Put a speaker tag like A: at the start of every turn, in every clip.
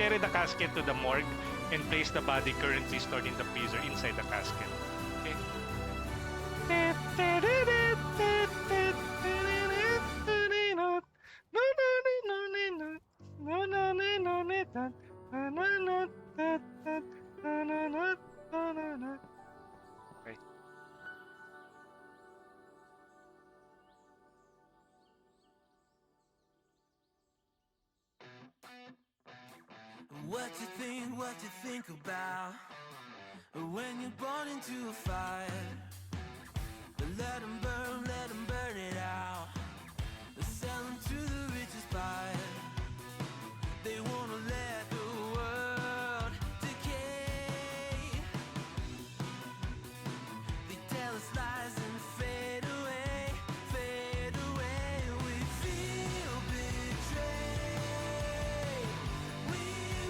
A: carry the casket to the morgue and place the body currently stored in the freezer inside the casket. Okay. Okay.
B: What you think about when you're born into a fire? Let them burn it out. Sell them to the richest buyer. They wanna let the world decay. They tell us lies and fade away, fade away. We feel betrayed. We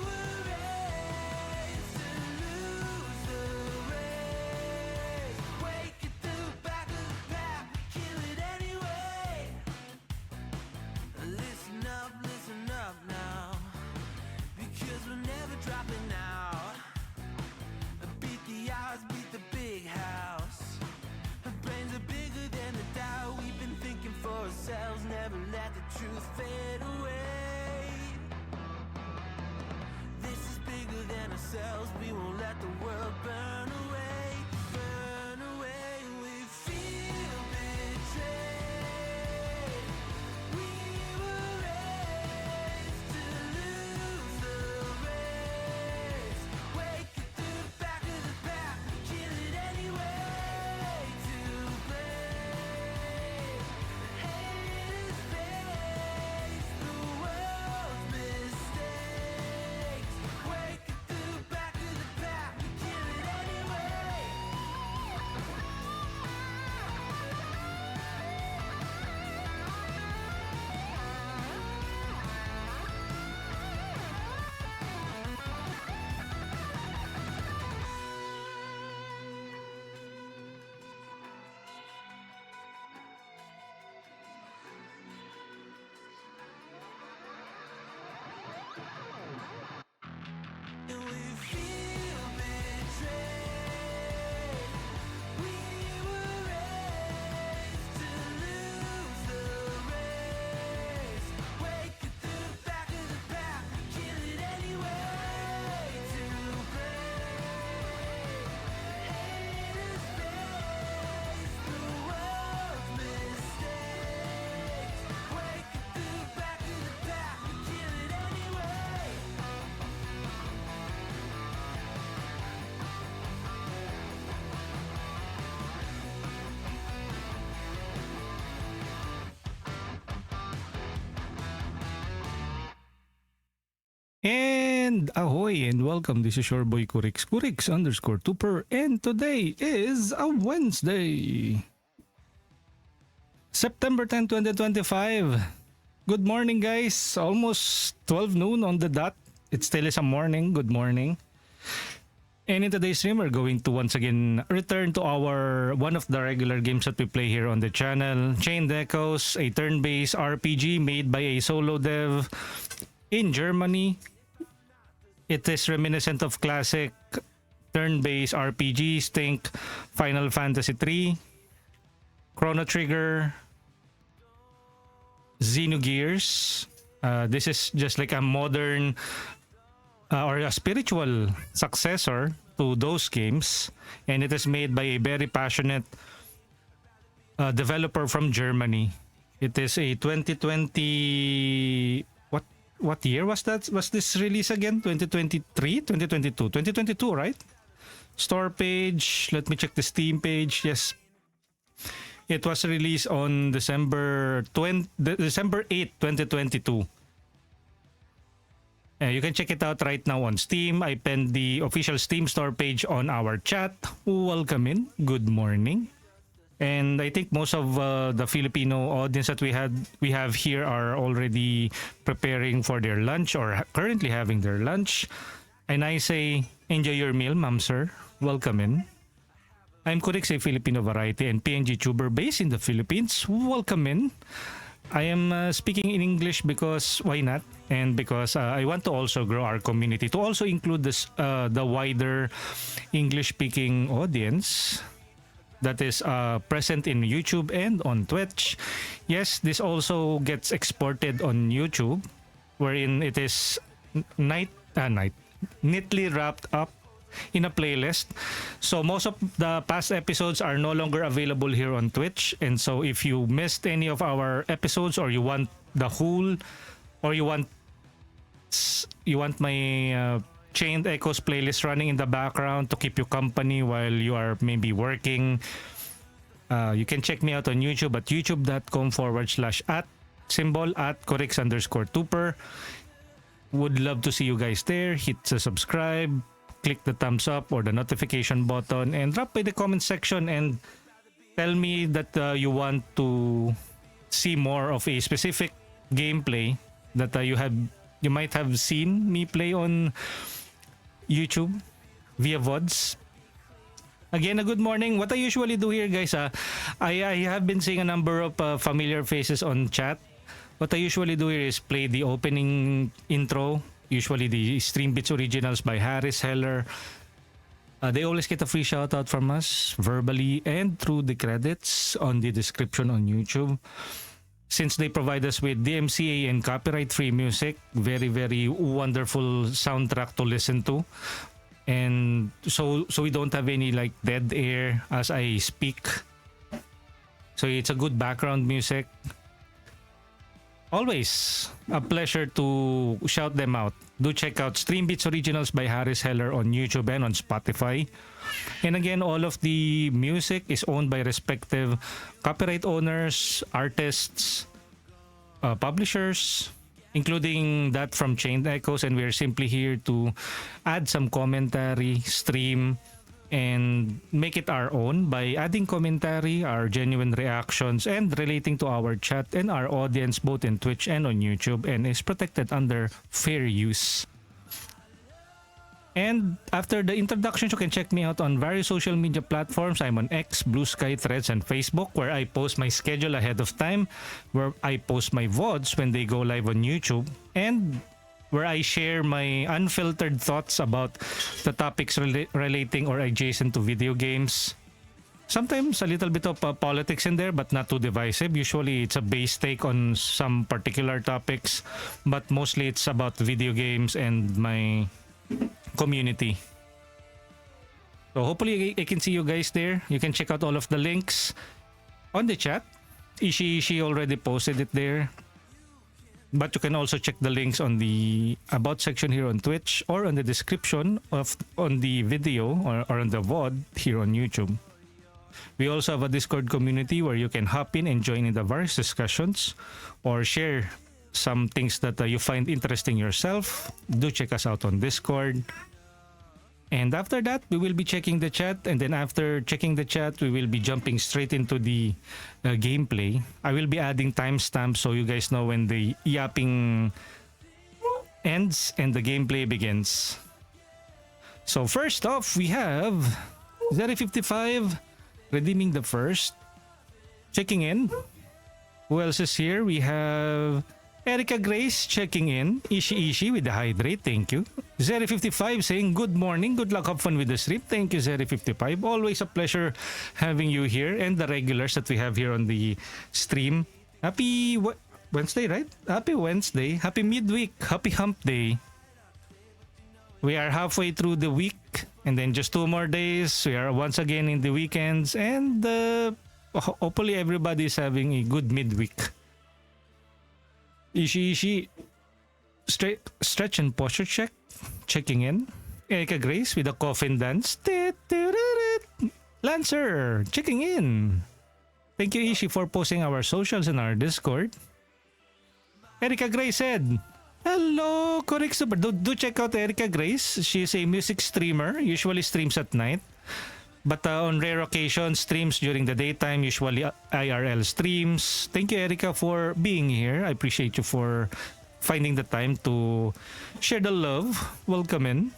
B: were raised to lose the race. Wake at the back of the pack, kill it anyway. Listen up now, because we're never dropping out. Beat the odds, beat the big house. Our brains are bigger than the doubt. We've been thinking for ourselves, never let the truth fade away. This is bigger than ourselves, we won't let the world burn away, burn away. We feel betrayed. We were raised to lose the race. Wake at the back of the pack, kill it anyway. To blame, haters face the world's mistakes. Wake at the back of the pack, kill it anyway. And we feel betrayed. We were raised to lose the race. Wake at the back of the pack, kill it anyway. To blame, haters face the world's mistakes. Wake at the back of the pack, kill it anyway.
C: And ahoy and welcome. This is your boy Kurix, Kurix_Tuper, and today is a Wednesday, September 10, 2025. Good morning, guys. Almost 12 noon on the dot. It still is a morning. Good morning. And in today's stream, we're going to once again return to our one of the regular games that we play here on the channel, Chained Echoes, a turn-based RPG made by a solo dev in Germany. It is reminiscent of classic turn-based RPGs. Think Final Fantasy III, Chrono Trigger, Xenogears. This is just like a modern or a spiritual successor to those games, and it is made by a very passionate developer from Germany. It is a 2020. What year was that? Was this release again? 2023? 2022? 2022, right? Store page. Let me check the Steam page. Yes. It was released on December 8th, 2022. You can check it out right now on Steam. I pinned the official Steam store page on our chat. Welcome in. Good morning. And I think most of the Filipino audience that we have here are already preparing for their lunch or currently having their lunch. And I say, enjoy your meal, ma'am, sir. Welcome in. I'm Kurix, a Filipino variety and PNG tuber based in the Philippines. Welcome in. I am speaking in English because why not? And because I want to also grow our community to also include the wider English-speaking audience that is present in YouTube and on Twitch. Yes, this also gets exported on YouTube, wherein it is neatly wrapped up in a playlist. So most of the past episodes are no longer available here on Twitch. And so if you missed any of our episodes, or you want the whole, or you want my Chained Echoes playlist running in the background to keep you company while you are maybe working, you can check me out on YouTube at youtube.com/@@Corix_Tuper. Would love to see you guys there. Hit the subscribe, click the thumbs up or the notification button, and drop by the comment section and tell me that you want to see more of a specific gameplay that you might have seen me play on YouTube via VODs. Again, a good morning. What I usually do here, guys, I have been seeing a number of familiar faces on chat. What I usually do here is play the opening intro, usually the Stream Beats Originals by Harris Heller. They always get a free shout out from us verbally and through the credits on the description on YouTube. Since they provide us with DMCA and copyright free music, very, very wonderful soundtrack to listen to. And so we don't have any like dead air as I speak. So it's a good background music. Always a pleasure to shout them out. Do check out Stream Beats Originals by Harris Heller on YouTube and on Spotify. And again, all of the music is owned by respective copyright owners, artists, publishers, including that from Chained Echoes. And we're simply here to add some commentary, stream, and make it our own by adding commentary, our genuine reactions, and relating to our chat and our audience both in Twitch and on YouTube, and is protected under fair use. And after the introductions, you can check me out on various social media platforms. I'm on X, Blue Sky, Threads, and Facebook, where I post my schedule ahead of time, where I post my VODs when they go live on YouTube, and where I share my unfiltered thoughts about the topics relating or adjacent to video games. Sometimes a little bit of politics in there, but not too divisive. Usually it's a base take on some particular topics, but mostly it's about video games and my community. So hopefully I can see you guys there. You can check out all of the links on the chat. Ishi already posted it there. But you can also check the links on the About section here on Twitch, or on the description on the video or on the VOD here on YouTube. We also have a Discord community where you can hop in and join in the various discussions or share some things that you find interesting yourself. Do check us out on Discord. And after that, we will be checking the chat. And then after checking the chat, we will be jumping straight into the gameplay. I will be adding timestamps so you guys know when the yapping ends and the gameplay begins. So first off, we have Zeri55 redeeming the first. Checking in. Who else is here? We have Erica Grace checking in. Ishi with the hydrate. Thank you. Zeri55 saying good morning. Good luck. Have fun with the stream. Thank you, Zeri55. Always a pleasure having you here and the regulars that we have here on the stream. Happy Wednesday, right? Happy Wednesday. Happy midweek. Happy hump day. We are halfway through the week and then just 2 more days. We are once again in the weekends, and hopefully everybody is having a good midweek. Ishi stretch and posture check. Checking in. Erika Grace with a coffin dance. Lancer checking in. Thank you, Ishi, for posting our socials in our Discord. Erika Grace said, hello, correct super. Do check out Erika Grace. She is a music streamer. Usually streams at night. But on rare occasions, streams during the daytime, usually IRL streams. Thank you, Erica, for being here. I appreciate you for finding the time to share the love. Welcome in.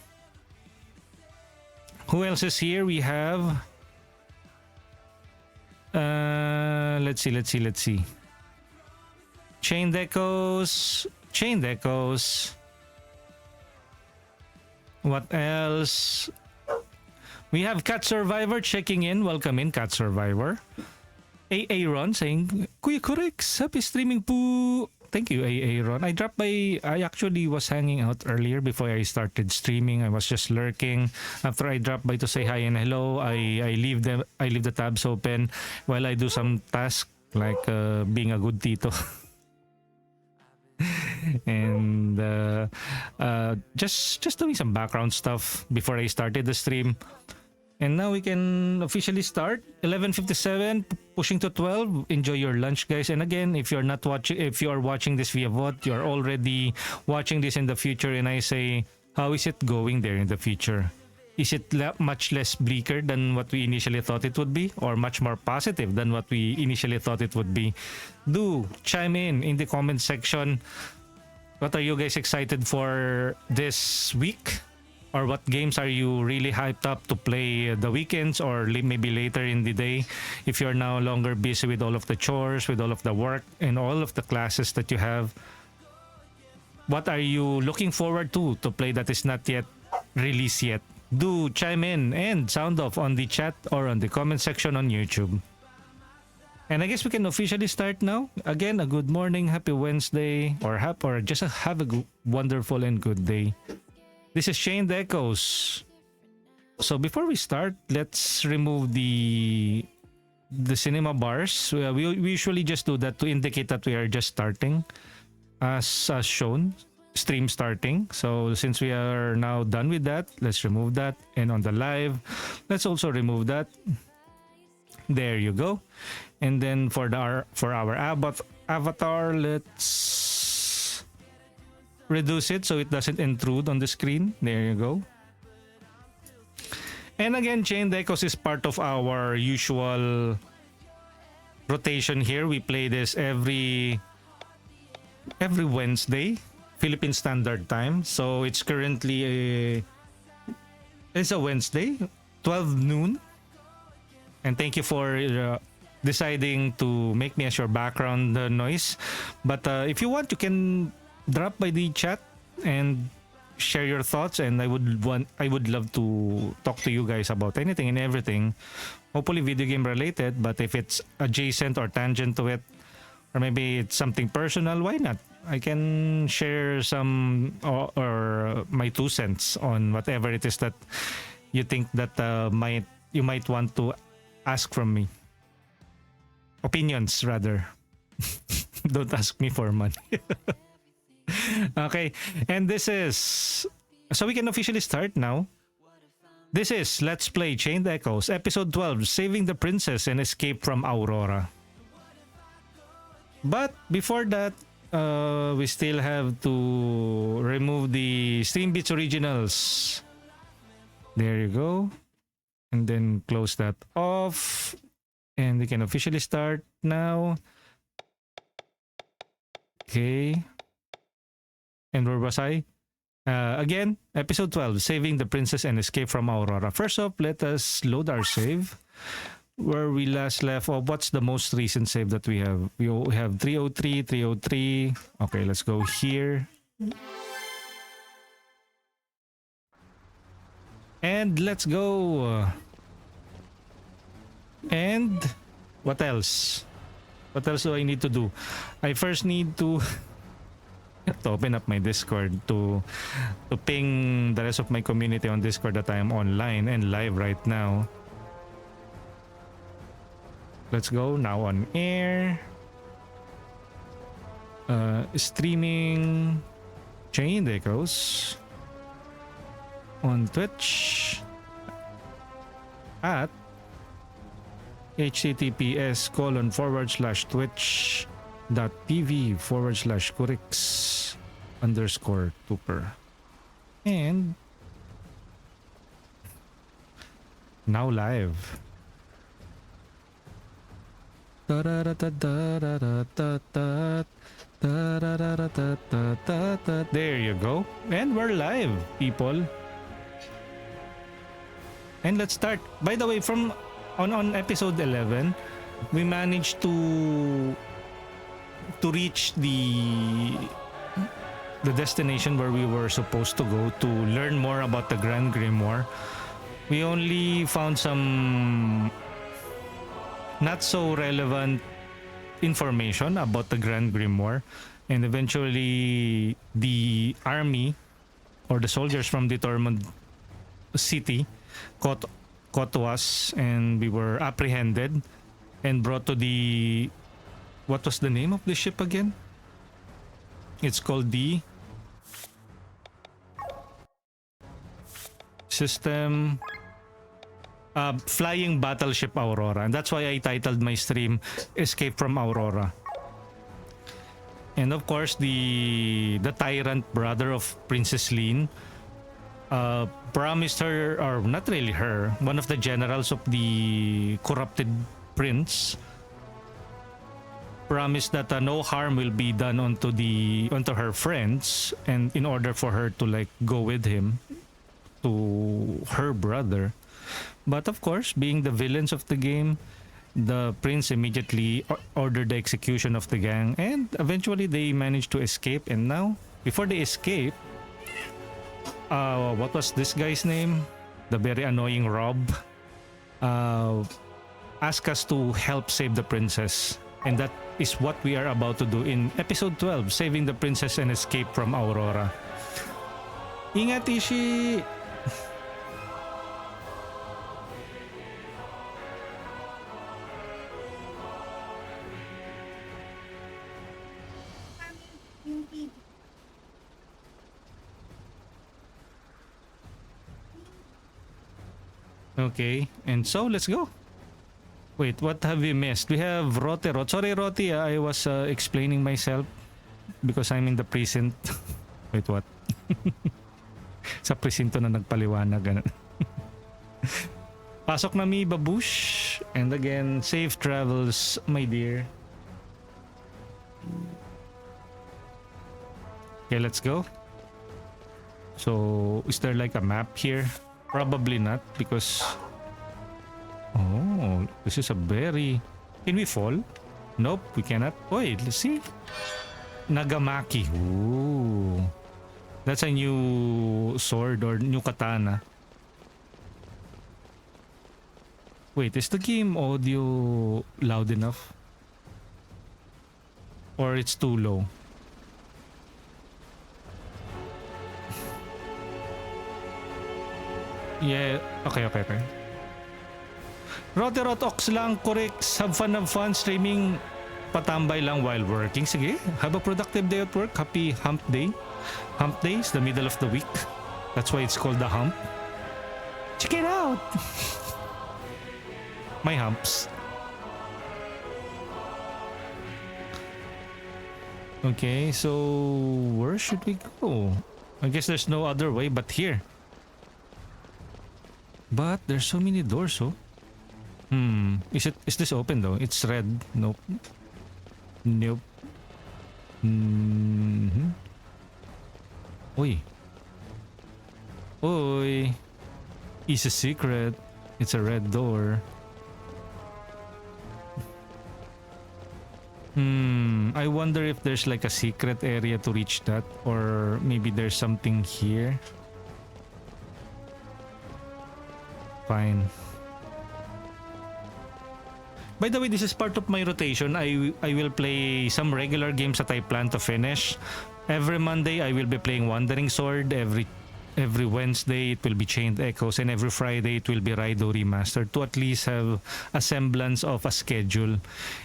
C: Who else is here? We have... let's see. Chain decos. Chain decos. What else? We have Cat Survivor checking in. Welcome in, Cat Survivor. Aaron saying, Kuya Kurix, happy streaming po. Thank you, Aaron. I dropped by. I actually was hanging out earlier before I started streaming. I was just lurking. After I dropped by to say hi and hello, I leave the tabs open while I do some task like being a good tito. And just doing some background stuff before I started the stream. And now we can officially start. 11:57, pushing to 12. Enjoy your lunch, guys. And again, if you are watching this via VOD, you are already watching this in the future. And I say, how is it going there in the future? Is it much less bleaker than what we initially thought it would be, or much more positive than what we initially thought it would be? Do chime in the comment section. What are you guys excited for this week? Or what games are you really hyped up to play the weekends or maybe later in the day if you're no longer busy with all of the chores, with all of the work and all of the classes that you have? What are you looking forward to play that is not yet released yet? Do chime in and sound off on the chat or on the comment section on YouTube. And I guess we can officially start now. Again, a good morning, happy Wednesday, or just have a wonderful and good day. This is Chain Decos. So before we start, let's remove the cinema bars. We usually just do that to indicate that we are just starting, as shown, stream starting. So since we are now done with that, let's remove that. And on the live, let's also remove that. There you go. And then for our avatar, let's reduce it so it doesn't intrude on the screen. There you go. And again, Chain Decos is part of our usual rotation here. We play this every Wednesday, Philippine Standard Time. So it's currently it's a Wednesday, 12 noon. And thank you for deciding to make me as your background noise. But if you want, you can drop by the chat and share your thoughts, and I would love to talk to you guys about anything and everything, hopefully video game related. But if it's adjacent or tangent to it, or maybe it's something personal, why not? I can share some or my 2 cents on whatever it is that you think that you might want to ask from me. Opinions rather. Don't ask me for money. Okay, and this is, so we can officially start now. This is Let's Play Chain Decos, episode 12, Saving the Princess and Escape from Aurora. But before that, we still have to remove the Stream Beats Originals. There you go. And then close that off. And we can officially start now. Okay. And where was I? Again, episode 12, Saving the Princess and Escape from Aurora. First up, let us load our save. Where we last left off, what's the most recent save that we have? We have 303, 303. Okay, let's go here. And let's go. And what else? What else do I need to do? I first need to open up my Discord to ping the rest of my community on Discord that I am online and live right now. Let's go now on air. Streaming Chain Decos on Twitch at https://twitch.tv/kurix_tuper. And now live. There you go. And we're live, people. And let's start. By the way, from on episode 11, we managed to to reach the destination where we were supposed to go to learn more about the Grand Grimoire, we only found some not so relevant information about the Grand Grimoire, and eventually the army or the soldiers from the Tormund city caught us, and we were apprehended and brought to the, what was the name of the ship again? It's called the System Flying Battleship Aurora, and that's why I titled my stream Escape from Aurora. And of course, the tyrant brother of Princess Lin promised her, or not really her, one of the generals of the corrupted prince, promised that no harm will be done onto her friends, and in order for her to like go with him to her brother. But of course, being the villains of the game, the prince immediately ordered the execution of the gang, and eventually they managed to escape. And now, before they escape, what was this guy's name? The very annoying Rob asked us to help save the princess. And that is what we are about to do in episode 12, saving the princess and escape from Aurora. Ingat, Ishi! Okay, and so let's go. Wait, what have we missed? We have Rote. Sorry, Rote, I was explaining myself because I'm in the precinct. Wait, what? Sa presinto na nagpaliwanag. Ganun. Pasok na mi, babush. And again, safe travels, my dear. Okay, let's go. So, is there like a map here? Probably not, because... Oh, this is a very... Can we fall? Nope, we cannot. Wait, let's see. Nagamaki. Ooh. That's a new sword or new katana. Wait, is the game audio loud enough? Or it's too low? Yeah, okay. Roterotox lang, correct. Have fun streaming. Patambay lang while working. Sige, have a productive day at work. Happy hump day. Hump day is the middle of the week. That's why it's called the hump. Check it out. My humps. Okay, so where should we go? I guess there's no other way but here. But there's so many doors, oh. Is this open though? It's red. Nope. Oi. It's a secret. It's a red door. I wonder if there's like a secret area to reach that, or maybe there's something here. Fine. By the way, this is part of my rotation. I will play some regular games that I plan to finish. Every Monday, I will be playing Wandering Sword. Every Wednesday, it will be Chained Echoes. And every Friday, it will be Raido Remastered, to at least have a semblance of a schedule.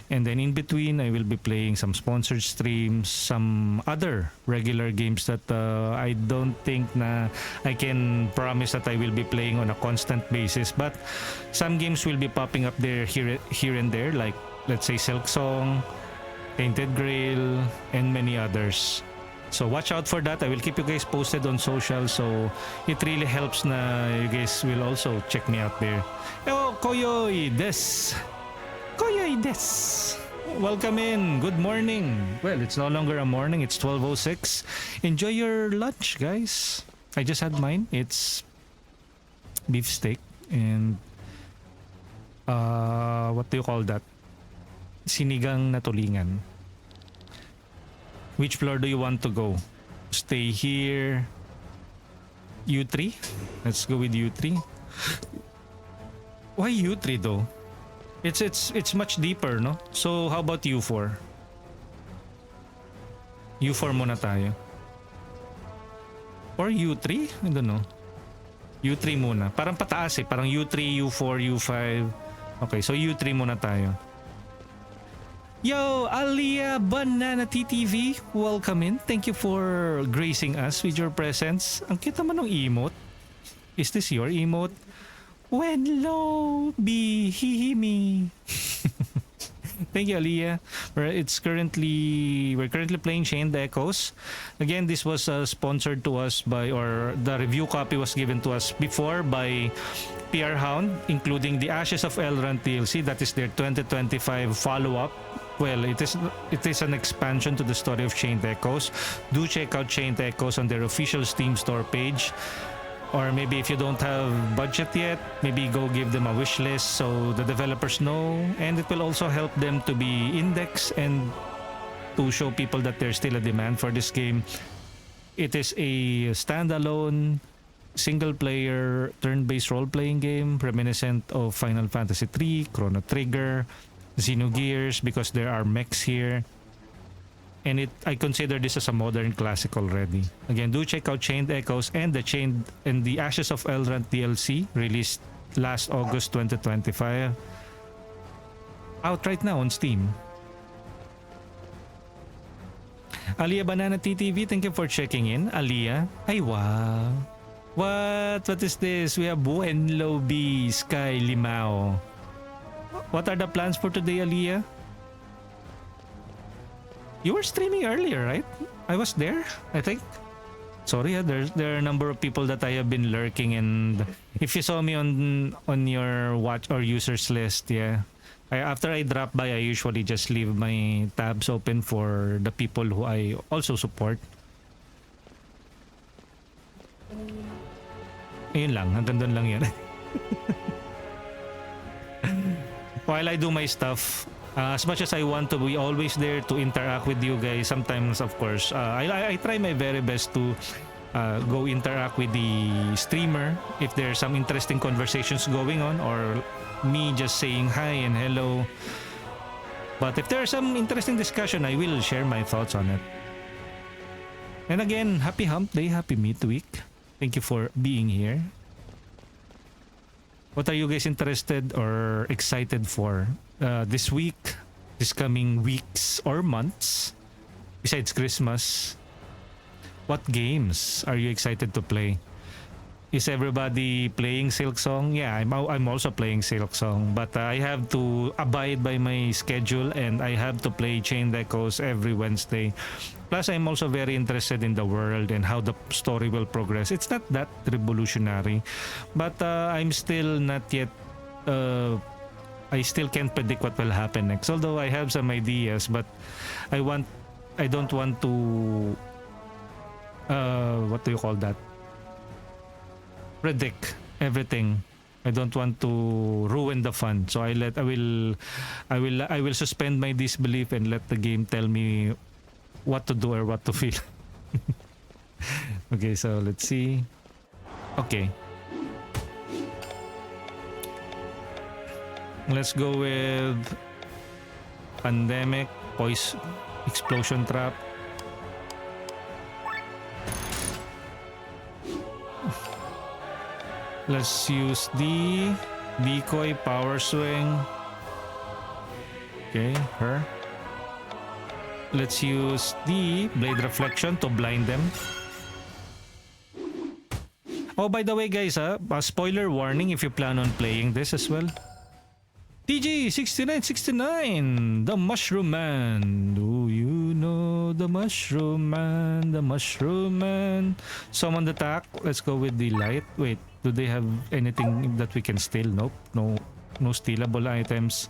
C: And then in between, I will be playing some sponsored streams, some other regular games that I don't think na I can promise that I will be playing on a constant basis. But some games will be popping up there here and there, like let's say Silksong, Tainted Grail, and many others. So watch out for that. I will keep you guys posted on social. So it really helps na you guys will also check me out there. Oh, Koyoy des. Koyoy des. Welcome in. Good morning. Well, it's no longer a morning. It's 12:06. Enjoy your lunch, guys. I just had mine. It's beef steak and what do you call that? Sinigang na tulingan. Which floor do you want to go? Stay here. U3? Let's go with U3. Why U3 though? It's much deeper, no? So how about U4? U4 muna tayo. Or U3? I don't know. U3 muna. Parang pataas eh. Parang U3, U4, U5. Okay, so U3 muna tayo. Yo, Alia Banana TTV, welcome in. Thank you for gracing us with your presence. Ang cute naman ng emote. Is this your emote? When low be hihimi. Thank you, Aliyah. We're currently playing Chained Echoes. Again, this was sponsored to us by, or the review copy was given to us before by PR Hound, including the Ashes of Elrond DLC. That is their 2025 follow-up. Well, it is an expansion to the story of Chained Echoes. Do check out Chained Echoes on their official Steam store page. Or maybe if you don't have budget yet, maybe go give them a wish list so the developers know, and it will also help them to be indexed and to show people that there's still a demand for this game. It is a standalone, single-player, turn-based role-playing game reminiscent of Final Fantasy III, Chrono Trigger, Xenogears, because there are mechs here. And I consider this as a modern classic already. Again, do check out Chained Echoes and the Ashes of Elrond DLC, released last August 2025. Out right now on Steam. Alia Banana TTV, thank you for checking in. Alia, ay wow. What is this? We have Buenlo B, Sky Limao. What are the plans for today, Alia? You were streaming earlier, right? I was there, I think. Sorry, there are a number of people that I have been lurking, and if you saw me on your watch or users list, yeah. After I drop by, I usually just leave my tabs open for the people who I also support. Ayun lang, hanggang doon lang yun. While I do my stuff, as much as I want to be always there to interact with you guys, sometimes of course I try my very best to go interact with the streamer if there's some interesting conversations going on, or me just saying hi and hello. But if there's some interesting discussion, I will share my thoughts on it. And again, happy hump day, happy meat week. Thank you for being here. What are you guys interested or excited for this week, this coming weeks or months, besides Christmas? What games are you excited to play? Is everybody playing Silksong? Yeah, I'm also playing Silksong, but I have to abide by my schedule and I have to play Chained Echoes every Wednesday. Plus, I'm also very interested in the world and how the story will progress. It's not that revolutionary, but I'm still not yet... I still can't predict what will happen next. Although I have some ideas, but I don't want to... what do you call that? Predict everything. I don't want to ruin the fun, so I will suspend my disbelief and let the game tell me what to do or what to feel. Okay, so let's see. Okay, let's go with Pandemic, Poison, Explosion Trap. Let's use the Decoy, Power Swing. Okay, her. Let's use the Blade Reflection to blind them. Oh, by the way guys, a spoiler warning if you plan on playing this as well. TG6969, the Mushroom Man. Do you know the Mushroom Man? The Mushroom Man. Summon the attack. Let's go with the light. Wait. Do they have anything that we can steal? Nope. No stealable items.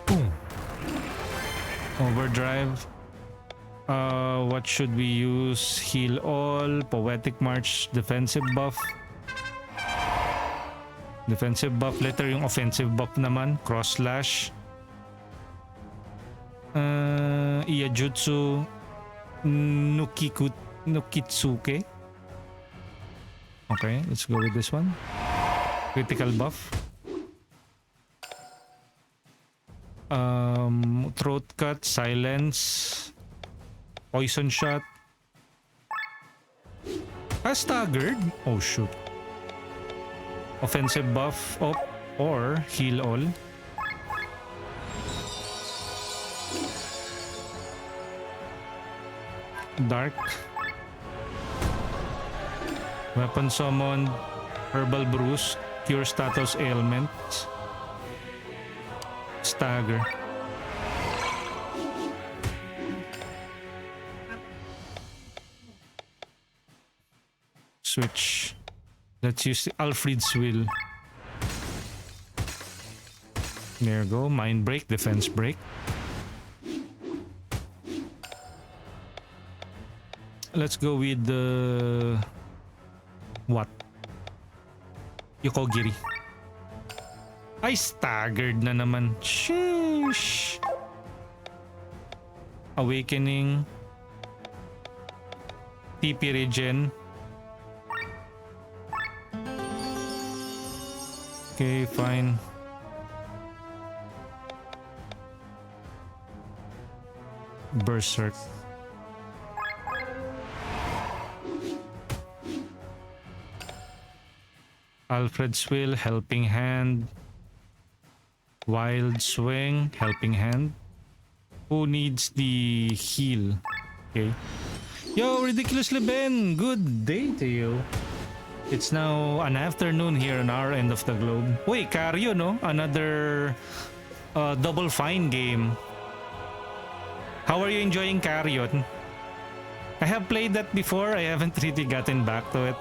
C: Boom. Overdrive. What should we use? Heal all. Poetic March. Defensive buff. Defensive buff. Later yung offensive buff naman. Cross slash. Iajutsu Nokitsuke. Okay, let's go with this one. Critical buff. Throat cut, silence, poison shot. Staggered? Oh shoot. Offensive buff up or heal all. Dark. Weapon summoned. Herbal bruise. Cure status ailments. Stagger. Switch. Let's use the Alfred's Will. There you go. Mind break, defense break. Let's go with the what? Yokogiri. Ay, staggered na naman. Sheesh. Awakening. TP regen. Okay, fine. Berserk. Alfred's Will, Helping Hand. Wild Swing, Helping Hand. Who needs the heal? Okay. Yo, Ridiculously Ben, good day to you. It's now an afternoon here on our end of the globe. Wait, Cario, no? Another Double Fine game. How are you enjoying Carrion? I have played that before. I haven't really gotten back to it.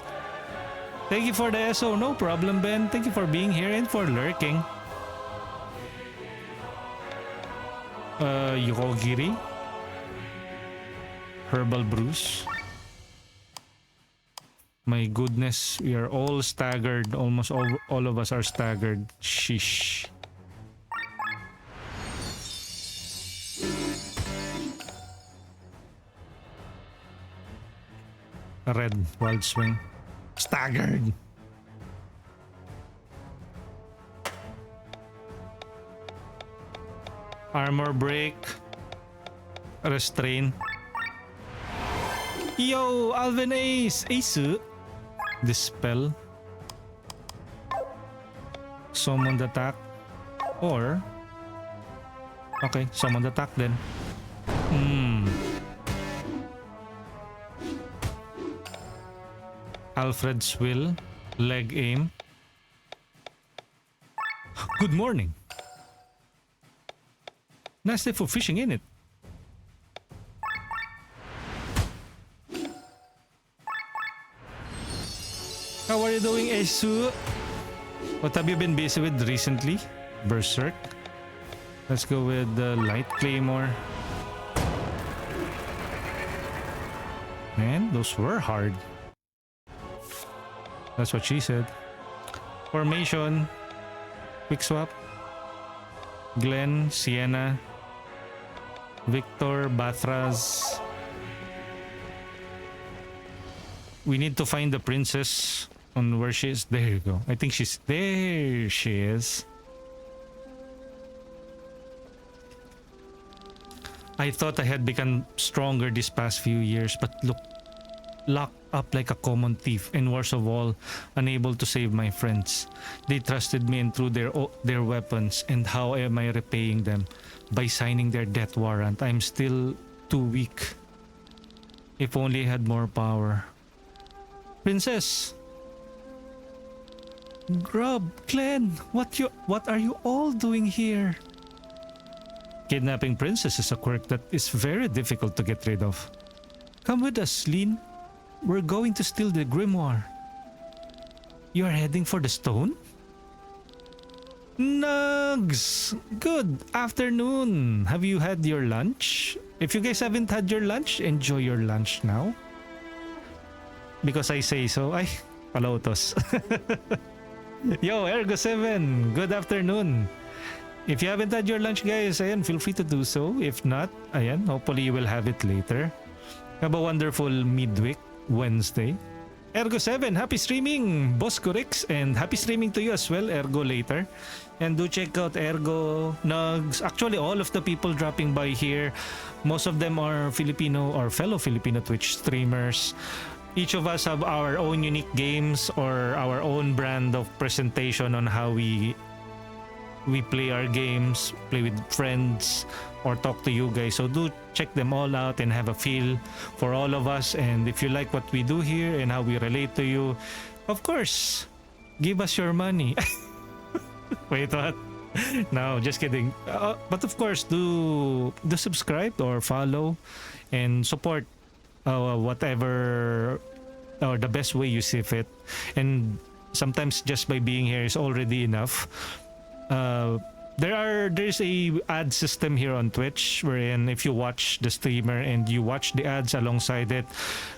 C: Thank you for the SO. No problem, Ben. Thank you for being here and for lurking. Yokogiri. Herbal Bruise. My goodness, we are all staggered. Almost all of us are staggered. Sheesh. Red, Wild Swing. Staggered. Armor break. Restrain. Yo, Alvin Ace. Ace. Dispel. Summoned attack. Or okay, summoned attack then. Alfred's Will. Leg aim. Good morning. Nice day for fishing, innit? How are you doing, Esu? What have you been busy with recently? Berserk. Let's go with the Light Claymore. Man, those were hard. That's what she said. Formation. Quick swap. Glenn, Sienna, Victor, Bathras. We need to find the princess on where she is. There you go. I think she's there. She is. I thought I had become stronger these past few years, but look, locked up like a common thief, and worst of all, unable to save my friends. They trusted me and threw their weapons, and how am I repaying them? By signing their death warrant. I'm still too weak. If only I had more power. Princess! Grub, Glenn, what are you all doing here? Kidnapping princess is a quirk that is very difficult to get rid of. Come with us, Lin. We're going to steal the grimoire. You are heading for the stone? Nugs! Good afternoon. Have you had your lunch? If you guys haven't had your lunch, enjoy your lunch now. Because I say so. Ay, palautos. Yo, Ergo7. Good afternoon. If you haven't had your lunch, guys, ayan, feel free to do so. If not, ayan, hopefully you will have it later. Have a wonderful midweek Wednesday. Ergo7, happy streaming, Boss Kurix, and happy streaming to you as well, Ergo, later. And do check out Ergo, Nugs, actually all of the people dropping by here, most of them are Filipino or fellow Filipino Twitch streamers. Each of us have our own unique games or our own brand of presentation on how we play our games, play with friends, or talk to you guys. So do check them all out and have a feel for all of us. And if you like what we do here and how we relate to you, of course, give us your money. Wait, what? No, just kidding. But of course, do subscribe or follow and support whatever or the best way you see fit. And sometimes just by being here is already enough. There's a ad system here on Twitch wherein if you watch the streamer and you watch the ads alongside it,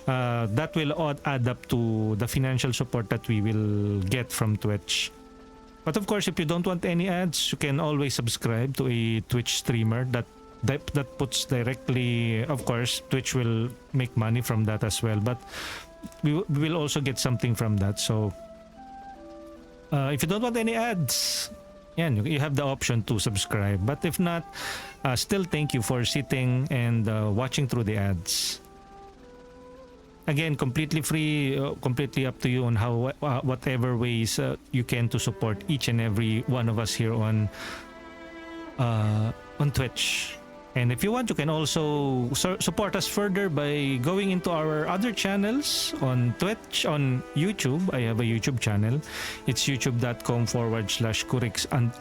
C: that will add up to the financial support that we will get from Twitch. But of course, if you don't want any ads, you can always subscribe to a Twitch streamer that puts directly. Of course, Twitch will make money from that as well, but we will also get something from that. So if you don't want any ads, you have the option to subscribe. But if not, still thank you for sitting and watching through the ads. Again, completely free, completely up to you on how whatever ways you can to support each and every one of us here on Twitch. And if you want, you can also support us further by going into our other channels on Twitch, on YouTube. I have a YouTube channel. It's youtube.com/Kurix and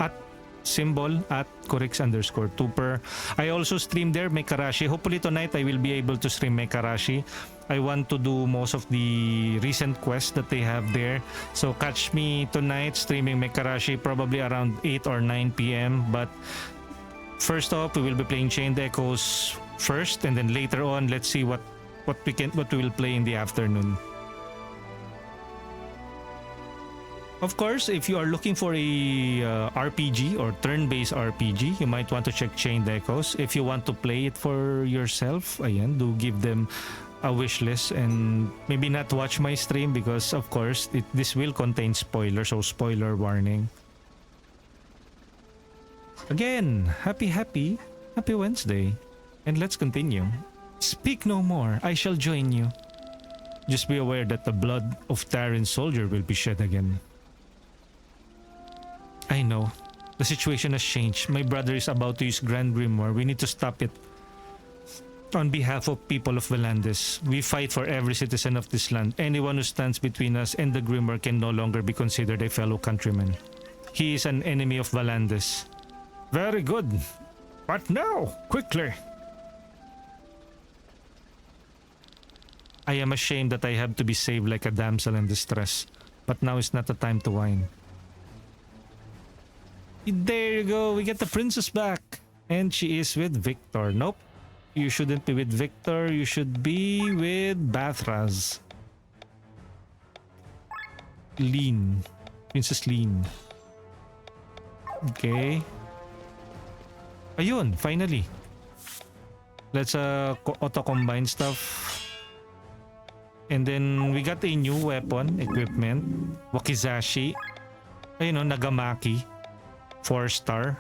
C: @Kurix_Tuper. I also stream there Mekarashi. Hopefully tonight I will be able to stream Mekarashi. I want to do most of the recent quests that they have there. So catch me tonight streaming Mekarashi probably around 8 or 9 p.m. But first off, we will be playing Chained Echoes first, and then later on, let's see what we will play in the afternoon. Of course, if you are looking for a RPG or turn-based RPG, you might want to check Chained Echoes. If you want to play it for yourself, ayan, do give them a wish list and maybe not watch my stream because, of course, this will contain spoilers, so spoiler warning. Again, happy Wednesday. And let's continue. Speak no more, I shall join you. Just be aware that the blood of Terran's soldier will be shed again. I know. The situation has changed. My brother is about to use Grand Grimoire. We need to stop it. On behalf of people of Valandis, we fight for every citizen of this land. Anyone who stands between us and the Grimoire can no longer be considered a fellow countryman. He is an enemy of Valandis. Very good. But now, quickly. I am ashamed that I have to be saved like a damsel in distress. But now is not the time to whine. There you go. We get the princess back. And she is with Victor. Nope. You shouldn't be with Victor. You should be with Bathraz. Lean. Princess Lean. Okay. Ayun, finally. Let's auto-combine stuff. And then we got a new weapon, equipment. Wakizashi. Ayun o, Nagamaki. 4-star.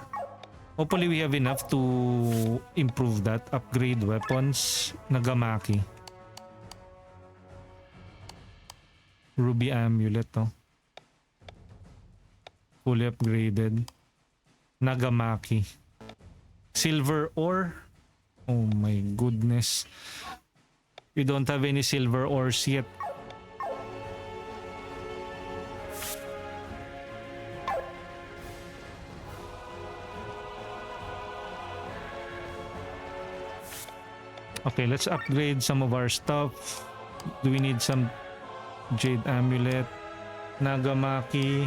C: Hopefully we have enough to improve that. Upgrade weapons. Nagamaki. Ruby amulet, oh. Fully upgraded. Nagamaki. Silver ore. Oh my goodness. We don't have any silver ores yet. Okay, let's upgrade some of our stuff. Do we need some jade amulet? Nagamaki.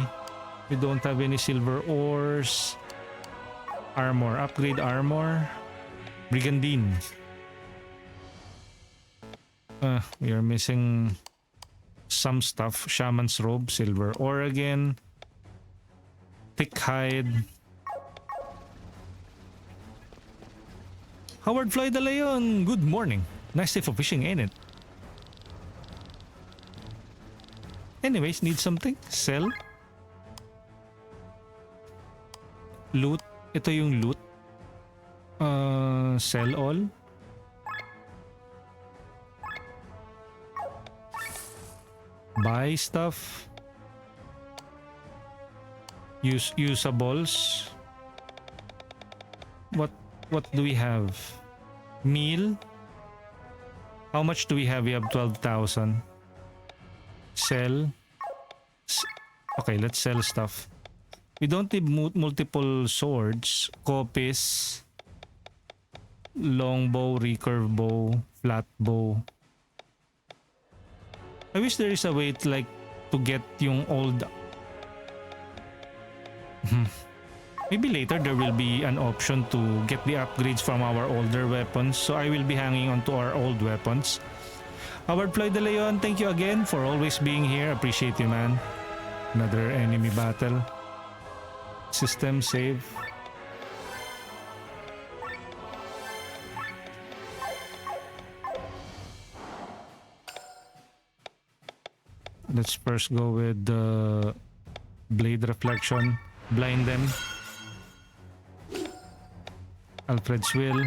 C: We don't have any silver ores. Armor. Upgrade armor. Brigandine. We are missing some stuff. Shaman's robe. Silver ore again. Thick hide. Howard Fly de Leon, good morning. Nice day for fishing, ain't it? Anyways, need something? Sell? Loot? Ito yung loot. Sell all? Buy stuff? Usables? What do we have? Meal? How much do we have? We have 12,000. Sell. Okay, let's sell stuff. We don't need multiple swords. Copies. Longbow, recurve bow, flat bow. I wish there is a way to get yung old. Maybe later there will be an option to get the upgrades from our older weapons. So I will be hanging on to our old weapons. Howard Floyd de Leon, thank you again for always being here. Appreciate you, man. Another enemy battle. System save. Let's first go with the blade reflection. Blind them. Alfred's will.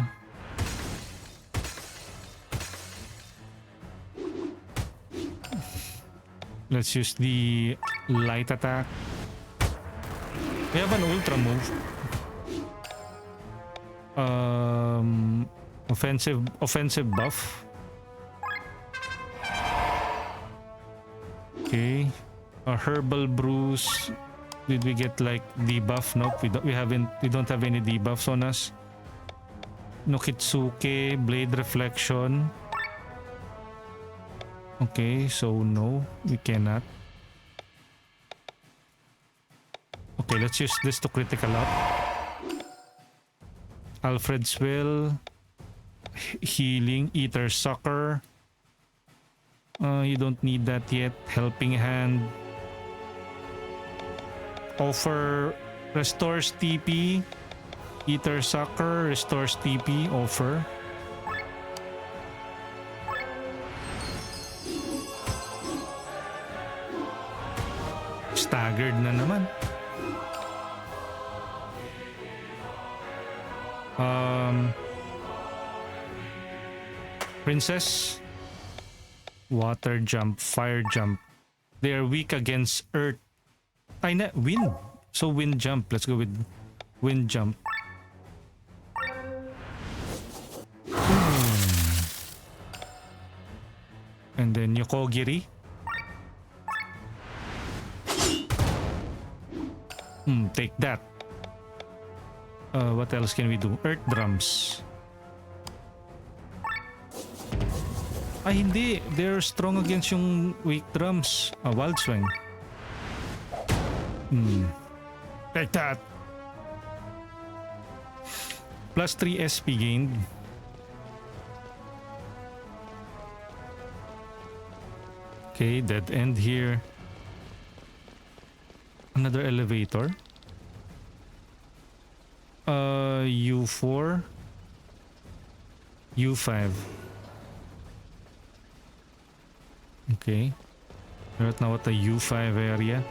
C: Let's use the light attack. We have an ultra move. Offensive buff. Okay. A herbal bruise. Did we get like debuff? Nope, we don't have any debuffs on us. Nokitsuke, blade reflection. Okay, so no, we cannot. Okay, let's use this to critical up. Alfred's will. Healing, Eater Sucker. You don't need that yet. Helping hand. Offer restores TP. Eater Sucker restores TP. Offer. Staggered na naman. Princess. Water jump, fire jump. They are weak against earth. Ay na, wind. So wind jump. Let's go with wind jump. And then Yokogiri. Take that. What else can we do? Earth drums. Ay hindi, they're strong against yung weak drums. Wild swing. Take that. Plus 3 SP gained. Okay, dead end here. Another elevator. U4. U5. Okay. Right now at the U5 area.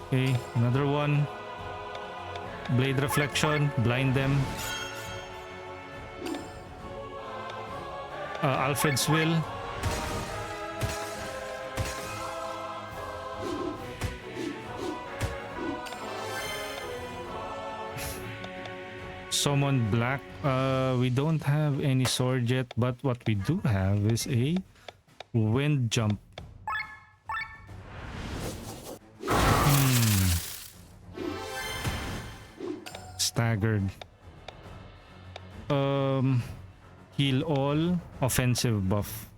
C: Okay, another one. Blade reflection, blind them. Alfred's will. Summon black. We don't have any sword yet, but what we do have is a wind jump. Staggered. Heal all, offensive buff.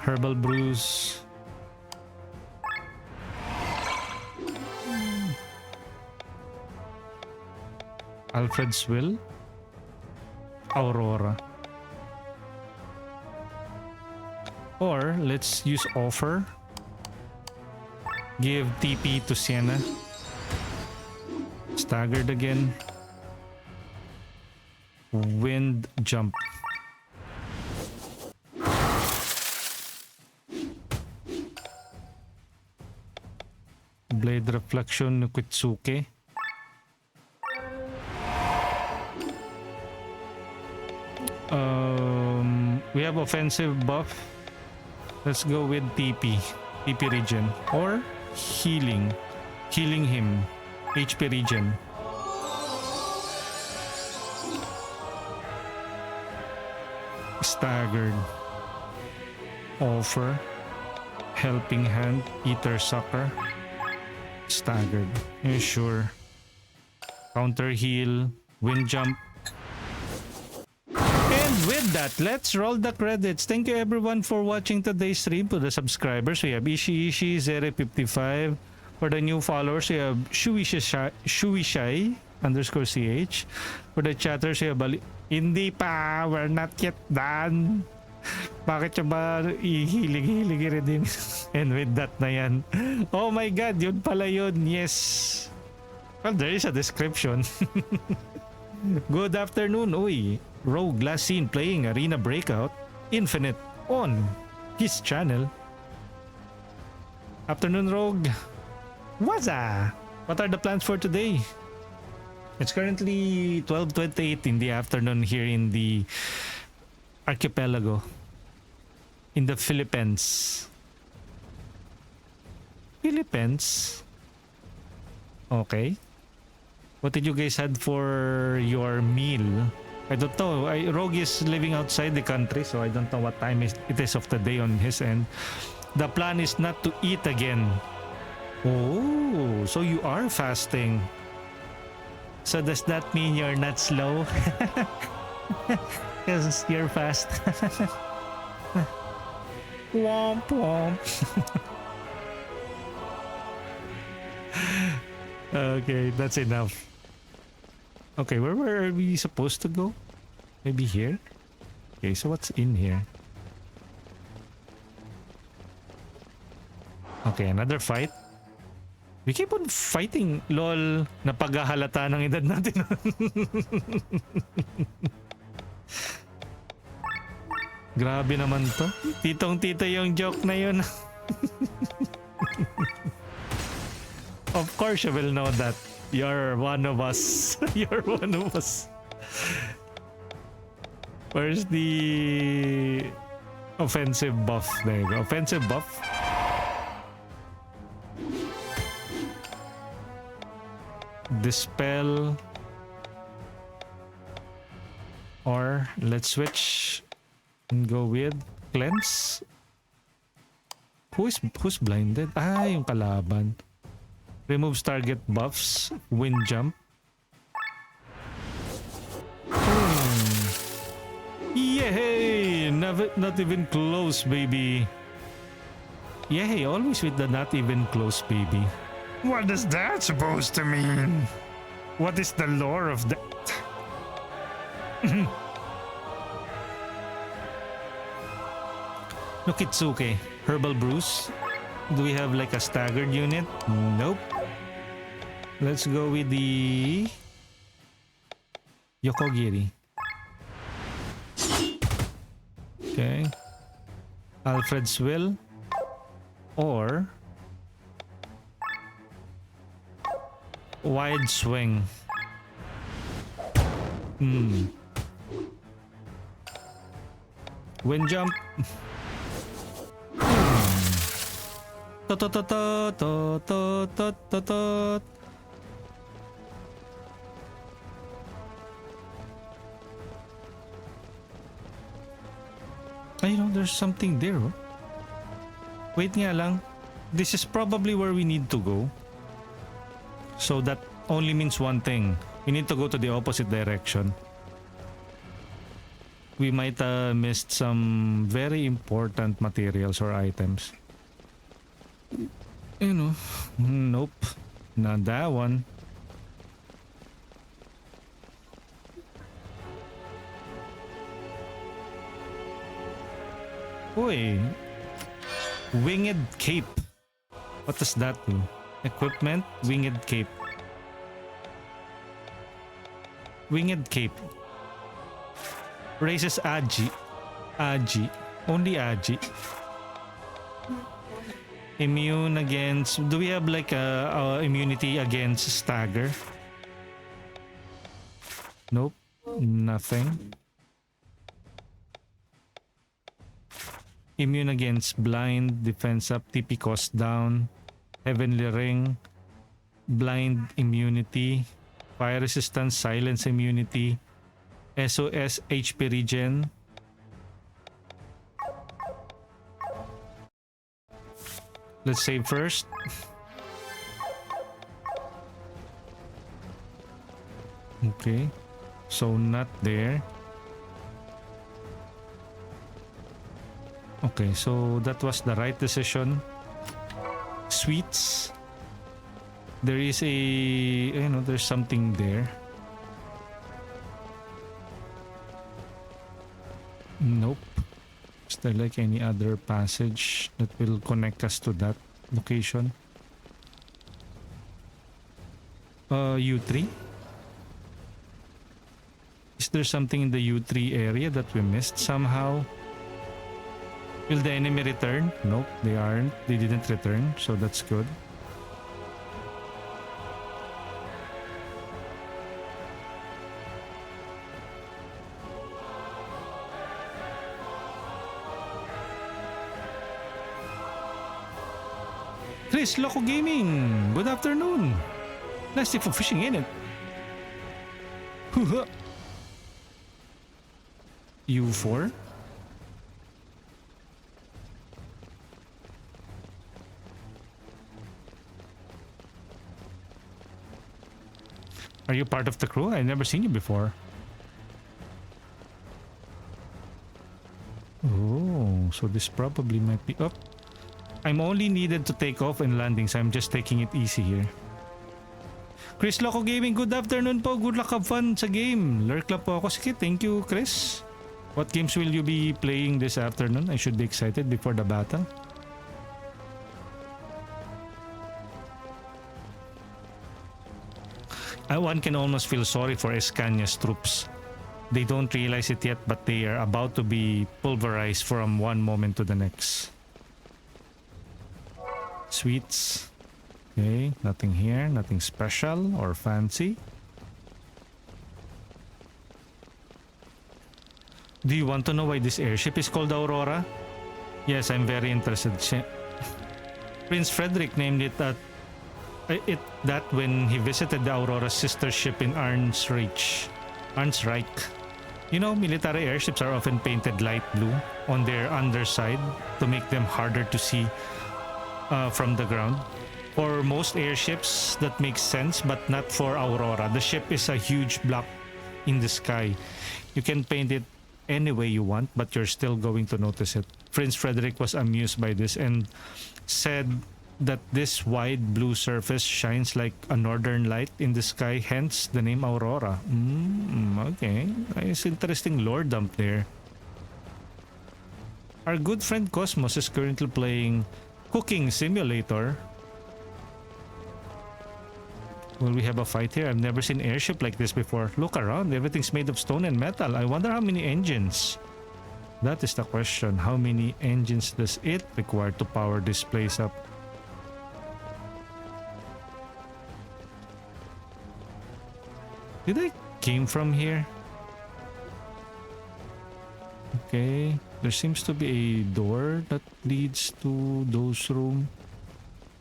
C: Herbal bruise. Alfred's will. Aurora. Or let's use offer. Give TP to Sienna. Staggered again. Wind jump. Blade reflection no Kitsuke. We have offensive buff. Let's go with TP. TP regen. Or healing. Healing him. HP regen. Staggered. Offer. Helping hand. Eater sucker. Staggered. Yeah, sure. Counter heal. Wind jump. And with that, let's roll the credits. Thank you everyone for watching today's stream. To the subscribers, we have Ishi Zere55. For the new followers, we have Shuishai _CH. For the chatters, we have Hindi pa, we're not yet done. Bakit siya ba ihilig-hilig rin? And with that na yan. Oh my god, yun pala yun. Yes. Well, there is a description. Good afternoon. Uy, Rogue last seen playing Arena Breakout Infinite on his channel. Afternoon, Rogue. What are the plans for today? It's currently 12:28 in the afternoon here in the archipelago in the Philippines. Okay. What did you guys had for your meal? I don't know. Rogue is living outside the country, so I don't know what time it is of the day on his end. The plan is not to eat again. Oh, so you are fasting. So does that mean you're not slow? Because you're fast. Womp womp. Okay, that's enough. Okay, where are we supposed to go? Maybe here? Okay, so what's in here? Okay, another fight. We keep on fighting. Lol, napaghahalata ng edad natin. Grabe naman to. Titong-tita yung joke na yun. Of course you will know that. You're one of us. You're one of us. Where's the offensive buff? There you go. Offensive buff. Dispel. Or let's switch and go with cleanse. Who's blinded? Ah, yung kalaban. Removes target buffs. Wind jump. Yay! Not even close, baby. Yay! Always with the not even close, baby. What is that supposed to mean? What is the lore of that? No Kitsuke. Herbal Brews. Do we have like a staggered unit? Nope. Let's go with the Yokogiri. Okay. Alfred's Will. Or Wide Swing. Wind jump. I know there's something there. Oh. Wait nga lang. This is probably where we need to go. So that only means one thing. We need to go to the opposite direction. We might have missed some very important materials or items. You know, nope. Not that one. Uy. Winged Cape. What does that do? Equipment, winged cape. Winged cape. Raises Agi. Agi. Only Agi. Immune against... Do we have like a immunity against stagger? Nope. Nothing. Immune against blind, defense up, TP cost down, heavenly ring, blind immunity, fire resistance, silence immunity, SOS HP regen. Let's save first. Okay, so not there. Okay, so that was the right decision. Sweets. There is a, you know, there's something there. Nope. Is there like any other passage that will connect us to that location? U3? Is there something in the U3 area that we missed somehow? Will the enemy return? Nope, they aren't. They didn't return, so that's good. Chris, Loco Gaming! Good afternoon! Nice day for fishing, ain't it? U4? Are you part of the crew? I've never seen you before. Oh, so this probably might be up. I'm only needed to take off and landing, so I'm just taking it easy here. Chris Loco Gaming, good afternoon po. Good luck, have fun sa game. Lurk lang po ako. Sige, thank you, Chris. What games will you be playing this afternoon? I should be excited before the battle. One can almost feel sorry for Escanya's troops. They don't realize it yet, but they are about to be pulverized from one moment to the next. Sweets. Okay, nothing here, nothing special or fancy. Do you want to know why this airship is called Aurora? Yes, I'm very interested. Prince Frederick named it that when he visited the Aurora's sister ship in Arnsreich. You know, military airships are often painted light blue on their underside to make them harder to see from the ground. For most airships, that makes sense, but not for Aurora. The ship is a huge block in the sky. You can paint it any way you want, but you're still going to notice it. Prince Frederick was amused by this and said that this wide blue surface shines like a northern light in the sky, hence the name Aurora. Okay, nice, interesting lore dump there. Our good friend Cosmos is currently playing Cooking Simulator. Will we have a fight here? I've never seen airship like this before. Look around, everything's made of stone and metal. I wonder how many engines. That is the question. How many engines does it require to power this place up? Did I came from here? Okay, there seems to be a door that leads to those rooms.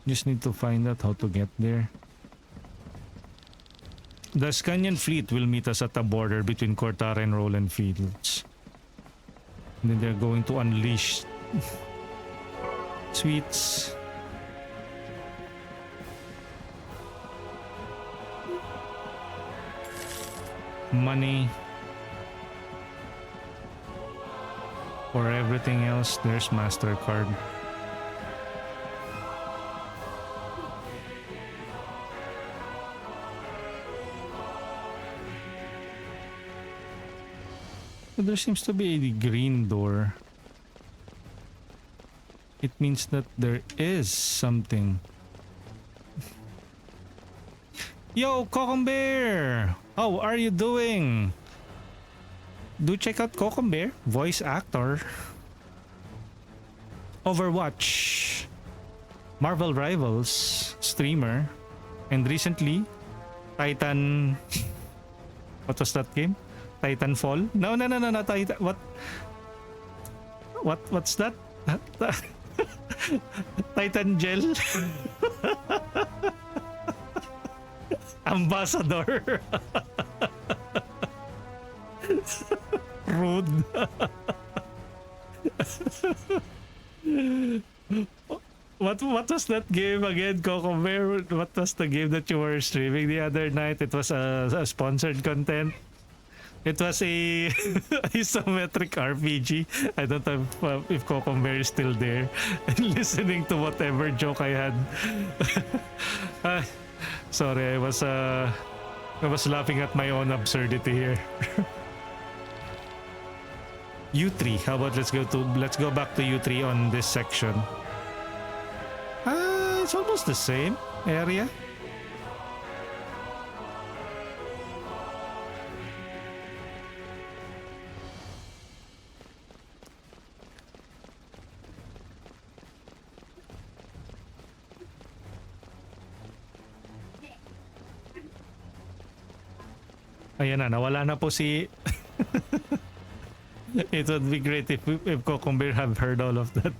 C: Just need to find out how to get there. The Scanian fleet will meet us at the border between Cortara and Roland Fields. And then they're going to unleash sweets. Money. For everything else, there's MasterCard. There seems to be a green door. It means that there is something. Yo, Bear! How are you doing? Do check out Bear, voice actor. Overwatch, Marvel Rivals streamer, and recently Titan. What was that game? Titanfall? No, Titan. What's that? Titan Gel. Ambassador. Rude. What was that game again, Bear? What was the game that you were streaming the other night? It was a sponsored content. It was a isometric RPG. I don't know if Bear is still there and listening to whatever joke I had. Sorry, I was laughing at my own absurdity here. U3. How about let's go back to U3 on this section. It's almost the same area. Ayan na, nawala na po si... It would be great if Bear have heard all of that.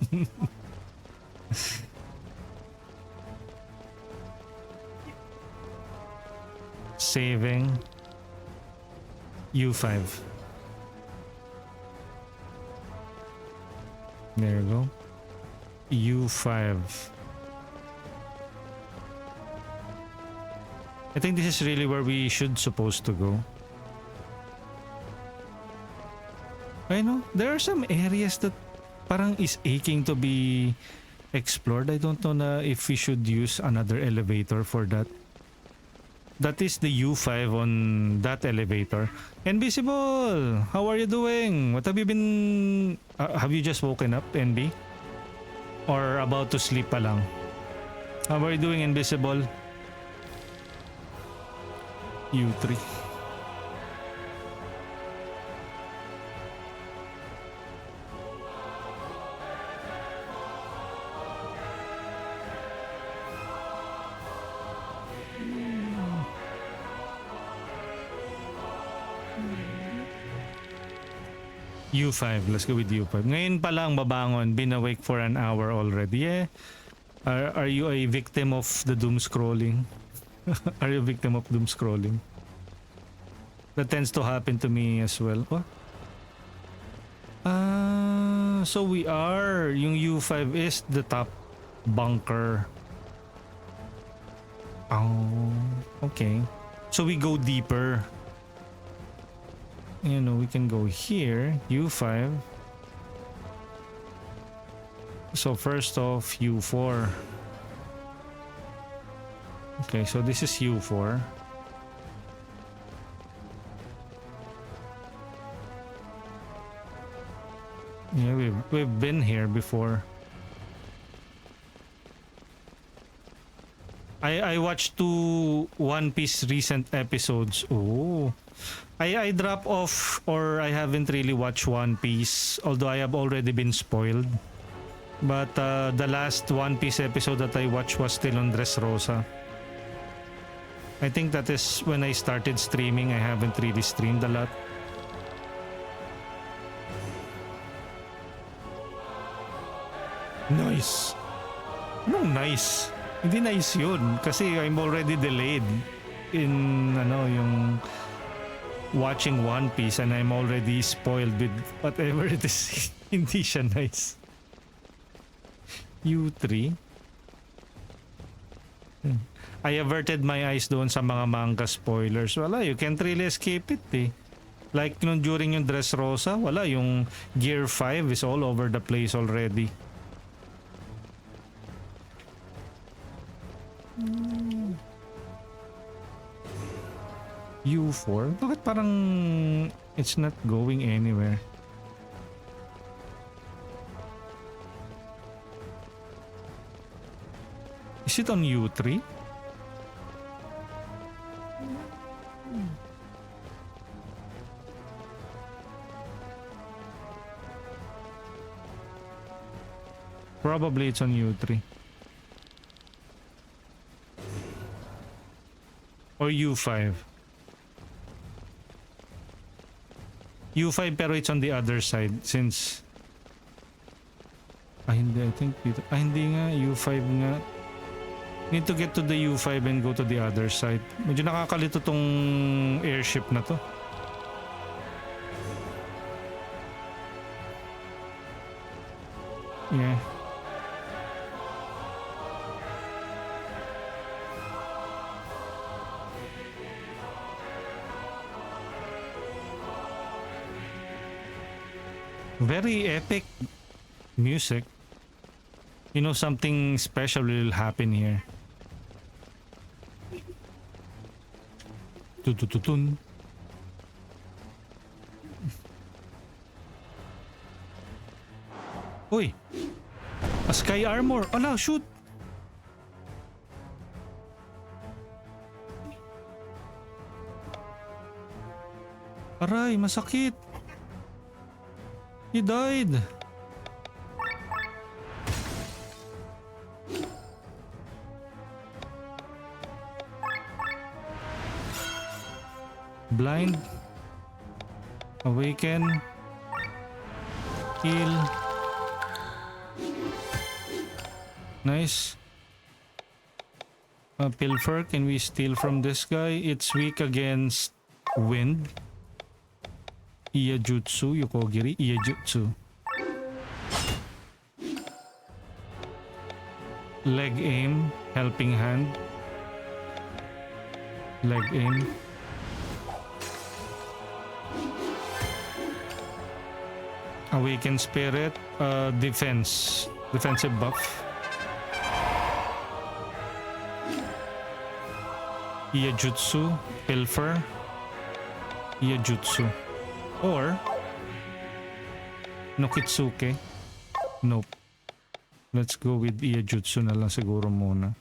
C: Saving U5. There you go. U5. I think this is really where we should supposed to go. I know there are some areas that parang is aching to be explored. I don't know na if we should use another elevator for that. That is the U5 on that elevator. Invisible! How are you doing? What have you been... have you just woken up, NB? Or about to sleep pa lang? How are you doing, Invisible? U3. U5. Let's go with U5. Ngayon pa lang babangon. Been awake for an hour already. Yeah. Are you a victim of the doom scrolling? Are you a victim of doom scrolling? That tends to happen to me as well. What? So we are. Yung U5 is the top bunker. Oh, okay. So we go deeper. You know, we can go here, U5. So first off, U4. Okay, so this is U4. Yeah, we've been here before. I watched 2 One Piece recent episodes. Oh. I drop off, or I haven't really watched One Piece, although I have already been spoiled. But the last One Piece episode that I watched was still on Dressrosa. I think that is when I started streaming. I haven't really streamed a lot. Nice. No, nice. Hindi nice yun. Kasi I'm already delayed in yung watching One Piece, and I'm already spoiled with whatever it is. Hindi siya nice. U3. I averted my eyes doon sa mga manga spoilers. Wala, you can't really escape it eh. Like during yung Dressrosa, wala, yung Gear 5 is all over the place already. U4? Bakit parang it's not going anywhere? Is it on U3? Probably it's on U3. Or U5. U5 pero it's on the other side since... hindi. I think dito. Hindi nga. U5 nga. Need to get to the U5 and go to the other side. Medyo nakakalito tong airship na to. Yeah. Very epic music. You know, something special will happen here. Tutututun. Uy! A sky armor! Ala, shoot! Aray, masakit! He died! Blind. Awaken. Heal. Nice. Pilfer, can we steal from this guy? It's weak against wind. Iyajutsu, Yokogiri, Iyajutsu. Leg aim, helping hand. Leg aim. Awaken spirit, defense, defensive buff. Iyajutsu, pilfer, Iyajutsu. Or Nokitsuke. Nope. Let's go with Iyajutsu na lang siguro muna.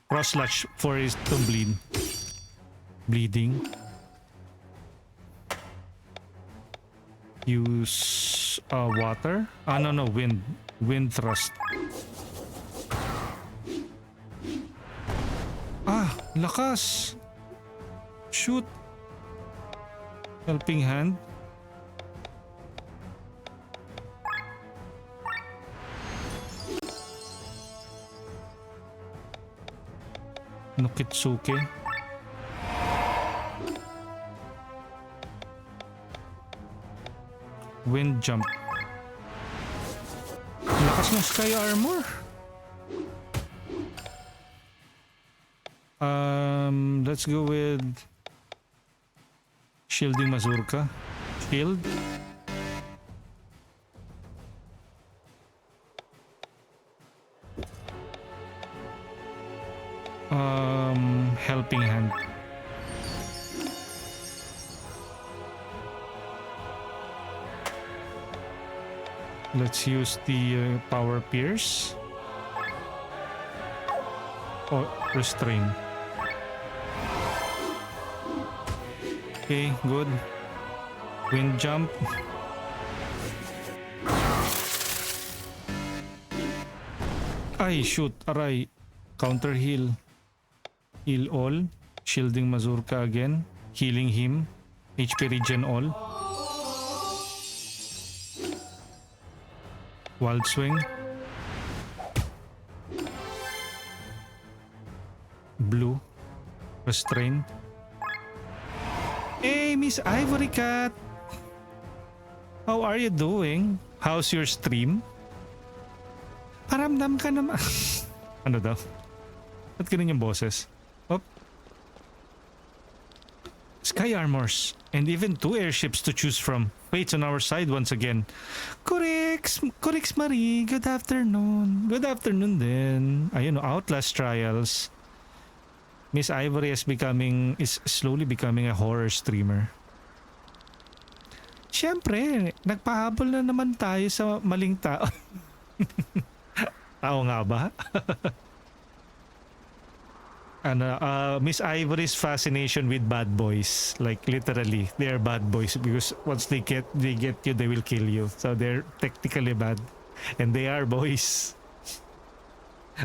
C: Cross slash for is to bleed. Bleeding. Use water. No, wind. Wind thrust. Lakas. Shoot. Helping hand. Nokitsuke. Wind jump. Lakas ng sky armor. Let's go with shielding mazurka. Shield. Helping hand. Let's use the power pierce. Or restrain. Okay, good. Wind jump. Ay, shoot. Aray. Counter heal. Heal all. Shielding mazurka again. Healing him. HP regen all. Wild swing. Blue. Restrain. Hey, Miss Ivory Cat! How are you doing? How's your stream? Paramdam ka naman. Ano daw? Ba't ganun yung boses? Oh. Sky armors. And even 2 airships to choose from. Waits on our side once again. Correct Marie. Good afternoon. Good afternoon din. Ayun, Outlast Trials. Miss Ivory is slowly becoming a horror streamer. Siyempre, nagpahabol na naman tayo sa maling tao. Tao nga ba? Miss Ivory's fascination with bad boys, like literally, they are bad boys because once they get you, they will kill you. So they're technically bad, and they are boys.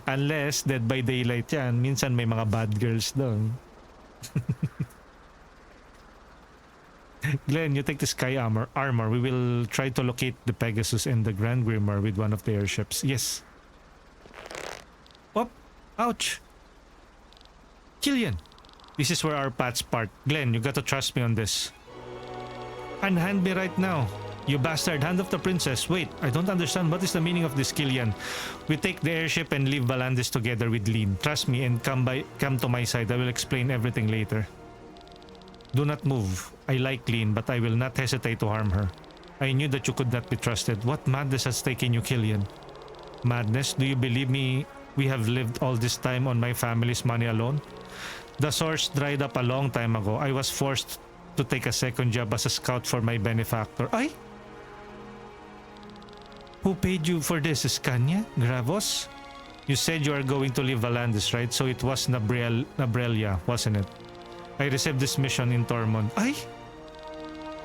C: Unless Dead by Daylight yan. Minsan may mga bad girls doon. Glenn, you take the sky armor. We will try to locate the Pegasus and the Grand Grimoire with one of the airships. Yes. Oh, ouch. Killian, this is where our paths part. Glenn, you got to trust me on this. Unhand me right now. You bastard, hand of the princess. Wait, I don't understand. What is the meaning of this, Killian? We take the airship and leave Valandis together with Lean. Trust me and come to my side. I will explain everything later. Do not move. I like Lean, but I will not hesitate to harm her. I knew that you could not be trusted. What madness has taken you, Killian? Madness? Do you believe me? We have lived all this time on my family's money alone? The source dried up a long time ago. I was forced to take a second job as a scout for my benefactor. Ay? Who paid you for this? Scania? Gravos? You said you are going to leave Valandis, right? So it was Nabrelia, wasn't it? I received this mission in Tormund. Ay?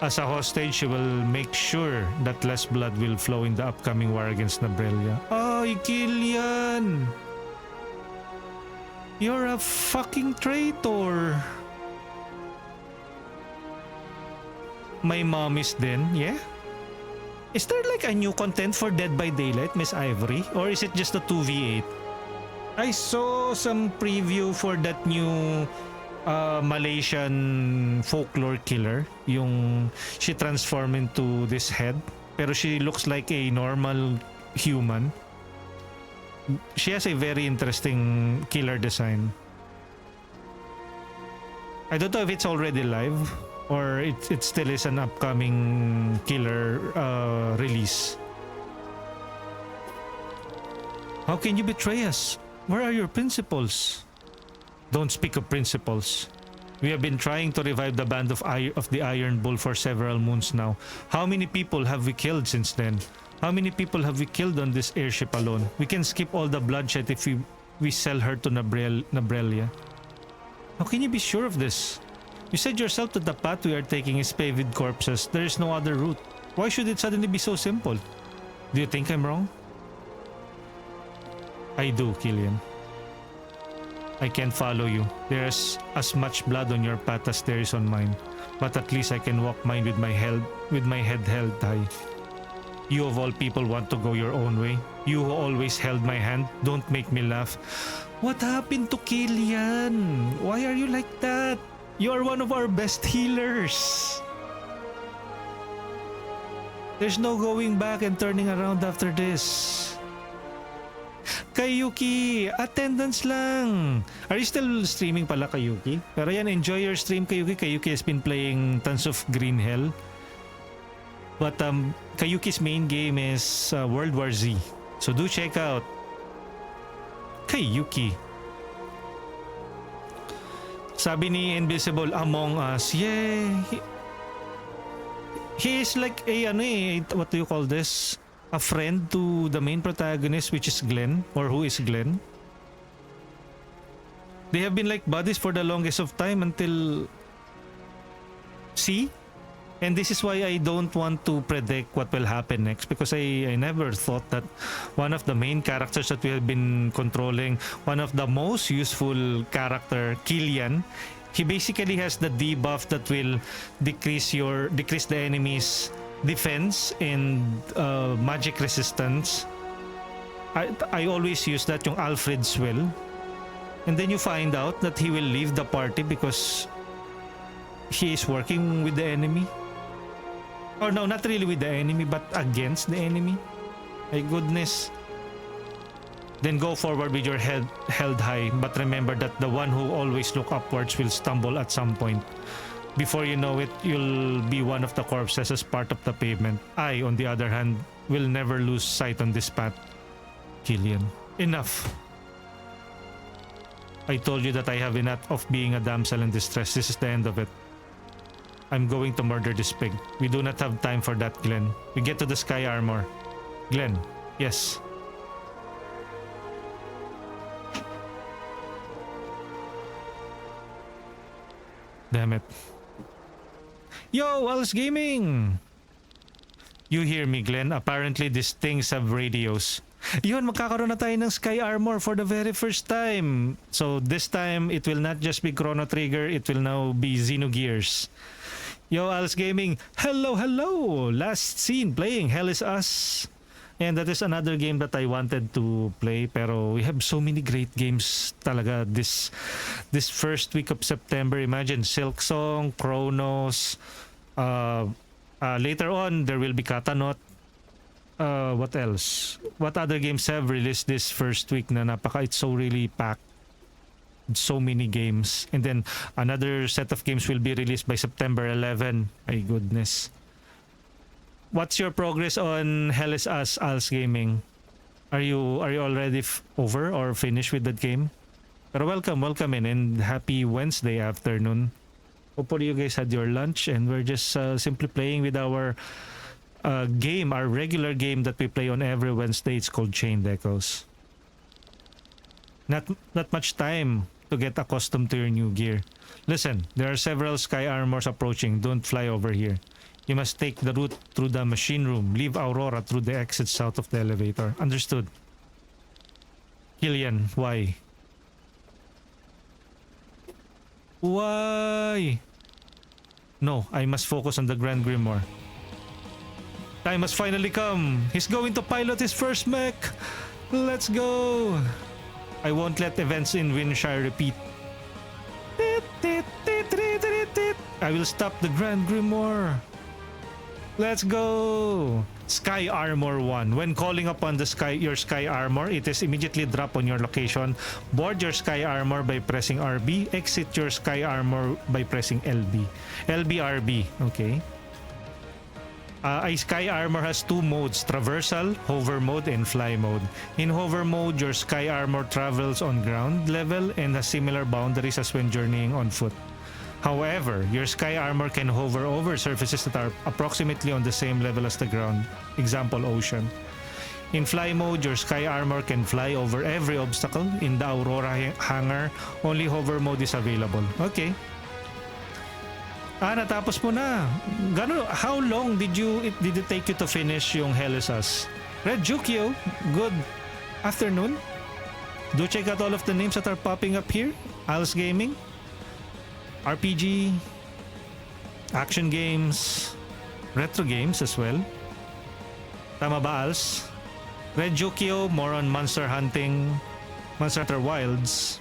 C: As a hostage, she will make sure that less blood will flow in the upcoming war against Nabrelia. Ay, Killian! You're a fucking traitor! My mom is then, yeah? Is there like a new content for Dead by Daylight, Miss Ivory? Or is it just a 2v8? I saw some preview for that new Malaysian folklore killer. Yung she transformed into this head. Pero she looks like a normal human. She has a very interesting killer design. I don't know if it's already live or it still is an upcoming killer release. How can you betray us? Where are your principles? Don't speak of principles. We have been trying to revive the band of the Iron Bull for several moons now. How many people have we killed since then? How many people have we killed on this airship alone? We can skip all the bloodshed if we sell her to Nabrelia. How can you be sure of this? You said yourself that the path we are taking is paved with corpses. There is no other route. Why should it suddenly be so simple? Do you think I'm wrong? I do, Killian. I can't follow you. There's as much blood on your path as there is on mine. But at least I can walk mine with my head held high. You of all people want to go your own way. You who always held my hand. Don't make me laugh. What happened to Killian? Why are you like that? You are one of our best healers. There's no going back and turning around after this. Kayuki, attendance lang. Are you still streaming pala, Kayuki? Pero yan, enjoy your stream, Kayuki. Kayuki has been playing tons of Green Hell. But Kayuki's main game is World War Z. So do check out Kayuki. Sabi ni Invisible, Among Us. Yeah. He is like a, what do you call this? A friend to the main protagonist, which is Glenn, or who is Glenn. They have been like buddies for the longest of time until... See? And this is why I don't want to predict what will happen next, because I never thought that one of the main characters that we have been controlling, one of the most useful character, Killian, he basically has the debuff that will decrease the enemy's defense and magic resistance. I always use that, yung Alfred's Will. And then you find out that he will leave the party because he is working with the enemy. Or no, not really with the enemy, but against the enemy. My goodness. Then go forward with your head held high, but remember that the one who always look upwards will stumble at some point. Before you know it, you'll be one of the corpses as part of the pavement. I, on the other hand, will never lose sight on this path. Killian. Enough. I told you that I have enough of being a damsel in distress. This is the end of it. I'm going to murder this pig. We do not have time for that, Glenn. We get to the sky armor. Glenn, yes. Damn it. Yo, Alice Gaming! You hear me, Glenn. Apparently these things have radios. Yun, magkakaroon na tayo ng Sky Armor for the very first time. So this time, it will not just be Chrono Trigger, it will now be Xenogears. Yo, Als Gaming, hello, hello! Last seen playing Hell is Us. And that is another game that I wanted to play, pero we have so many great games talaga this first week of September. Imagine Silksong, Chronos, later on there will be Katanot. What else? What other games have released this first week na it's so really packed. So many games. And then another set of games will be released by September 11. My goodness. What's your progress on Hell is Us, Als Gaming? Are you already over or finished with that game? Pero welcome in, and happy Wednesday afternoon. Hopefully you guys had your lunch, and we're just simply playing with our game, our regular game that we play on every Wednesday. It's called Chained Echoes. Not much time to get accustomed to your new gear. Listen, there are several Sky Armors approaching. Don't fly over here. You must take the route through the machine room. Leave Aurora through the exit south of the elevator. Understood. Killian, why? Why? No, I must focus on the Grand Grimoire. Time has finally come. He's going to pilot his first mech. Let's go. I won't let events in Windshire repeat. I will stop the Grand Grimoire. Let's go. Sky Armor 1. When calling upon your Sky Armor, it is immediately drop on your location. Board your Sky Armor by pressing RB. Exit your Sky Armor by pressing LB. LB, RB. Okay. A Sky Armor has two modes, Traversal, Hover Mode, and Fly Mode. In Hover Mode, your Sky Armor travels on ground level and has similar boundaries as when journeying on foot. However, your Sky Armor can hover over surfaces that are approximately on the same level as the ground, example, ocean. In Fly Mode, your Sky Armor can fly over every obstacle. In the Aurora hangar, only Hover Mode is available. Okay. Natapos mo na. How long did it take you to finish yung Hell is Us? Red Jukio, good afternoon. Do check out all of the names that are popping up here. Als Gaming, RPG, action games, retro games as well. Tama ba, Als? Red Jukio, more on monster hunting, Monster Hunter Wilds.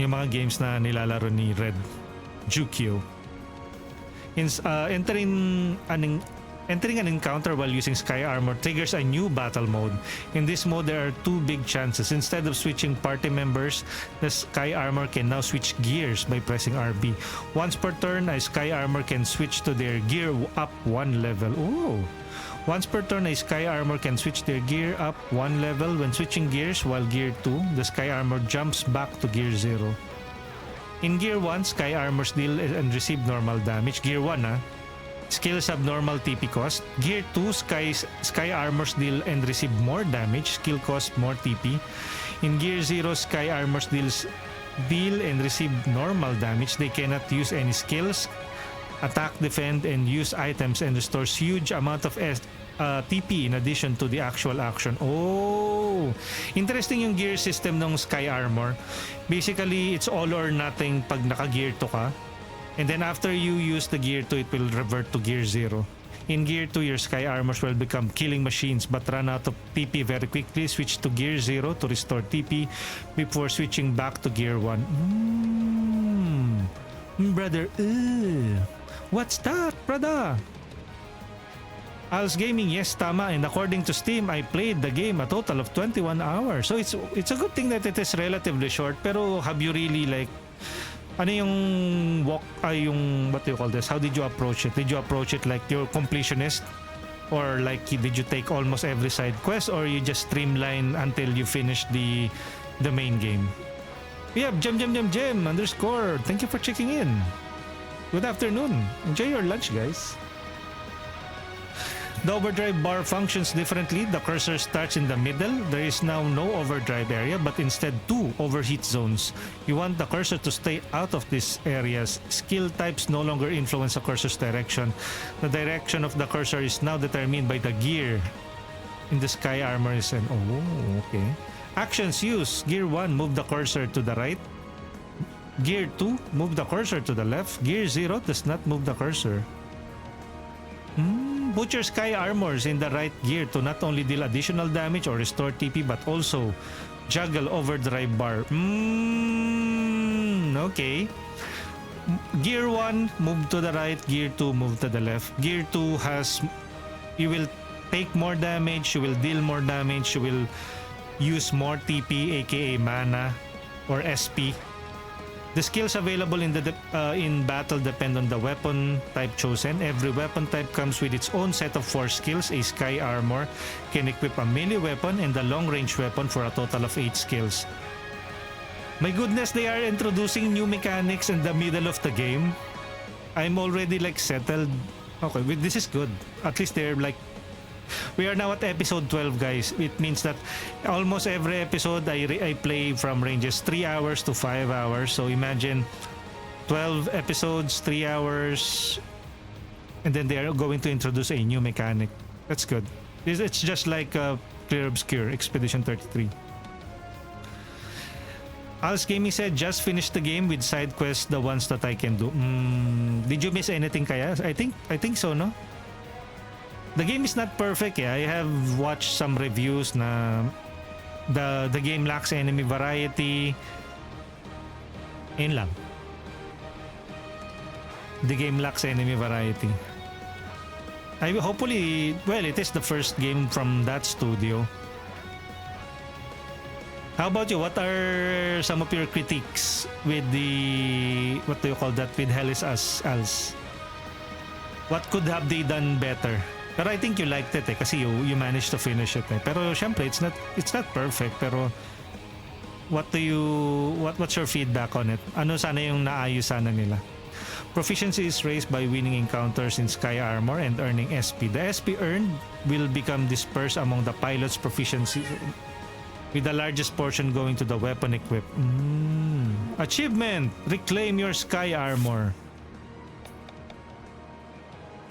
C: Yung mga games na nilalaro ni Red Jukio. Entering an encounter while using Sky Armor triggers a new battle mode. In this mode, there are two big chances. Instead of switching party members, the Sky Armor can now switch gears by pressing RB. Once per turn, a Sky Armor can switch to their gear up one level. Ooh. Once per turn, a Sky Armor can switch their gear up one level. When switching gears while Gear 2, the Sky Armor jumps back to Gear 0. In Gear 1, Sky Armors deal and receive normal damage. Gear 1, skills have normal TP cost. Gear 2, Sky Armors deal and receive more damage. Skill cost more TP. In Gear 0, Sky Armors deal and receive normal damage. They cannot use any skills, attack, defend, and use items, and restores huge amount of TP in addition to the actual action. Oh! Interesting yung gear system ng Sky Armor. Basically, it's all or nothing pag naka-Gear 2 ka. And then after you use the Gear 2, it will revert to Gear 0. In Gear 2, your Sky Armors will become killing machines but run out of TP very quickly. Switch to Gear 0 to restore TP before switching back to Gear 1. Brother, what's that, brother? Als Gaming, yes, tama. And according to Steam, I played the game a total of 21 hours. So it's a good thing that it is relatively short. Pero have you really ano yung what do you call this? How did you approach it? Did you approach it like you're completionist? Or did you take almost every side quest? Or you just streamline until you finish the main game? Yeah, Jem _ Thank you for checking in. Good afternoon. Enjoy your lunch, guys. The overdrive bar functions differently. The cursor starts in the middle. There is now no overdrive area, but instead two overheat zones. You want the cursor to stay out of these areas. Skill types no longer influence the cursor's direction. The direction of the cursor is now determined by the gear in the sky armor is an... Oh, okay. Actions use. Gear 1, move the cursor to the right. Gear 2, move the cursor to the left. Gear 0 does not move the cursor. Put your sky armors in the right gear to not only deal additional damage or restore TP but also juggle overdrive bar. Okay. Gear 1, move to the right. Gear 2, move to the left. Gear 2 has... You will take more damage. You will deal more damage. You will use more TP, aka mana or SP. The skills available in battle depend on the weapon type chosen. Every weapon type comes with its own set of 4 skills. A sky armor can equip a melee weapon and a long-range weapon for a total of 8 skills. My goodness, they are introducing new mechanics in the middle of the game. I'm already like settled. Okay, this is good. At least they're like... We are now at episode 12, guys. It means that almost every episode I play from ranges 3 hours to 5 hours. So imagine 12 episodes, 3 hours, and then they are going to introduce a new mechanic. That's good. It's just like Clear Obscure, Expedition 33. Als Gaming said, just finished the game with side quests, the ones that I can do. Did you miss anything, kaya? I think so, no? The game is not perfect. I have watched some reviews na the game lacks enemy variety. Yun lang. The game lacks enemy variety. Hopefully, well, it is the first game from that studio. How about you? What are some of your critiques with the... What do you call that? With Hell is Als? What could have they done better? Pero I think you liked it kasi you managed to finish it Pero syempre it's not perfect, pero what's your feedback on it? Ano sana yung naayos sana nila? Proficiency is raised by winning encounters in sky armor and earning SP. The SP earned will become dispersed among the pilot's proficiency, with the largest portion going to the weapon equipped. Achievement! Reclaim your sky armor.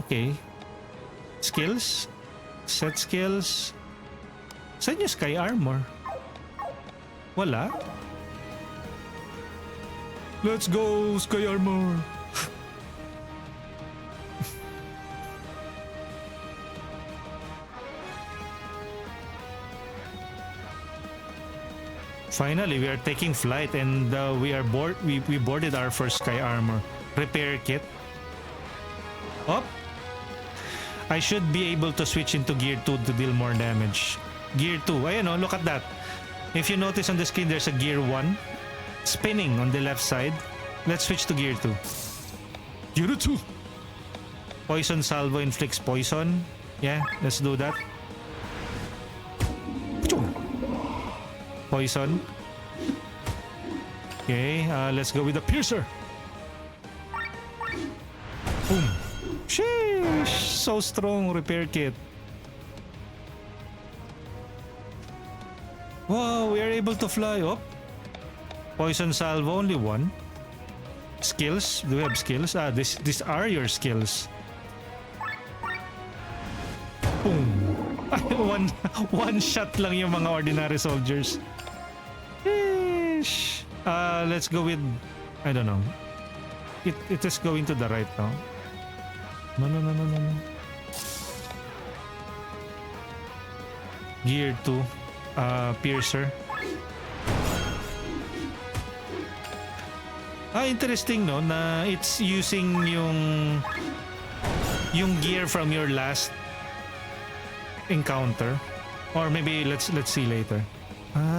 C: Okay. Skills? Set skills? Saan yung sky armor? Wala? Let's go, sky armor! Finally, we are taking flight and we boarded our first sky armor. Repair kit. Up! I should be able to switch into Gear 2 to deal more damage. Gear 2. Ayan o, look at that. If you notice on the screen, there's a Gear 1 spinning on the left side. Let's switch to Gear 2. Gear 2! Poison salvo inflicts poison. Yeah, let's do that. Poison. Okay, let's go with the piercer. Boom. Sheesh! So strong, repair kit. Wow, we are able to fly up. Poison salvo, only 1. Skills? Do we have skills? These are your skills. Boom! one shot lang yung mga ordinary soldiers. Sheesh! Let's go with... I don't know. It is going to the right now. No. Gear 2. Piercer. Interesting no na it's using yung gear from your last encounter, or maybe let's see later.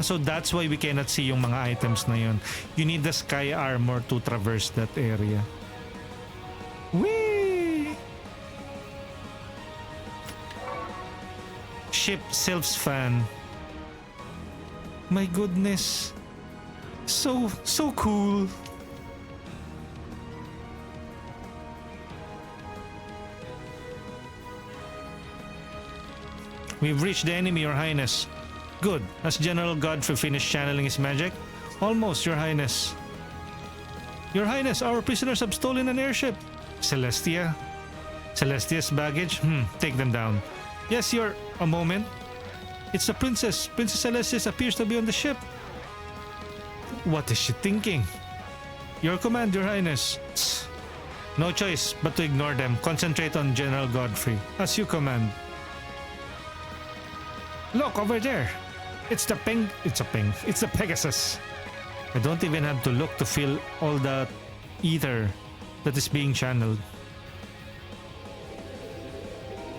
C: So that's why we cannot see yung mga items na yun. You need the sky armor to traverse that area. Whee! Ship Sylph's fan. My goodness. So cool. We've reached the enemy, Your Highness. Good. Has General Godfrey finished channeling his magic? Almost, Your Highness. Your Highness, our prisoners have stolen an airship. Celestia? Celestia's baggage? Take them down. Yes, a moment. It's the princess. Princess Celestis appears to be on the ship. What is she thinking? Your command, Your Highness. No choice but to ignore them. Concentrate on General Godfrey. As you command. Look over there. It's the It's the Pegasus. I don't even have to look to feel all the ether that is being channeled.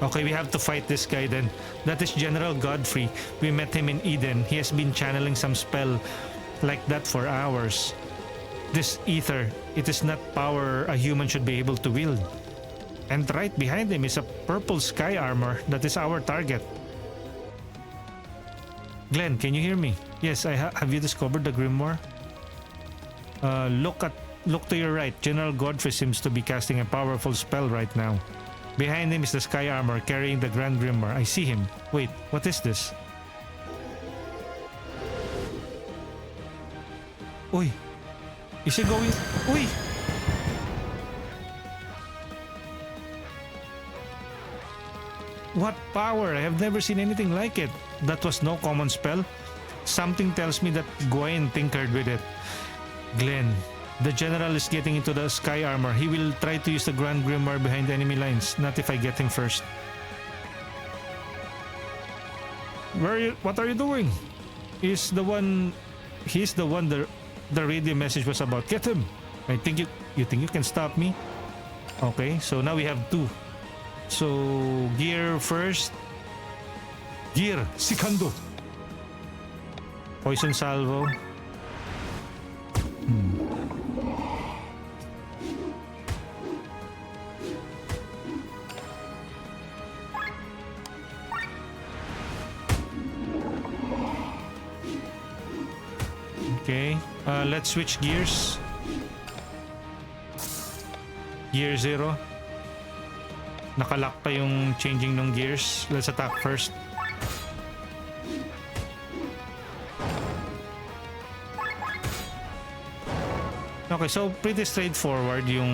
C: Okay, we have to fight this guy then. That is General Godfrey. We met him in Eden. He has been channeling some spell like that for hours. This ether, it is not power a human should be able to wield. And right behind him is a purple sky armor that is our target. Glenn, can you hear me? Yes, have you discovered the grimoire? Look to your right. General Godfrey seems to be casting a powerful spell right now. Behind him is the sky armor carrying the grand grimoire. I see him. Wait, what is this? Uy. Is he going? Uy! What power? I have never seen anything like it. That was no common spell. Something tells me that Gwen tinkered with it. Glenn, the general is getting into the sky armor. He will try to use the grand grimoire behind enemy lines. Not if I get him first. What are you doing? He's the one the radio message was about. Get him. I think you think you can stop me? Okay, so now we have two. So gear first. Gear Secando. Poison salvo. Okay, let's switch gears. Gear 0. Nakalock pa yung changing ng gears. Let's attack first. Okay, so pretty straightforward yung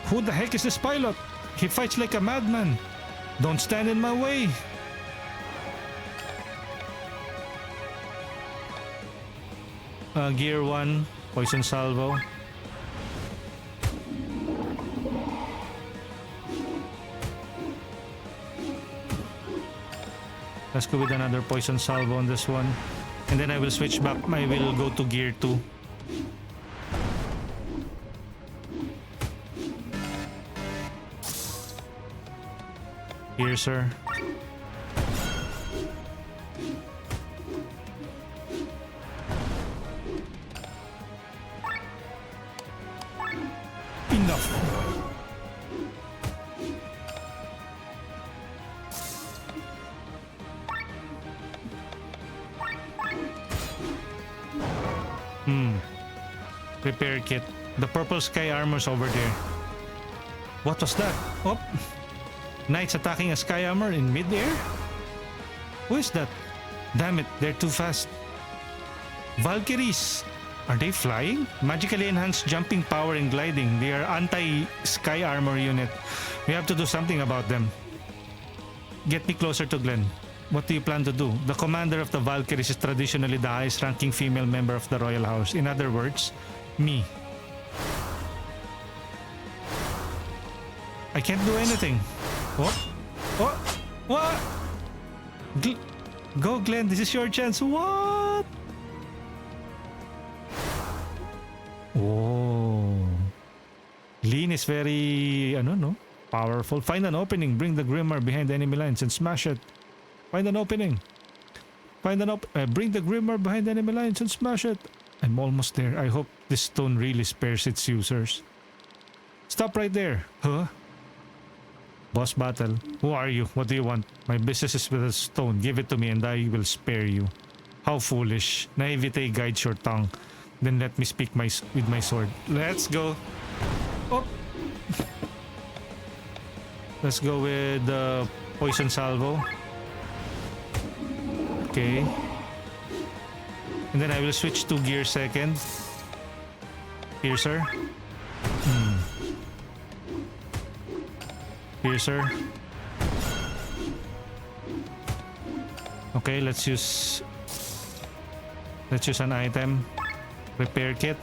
C: Who the heck is this pilot? He fights like a madman. Don't stand in my way. Gear 1, poison salvo. Let's go with another poison salvo on this one. And then I will switch back. I will go to gear 2. Here, sir. Enough. Repair kit. The purple sky armor's over there. What was that? Oh! Knights attacking a sky armor in mid-air? Who is that? Damn it, they're too fast. Valkyries! Are they flying? Magically enhanced jumping power and gliding. They are anti-sky armor unit. We have to do something about them. Get me closer to Glenn. What do you plan to do? The commander of the Valkyries is traditionally the highest ranking female member of the royal house. In other words, me. I can't do anything. What? What? What? Go, Glenn. This is your chance. What? Oh. Lean is very, I don't know, powerful. Find an opening. Bring the Grimoire behind the enemy lines and smash it. Find an opening. Bring the Grimoire behind the enemy lines and smash it. I'm almost there. I hope this stone really spares its users. Stop right there. Huh? Boss battle. Who are you? What do you want? My business is with a stone. Give it to me and I will spare you. How foolish. Naivete guides your tongue. Then let me speak with my sword. Let's go. Oh. Let's go with the poison salvo. Okay. And then I will switch to gear second. Piercer. Piercer. Okay, let's use an item. Repair kit.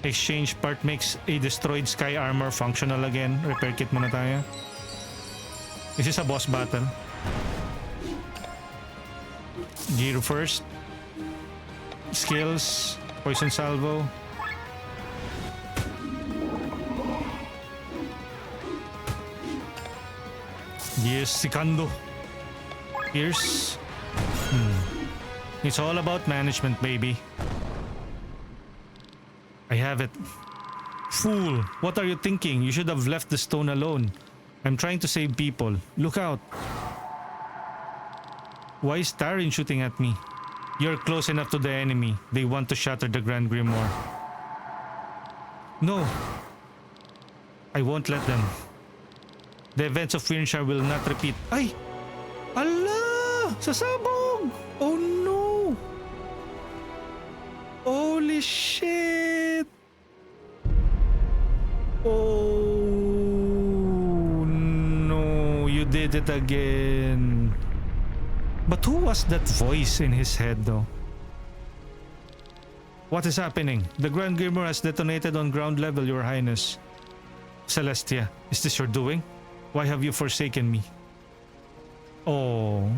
C: Exchange part makes a destroyed sky armor functional again. Repair kit muna tayo. This is a boss battle. Gear first. Skills. Poison salvo. Gears secando. Gears. It's all about management, baby. I have it. Fool, what are you thinking? You should have left the stone alone. I'm trying to save people. Look out. Why is Tarin shooting at me? You're close enough to the enemy. They want to shatter the Grand Grimoire. No. I won't let them. The events of Winshire will not repeat. Ay! Allah! Sasabog! Oh no! Holy shit! Oh no! You did it again. But who was that voice in his head though? What is happening? The Grand Grimoire has detonated on ground level, Your Highness. Celestia, is this your doing? Why have you forsaken me? Oh.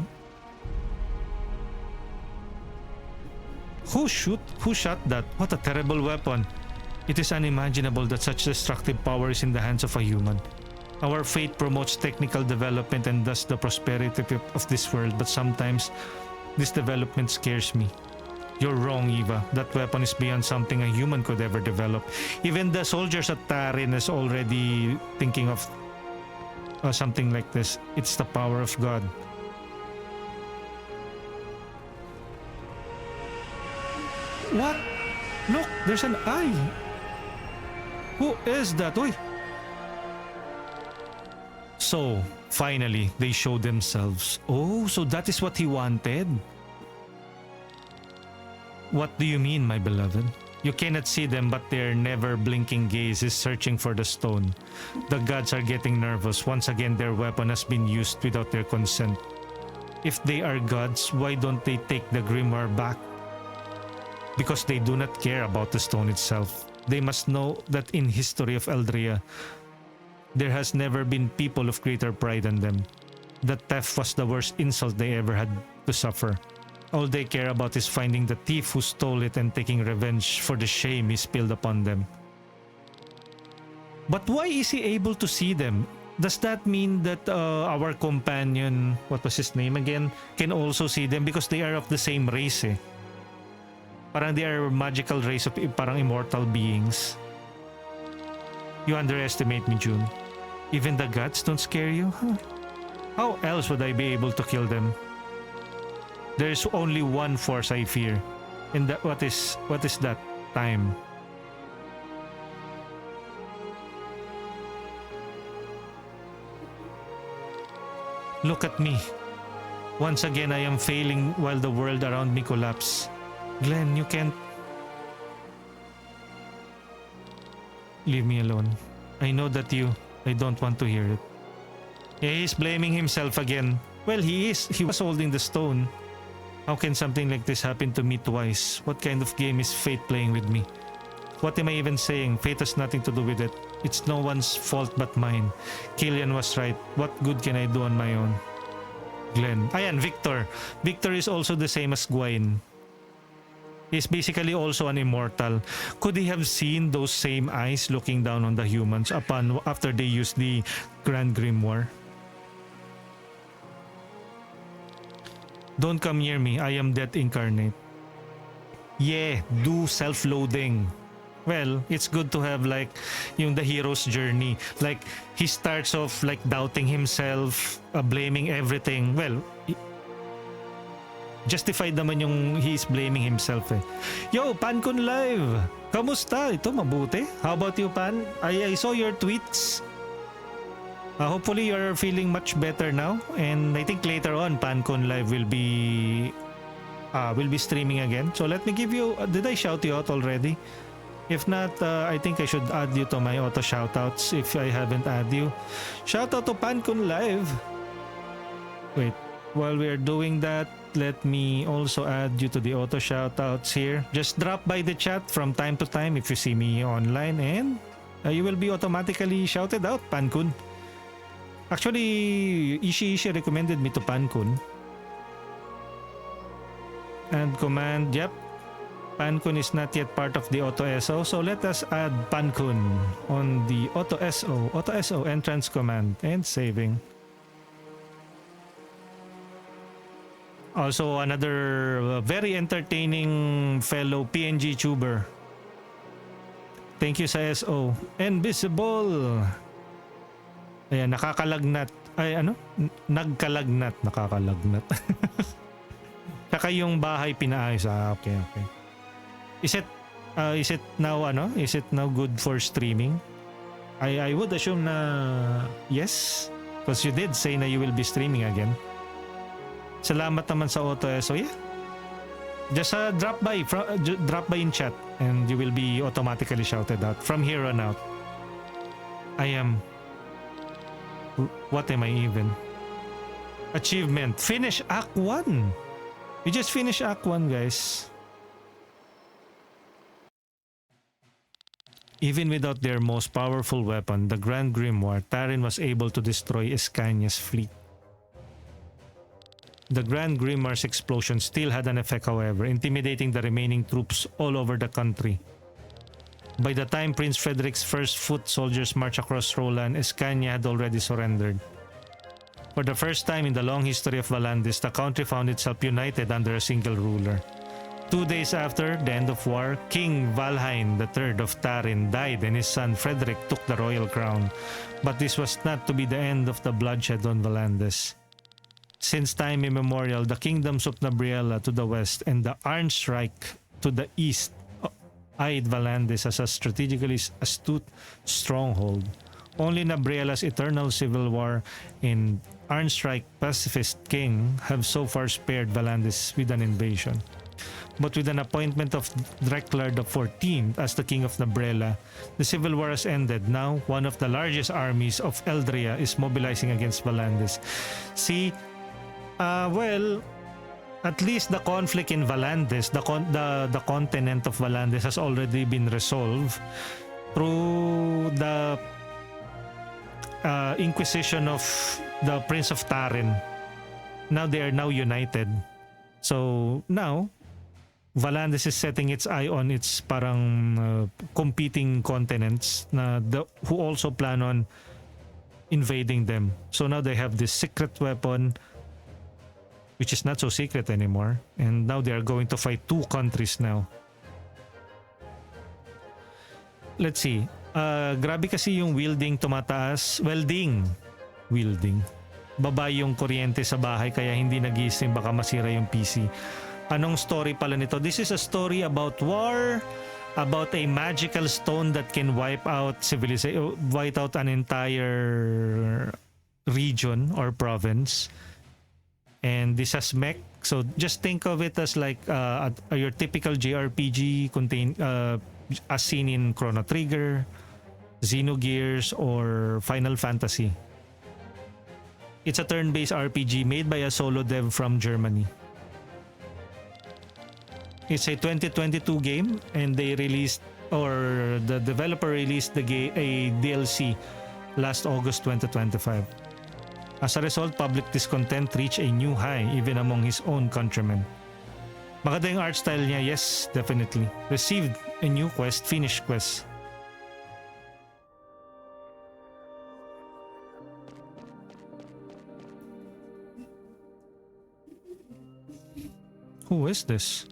C: Who shot that? What a terrible weapon. It is unimaginable that such destructive power is in the hands of a human. Our faith promotes technical development and thus the prosperity of this world, but sometimes this development scares me. You're wrong, Eva. That weapon is beyond something a human could ever develop. Even the soldiers at Tarin is already thinking of something like this. It's the power of God. What? Look, there's an eye. Who is that? Oy! So, finally, they show themselves. Oh, so that is what he wanted. What do you mean, my beloved? You cannot see them, but their never-blinking gaze is searching for the stone. The gods are getting nervous. Once again, their weapon has been used without their consent. If they are gods, why don't they take the grimoire back? Because they do not care about the stone itself. They must know that in history of Eldria, there has never been people of greater pride than them. The theft was the worst insult they ever had to suffer. All they care about is finding the thief who stole it and taking revenge for the shame he spilled upon them. But why is he able to see them? Does that mean that our companion, what was his name again, can also see them because they are of the same race eh? Parang they are magical race of parang immortal beings. You underestimate me, June. Even the gods don't scare you? Huh? How else would I be able to kill them? There is only one force I fear. And that what is that? Time. Look at me. Once again I am failing while the world around me collapses. Glenn, you can't... Leave me alone. I know that I don't want to hear it. Yeah, he's blaming himself again. Well, he is. He was holding the stone. How can something like this happen to me twice? What kind of game is fate playing with me? What am I even saying? Fate has nothing to do with it. It's no one's fault but mine. Killian was right. What good can I do on my own? Glenn. Ayan, Victor. Victor is also the same as Gwaine. He's basically also an immortal. Could he have seen those same eyes looking down on the humans after they used the Grand Grimoire? Don't come near me. I am death incarnate. Yeah, do self-loathing. Well, it's good to have like the hero's journey. Like he starts off like doubting himself, blaming everything. Well, justified naman yung he's blaming himself eh. Yo, Pancon Live! Kamusta? Ito, mabuti. How about you, Pan? I saw your tweets. Hopefully you're feeling much better now. And I think later on, Pancon Live will be streaming again. So let me give you... did I shout you out already? If not, I think I should add you to my auto shoutouts if I haven't added you. Shoutout to Pancon Live. Wait. while we are doing that, let me also add you to the auto shoutouts here. Just drop by the chat from time to time if you see me online, and you will be automatically shouted out, Pankun. Actually, Ishi recommended me to Pankun. And command, yep, Pankun is not yet part of the Auto SO, so let us add Pankun on the Auto SO entrance command, and saving. Also, another very entertaining fellow PNG tuber. Thank you sa SO. Invisible. Ayan, nakakalagnat. Ay, ano? Nagkalagnat. Nakakalagnat. Saka yung bahay pinaayos. Okay. Is it now, Is it now good for streaming? I would assume na yes. Because you did say na you will be streaming again. Salamat naman sa Auto SO. Yeah. Just drop by in chat and you will be automatically shouted out from here on out. What am I even? Achievement. Finish Act 1. You just finished Act 1, guys. Even without their most powerful weapon, the Grand Grimoire, Tarin was able to destroy Escannia's fleet. The Grand Grimoire's explosion still had an effect, however, intimidating the remaining troops all over the country. By the time Prince Frederick's first foot soldiers marched across Roland, Escannia had already surrendered. For the first time in the long history of Valandis, the country found itself united under a single ruler. 2 days after the end of war, King Valhain III of Tarin died and his son Frederick took the royal crown. But this was not to be the end of the bloodshed on Valandis. Since time immemorial, the kingdoms of Nabriella to the west and the Arnsreich to the east eyed Valandis as a strategically astute stronghold. Only Nabriella's eternal civil war and Arnsreich pacifist king have so far spared Valandis with an invasion. But with an appointment of Dreklar XIV as the king of Nabrella, the civil war has ended. Now, one of the largest armies of Eldria is mobilizing against Valandis. See, at least the conflict in Valandis, the continent of Valandis has already been resolved through the inquisition of the Prince of Tarin. Now they are now united. So now, Valandis is setting its eye on its parang competing continents who also plan on invading them. So now they have this secret weapon, which is not so secret anymore, and now they are going to fight 2 countries now. Let's see. Grabe kasi yung wielding tumataas. Wielding. Baba yung kuryente sa bahay kaya hindi nag-i-stream, baka masira yung PC. Anong story pala nito? This is a story about war, about a magical stone that can wipe out an entire region or province. And this has mech, so just think of it as like your typical JRPG as seen in Chrono Trigger, Xenogears, or Final Fantasy. It's a turn-based RPG made by a solo dev from Germany. It's a 2022 game, and the developer released a DLC last August 2025. As a result, public discontent reached a new high even among his own countrymen. Maganda yung art style niya, yes, definitely. Received a new quest, finished quest. Who is this?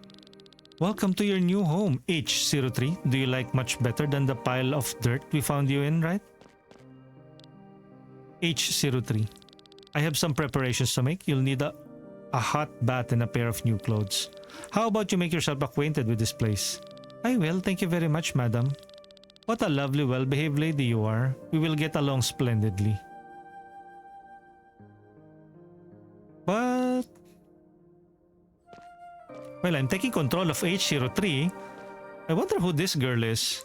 C: Welcome to your new home, H03. Do you like much better than the pile of dirt we found you in, right? H03. I have some preparations to make. You'll need a hot bath and a pair of new clothes. How about you make yourself acquainted with this place? I will, thank you very much, madam. What a lovely, well-behaved lady you are. We will get along splendidly. But... well, I'm taking control of H03. I wonder who this girl is.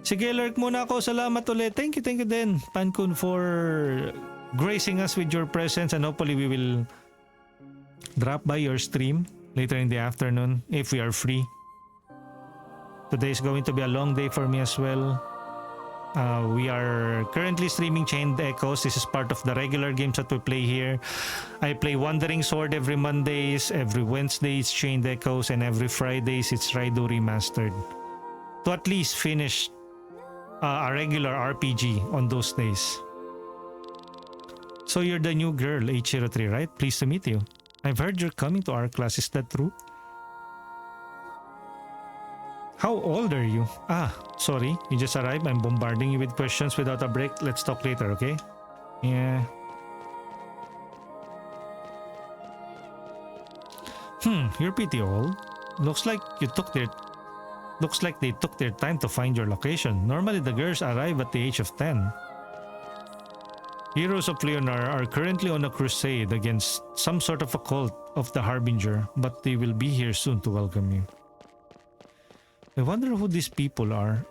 C: Sige, lurk muna ako. Salamat ulit. Thank you din, Pankun, for gracing us with your presence, and hopefully we will drop by your stream later in the afternoon if we are free. Today is going to be a long day for me as well. We are currently streaming Chained Echoes. This is part of the regular games that we play here. I play Wandering Sword every Mondays, every Wednesday it's Chained Echoes, and every Fridays it's Raido Remastered. To at least finish a regular RPG on those days. So you're the new girl, H03, right? Pleased to meet you. I've heard you're coming to our class, is that true? How old are you? Ah, sorry, you just arrived. I'm bombarding you with questions without a break. Let's talk later, okay? Yeah. You're pretty old. Looks like they took their time to find your location. Normally the girls arrive at the age of 10. Heroes of Leonar are currently on a crusade against some sort of a cult of the Harbinger, but they will be here soon to welcome you. I wonder who these people are.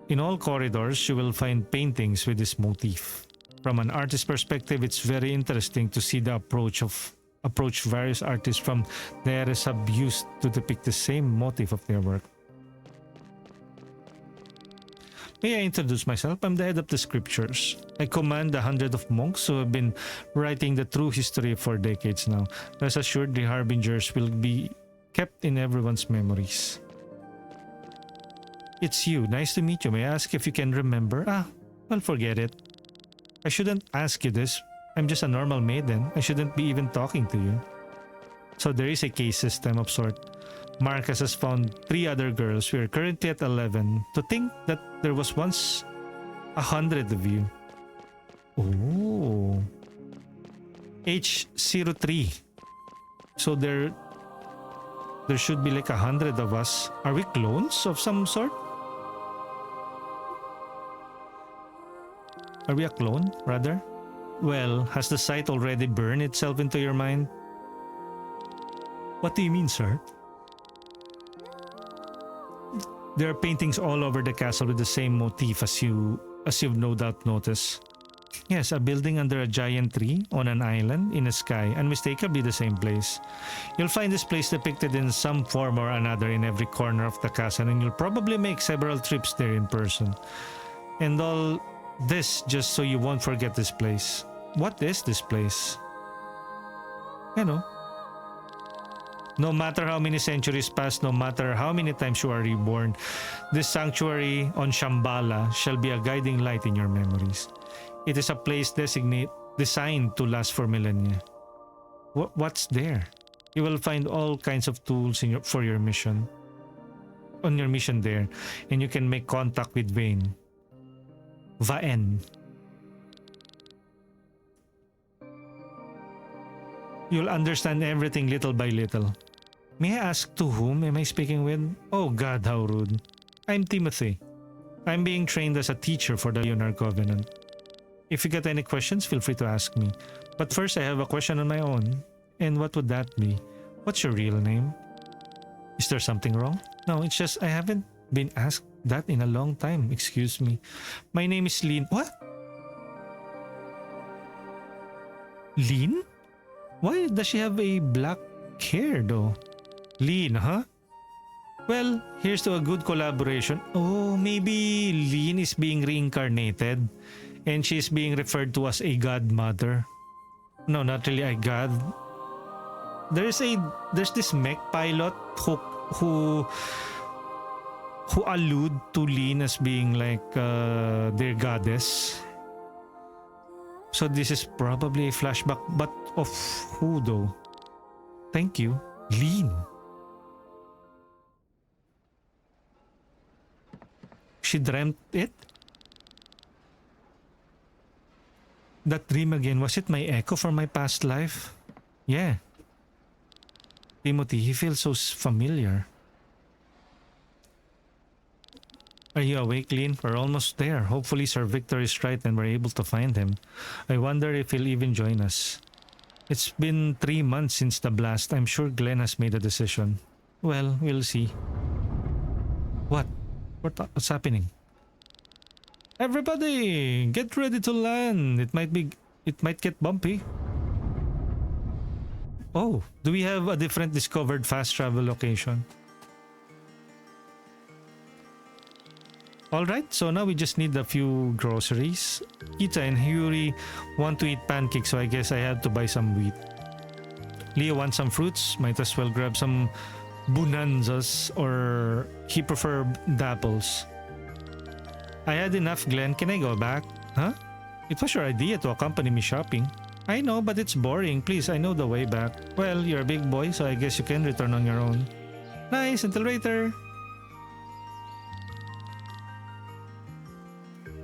C: In all corridors, you will find paintings with this motif. From an artist's perspective, it's very interesting to see the approach various artists from the eras have used to depict the same motif of their work. May I introduce myself? I'm the head of the scriptures. I command 100 of monks who have been writing the true history for decades now. Rest assured, the Harbingers will be kept in everyone's memories. It's you. Nice to meet you. May I ask if you can remember? Well, forget it. I shouldn't ask you this. I'm just a normal maiden. I shouldn't be even talking to you. So there is a case system of sort. Marcus has found 3 other girls. We are currently at 11. To think that there was once 100 of you. Oh. H03. So there should be like 100 of us. Are we clones of some sort? Are we a clone, rather? Well, has the site already burned itself into your mind? What do you mean, sir? There are paintings all over the castle with the same motif as you've no doubt noticed. Yes, a building under a giant tree on an island in the sky, unmistakably the same place. You'll find this place depicted in some form or another in every corner of the castle, and you'll probably make several trips there in person. And all this just so you won't forget this place. What is this place? You know. No matter how many centuries pass, no matter how many times you are reborn, this sanctuary on Shambhala shall be a guiding light in your memories. It is a place designed to last for millennia. What's there? You will find all kinds of tools for your mission. On your mission there, and you can make contact with Vayne. Vaen. You'll understand everything little by little. May I ask to whom am I speaking with? Oh God, how rude. I'm Timothy. I'm being trained as a teacher for the Leonar Covenant. If you get any questions, feel free to ask me. But first, I have a question on my own. And what would that be? What's your real name? Is there something wrong? No, it's just I haven't been asked that in a long time. Excuse me. My name is Lin. What? Lin? Why does she have a black hair though? Lin, huh? Well, here's to a good collaboration. Oh, maybe Lin is being reincarnated and she's being referred to as a godmother. No, not really a god. There's this mech pilot who allude to Lin as being like their goddess. So this is probably a flashback, but of who though? Thank you, Lin. She dreamt it? That dream again, was it my echo from my past life? Yeah. Timothy, he feels so familiar. Are you awake, Lin? We're almost there. Hopefully Sir Victor is right and we're able to find him. I wonder if he'll even join us. It's been 3 months since the blast. I'm sure Glenn has made a decision. Well, we'll see. What? What's happening? Everybody, get ready to land. It might get bumpy. Oh, do we have a different discovered fast travel location? Alright, so now we just need a few groceries. Kita and Huri want to eat pancakes, so I guess I have to buy some wheat. Leo wants some fruits, might as well grab some bonanzas, or he prefer dapples. I had enough, Glenn. Can I go back? Huh? It was your idea to accompany me shopping. I know, but it's boring. Please, I know the way back. Well, you're a big boy, so I guess you can return on your own. Nice, until later.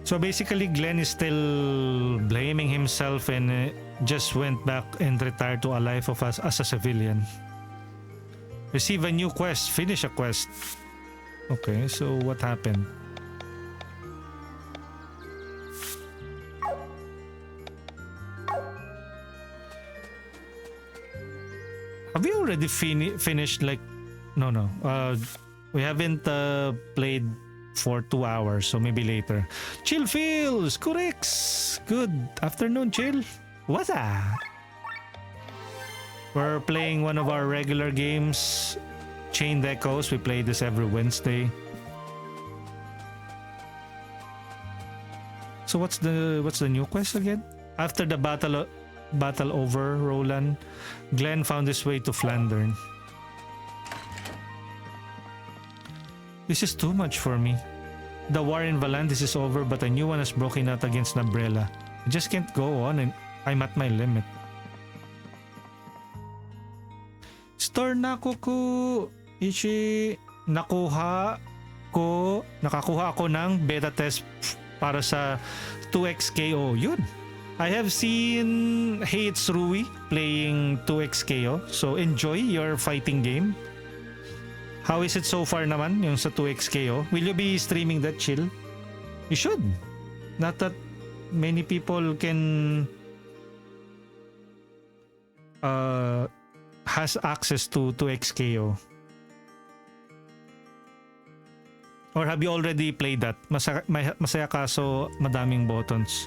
C: So basically, Glenn is still blaming himself and just went back and retired to a life of as a civilian. Receive a new quest. Finish a quest. Okay, so what happened? Have we already finished like... No. We haven't played for 2 hours, so maybe later. Chill feels, correct. Good afternoon, Chill. What's that? We're playing one of our regular games, Chained Echoes. We play this every Wednesday. So what's the new quest again? After the battle over Roland, Glenn found his way to Flandern. This is too much for me. The war in Valandis is over, but a new one has broken out against Umbrella. I just can't go on, and I'm at my limit. Store Nakuku Ichi, nakakuha ako ng beta test para sa 2XKO. Yun. I have seen Hates Rui playing 2XKO, so enjoy your fighting game. How is it so far naman yung sa 2XKO? Will you be streaming that, Chill? You should. Not that many people can has access to 2XKO. Or have you already played that? Masaya kaso madaming buttons.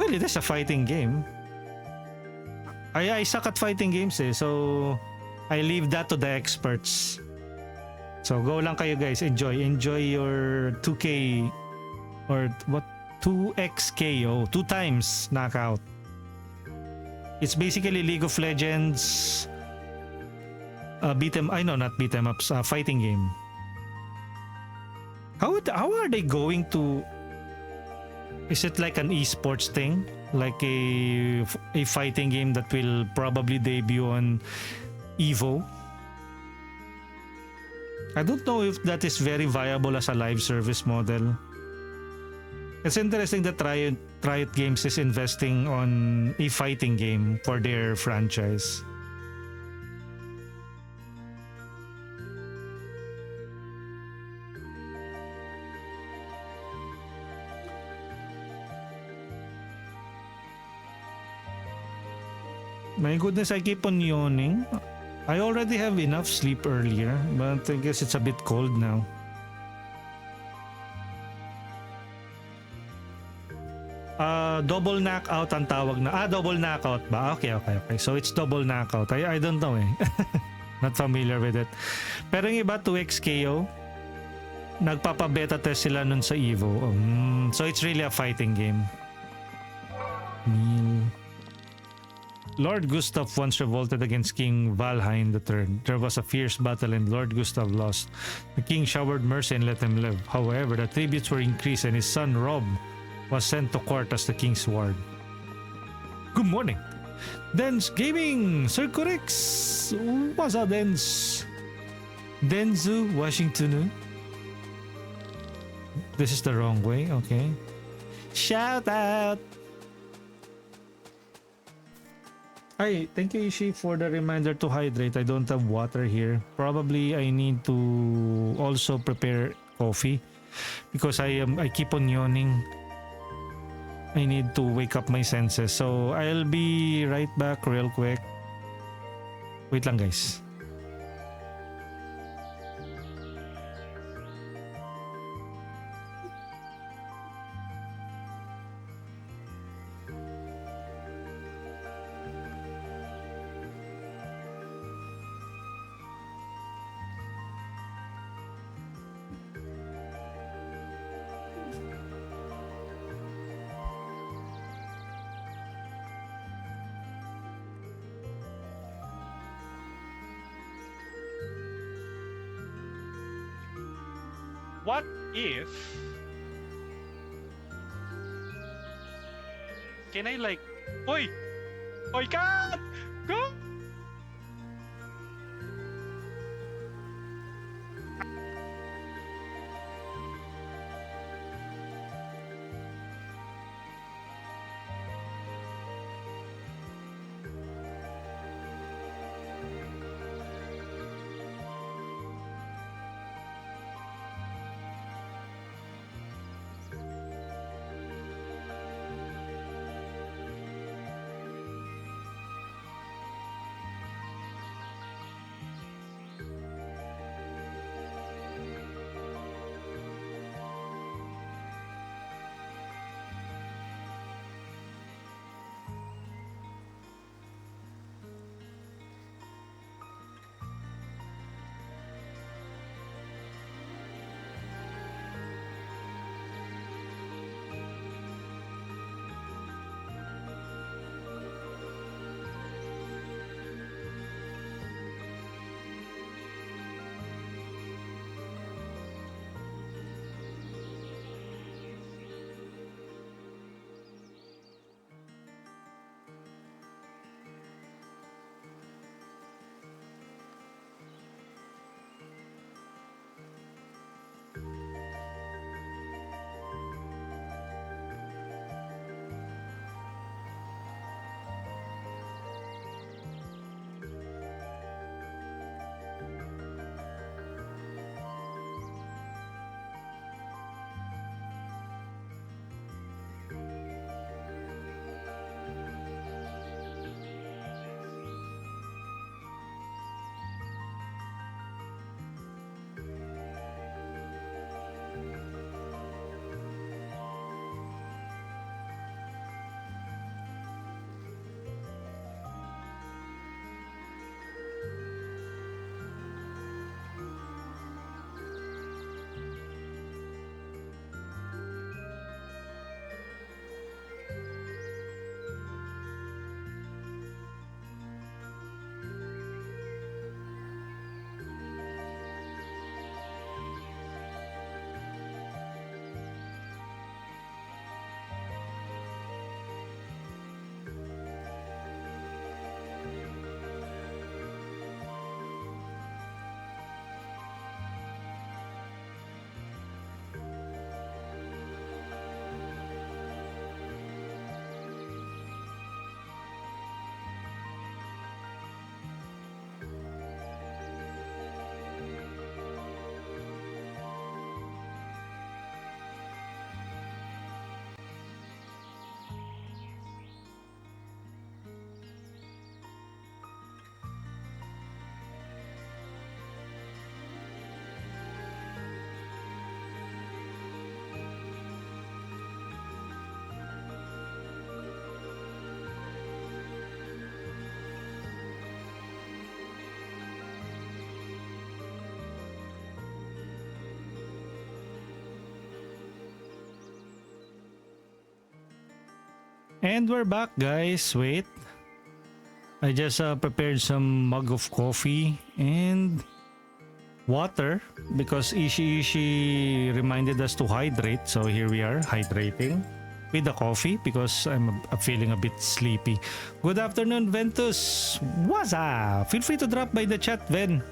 C: Well, it is a fighting game. I suck at fighting games so I leave that to the experts. So go lang kayo guys, enjoy your 2K or what 2XKO, 2 times knockout. It's basically League of Legends fighting game. How are they going to... Is it like an esports thing? Like a fighting game that will probably debut on Evo? I don't know if that is very viable as a live service model. It's interesting that Riot Games is investing on a fighting game for their franchise. My goodness, I keep on yawning. I already have enough sleep earlier, but I guess it's a bit cold now. Double knockout ang tawag na. Double knockout ba? Okay. So it's double knockout. I don't know eh. Not familiar with it. Pero yung iba 2XKO, nagpapa-beta test sila nun sa Evo. So it's really a fighting game. Meal. Lord Gustav once revolted against King Valheim III. There was a fierce battle and Lord Gustav lost. The king showered mercy and let him live. However, the tributes were increased and his son Rob was sent to court as the king's ward. Good morning. Dens Gaming, Sir Corix. What's up, Dens? Denzu, Washington. This is the wrong way, okay. Shout out. Hi, thank you Ishi for the reminder to hydrate. I don't have water here. Probably I need to also prepare coffee because I keep on yawning. I need to wake up my senses. So I'll be right back real quick. Wait lang guys.
A: what if... Can I like... Oy! Oy, cut! Go!
C: And we're back, guys. Wait. I just prepared some mug of coffee and water because Ishi reminded us to hydrate. So here we are, hydrating with the coffee because I'm feeling a bit sleepy. Good afternoon, Ventus. What's up? Feel free to drop by the chat, Ven.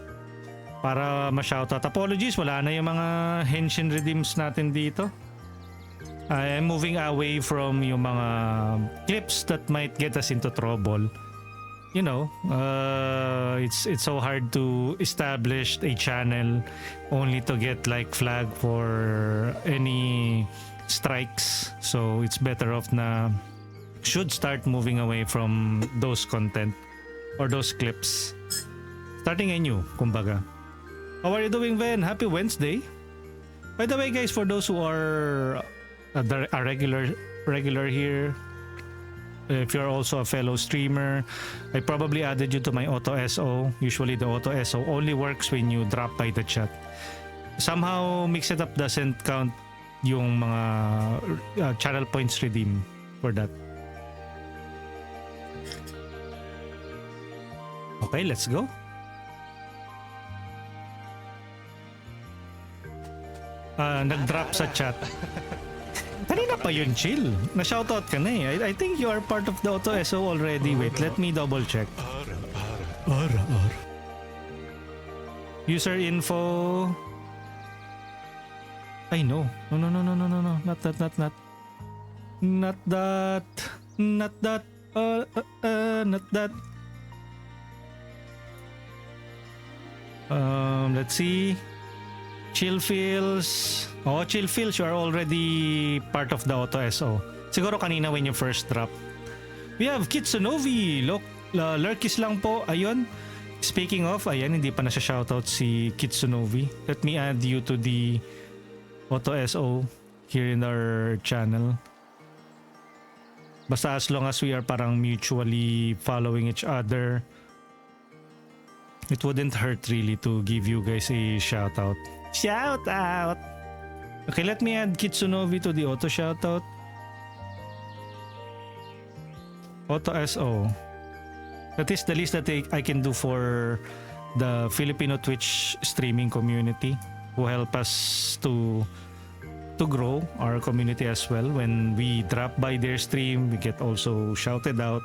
C: Para ma-shoutout. Apologies, wala na yung mga henshin redeems natin dito. I am moving away from yung mga clips that might get us into trouble. You know, it's so hard to establish a channel only to get like flag for any strikes. So it's better off na should start moving away from those content or those clips. Starting anew, kumbaga. How are you doing, Ven? Happy Wednesday. By the way, guys, for those who are a regular here, if you're also a fellow streamer, I probably added you to my auto SO. Usually the auto SO only works when you drop by the chat. Somehow Mix It Up doesn't count yung mga channel points redeem for that. Okay, let's go. nag-drop sa chat. Kanina pa yun, chill. Na-shoutout ka na eh. I think you are part of the Auto SO already. Wait, let me double check. Ara. User info. Ay, no. No. Not that. Not that. Not that. Let's see. Chill Feels. Oh, Chill Feels, you are already part of the Auto SO. Siguro kanina when you first drop. We have Kitsunovi. Look, Lurkis lang po. Ayun. Speaking of, ayan, hindi pa na siya shoutout si Kitsunovi. Let me add you to the Auto SO here in our channel. Basta as long as we are parang mutually following each other, it wouldn't hurt really to give you guys a shoutout. Shout out! Okay, let me add Kitsunovi to the auto shoutout. Auto SO. That is the least that I can do for the Filipino Twitch streaming community who help us to grow our community as well. When we drop by their stream, we get also shouted out.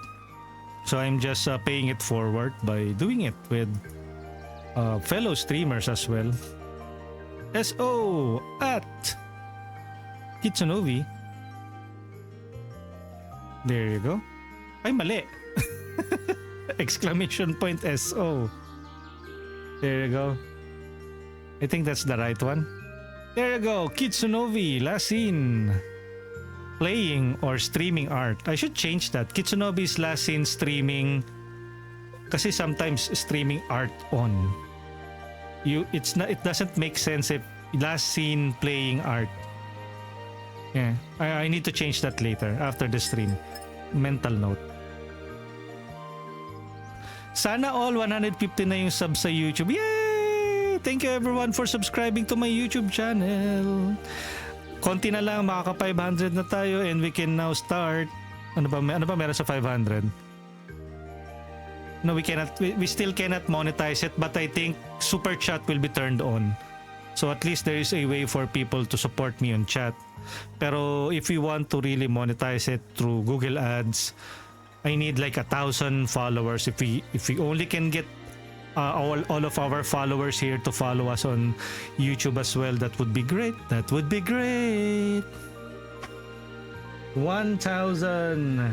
C: So I'm just paying it forward by doing it with fellow streamers as well. SO at Kitsunovi. There you go. Ay, mali. Exclamation point SO. There you go. I think that's the right one. There you go. Kitsunovi, last seen playing or streaming art. I should change that. Kitsunovi's last seen streaming. Kasi sometimes streaming art on. It doesn't make sense if last seen playing art. Yeah, I need to change that later after the stream. Mental note. Sana all 150 na yung sub sa YouTube. Yay! Thank you everyone for subscribing to my YouTube channel. Konti na lang, makaka 500 na tayo and we can now start. Ano ba meron sa 500? No, we still cannot monetize it, but I think super chat will be turned on. So at least there is a way for people to support me on chat. Pero if we want to really monetize it through Google Ads, I need like 1,000 followers. If we only can get all of our followers here to follow us on YouTube as well, that would be great. That would be great. 1,000.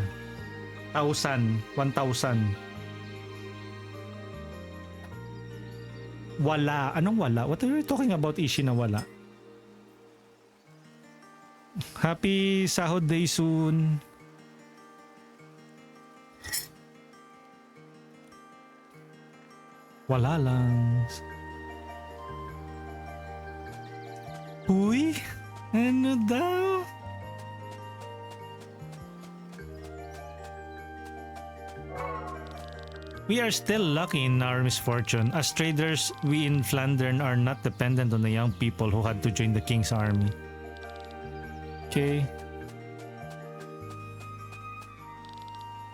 C: Wala. Anong wala? What are you talking about, Ishi, na wala? Happy Sahod Day soon. Wala lang. Uy, ano daw? We are still lucky in our misfortune. As traders, we in Flandern are not dependent on the young people who had to join the king's army. Okay.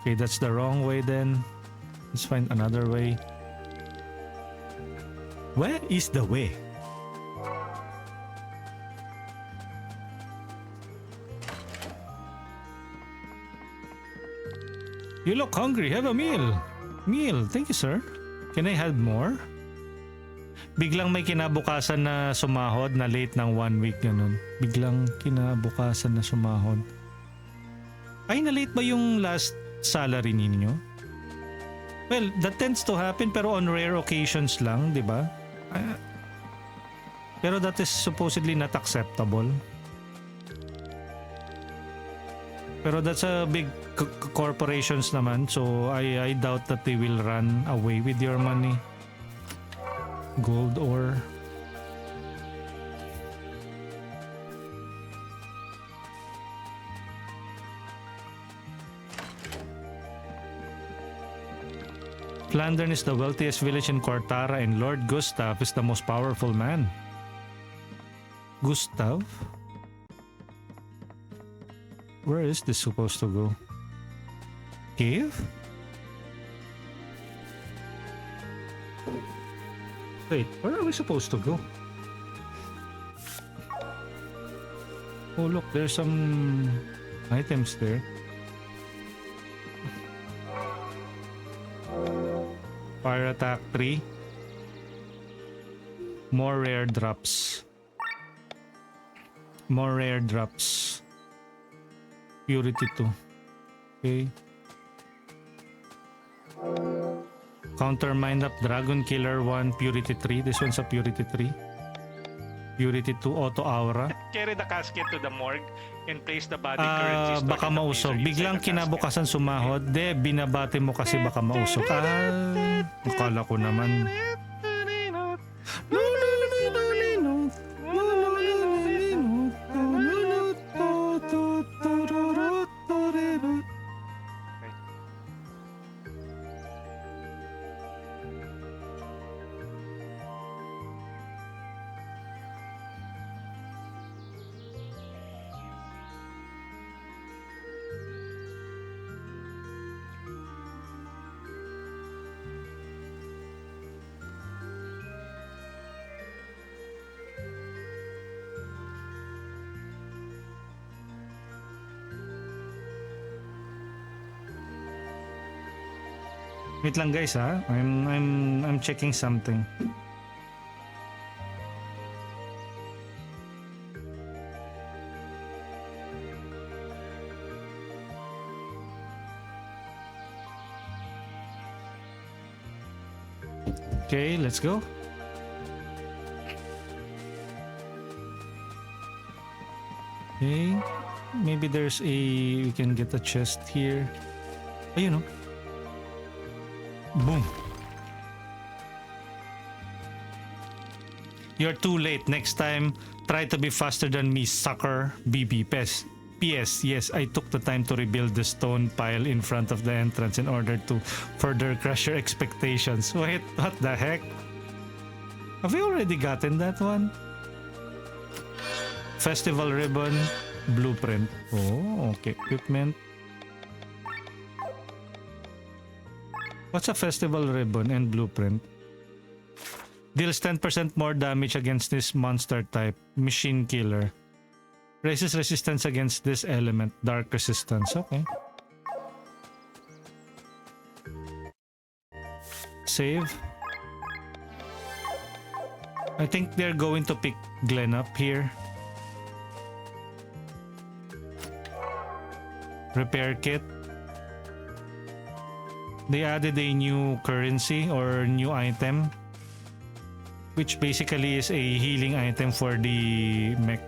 C: Okay, that's the wrong way then. Let's find another way. Where is the way? You look hungry. Have a meal. Meal. Thank you, sir. Can I have more? Biglang may kinabukasan na sumahod na late ng 1 week ganun. Biglang kinabukasan na sumahod. Ay, na-late ba yung last salary ninyo? Well, that tends to happen pero on rare occasions lang, di ba? Pero that is supposedly not acceptable. Pero that's a big corporations naman, so I doubt that they will run away with your money. Gold ore. Flandern is the wealthiest village in Cortara and Lord Gustav is the most powerful man. Gustav? Where is this supposed to go? Cave? Wait, where are we supposed to go? Oh look, there's some items there. Fire attack 3. More rare drops. More rare drops. Purity 2. Okay. Counter Mind Up, Dragon Killer 1, Purity 3. This one's a Purity 3. Purity 2, Auto Aura.
A: Carry the casket to the morgue and place the body currently stored
C: Baka
A: in the
C: mausog.
A: freezer
C: Biglang
A: inside the casket.
C: kinabukasan sumahod. De, binabati mo kasi baka mausog. Akala ko naman. Wait lang guys ha. I'm checking something. Okay, let's go. Okay. Maybe there's we can get a chest here. Ayun oh. Boom. You're too late. Next time, try to be faster than me, sucker. BB. PS. Yes, I took the time to rebuild the stone pile in front of the entrance in order to further crush your expectations. Wait, what the heck? Have we already gotten that one? Festival ribbon, blueprint. Oh, okay. Equipment. What's a festival ribbon and blueprint? Deals 10% more damage against this monster type. Machine killer. Raises resistance against this element. Dark resistance. Okay. Save. I think they're going to pick Glen up here. Repair kit. They added a new currency or new item, which basically is a healing item for the mech.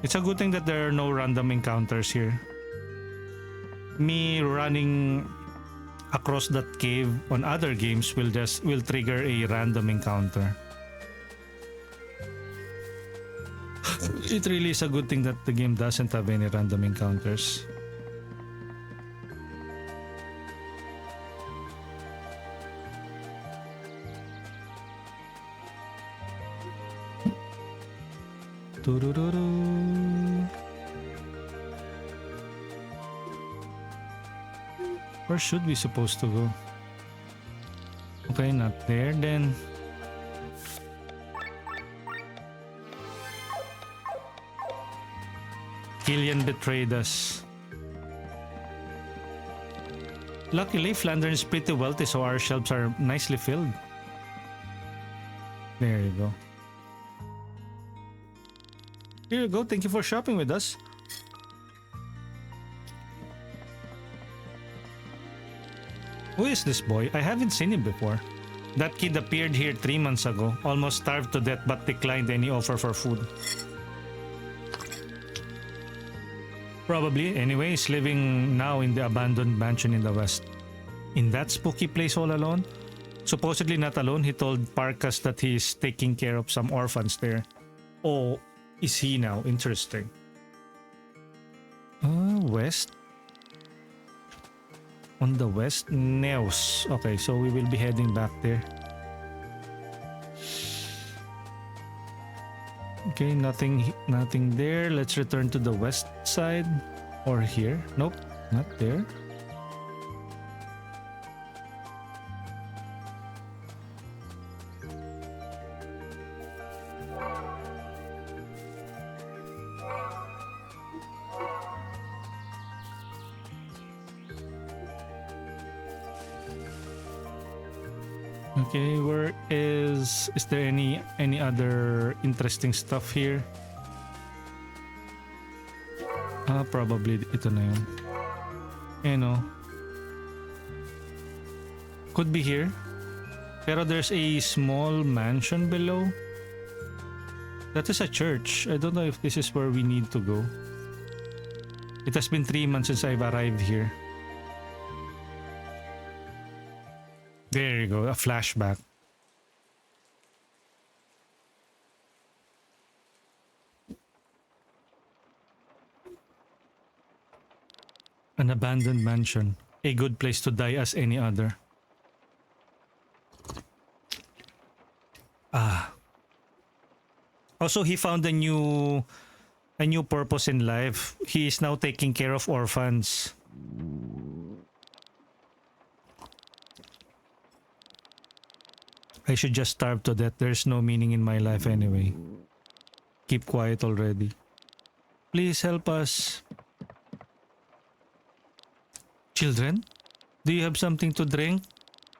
C: It's a good thing that there are no random encounters here. Me running across that cave on other games will trigger a random encounter. It really is a good thing that the game doesn't have any random encounters. Where should we supposed to go? Okay, not there then. Killian betrayed us. Luckily, Flandern is pretty wealthy, so our shelves are nicely filled. There you go. Here you go. Thank you for shopping with us. Who is this boy? I haven't seen him before. That kid appeared here 3 months ago, almost starved to death but declined any offer for food. Probably, anyway, he's living now in the abandoned mansion in the west. In that spooky place all alone? Supposedly not alone, he told Parkas that he is taking care of some orphans there. Oh, is he now? Interesting. West? On the west? Neos. Okay, so we will be heading back there. Okay, nothing there. Let's return to the west side. Or here. Nope, not there. Okay, where is there any other interesting stuff here? Probably ito na yun. Could be here. Pero there's a small mansion below. That is a church. I don't know if this is where we need to go. It has been 3 months since I've arrived here. There you go, a flashback. An abandoned mansion. A good place to die as any other. Also, he found a new purpose in life. He is now taking care of orphans. I should just starve to death. There's no meaning in my life anyway. Keep quiet already. Please help us. Children, do you have something to drink?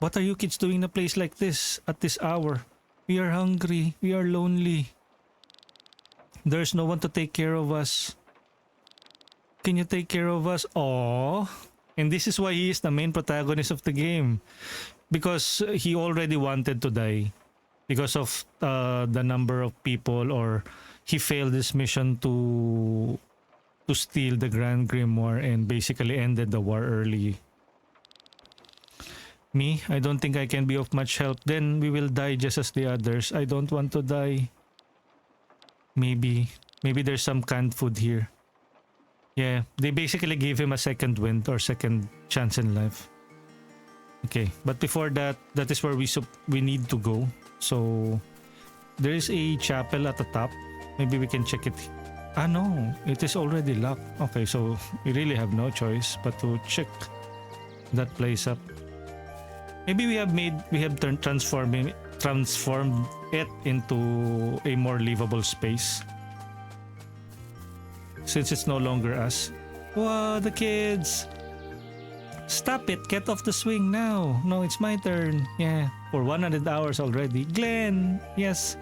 C: What are you kids doing in a place like this at this hour? We are hungry. We are lonely. There's no one to take care of us. Can you take care of us? Aww. And this is why he is the main protagonist of the game. Because he already wanted to die. Because of the number of people, or he failed his mission to steal the Grand Grimoire and basically ended the war early. Me? I don't think I can be of much help. Then we will die just as the others. I don't want to die. Maybe there's some canned food here. Yeah, they basically gave him a second wind or second chance in life. Okay, but before that, that is where we need to go. So there is a chapel at the top. Maybe we can check it. No, it is already locked. Okay, so we really have no choice but to check that place up. Maybe we have transformed it into a more livable space. Since it's no longer us. Wow, the kids! Stop it! Get off the swing now! No, it's my turn. Yeah, for 100 hours already. Glenn! Yes,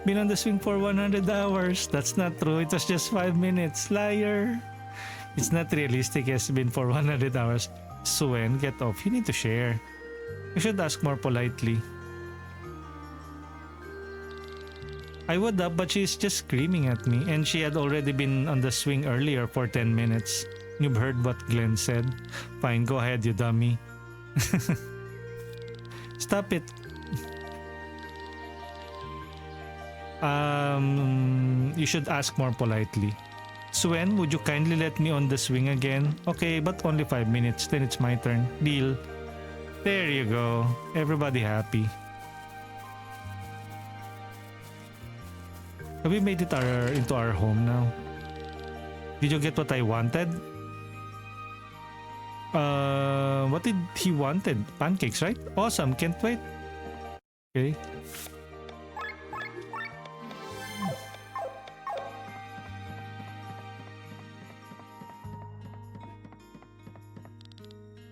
C: been on the swing for 100 hours. That's not true. It was just 5 minutes. Liar! It's not realistic. It's been for 100 hours. Suen, get off. You need to share. You should ask more politely. I would have, but she's just screaming at me, and she had already been on the swing earlier for 10 minutes. You've heard what Glenn said. Fine, go ahead, you dummy. Stop it. You should ask more politely. Suen, would you kindly let me on the swing again? Okay, but only 5 minutes, then it's my turn. Deal. There you go. Everybody happy. Have we made it into our home now? Did you get what I wanted? What did he wanted? Pancakes, right? Awesome, can't wait. Okay.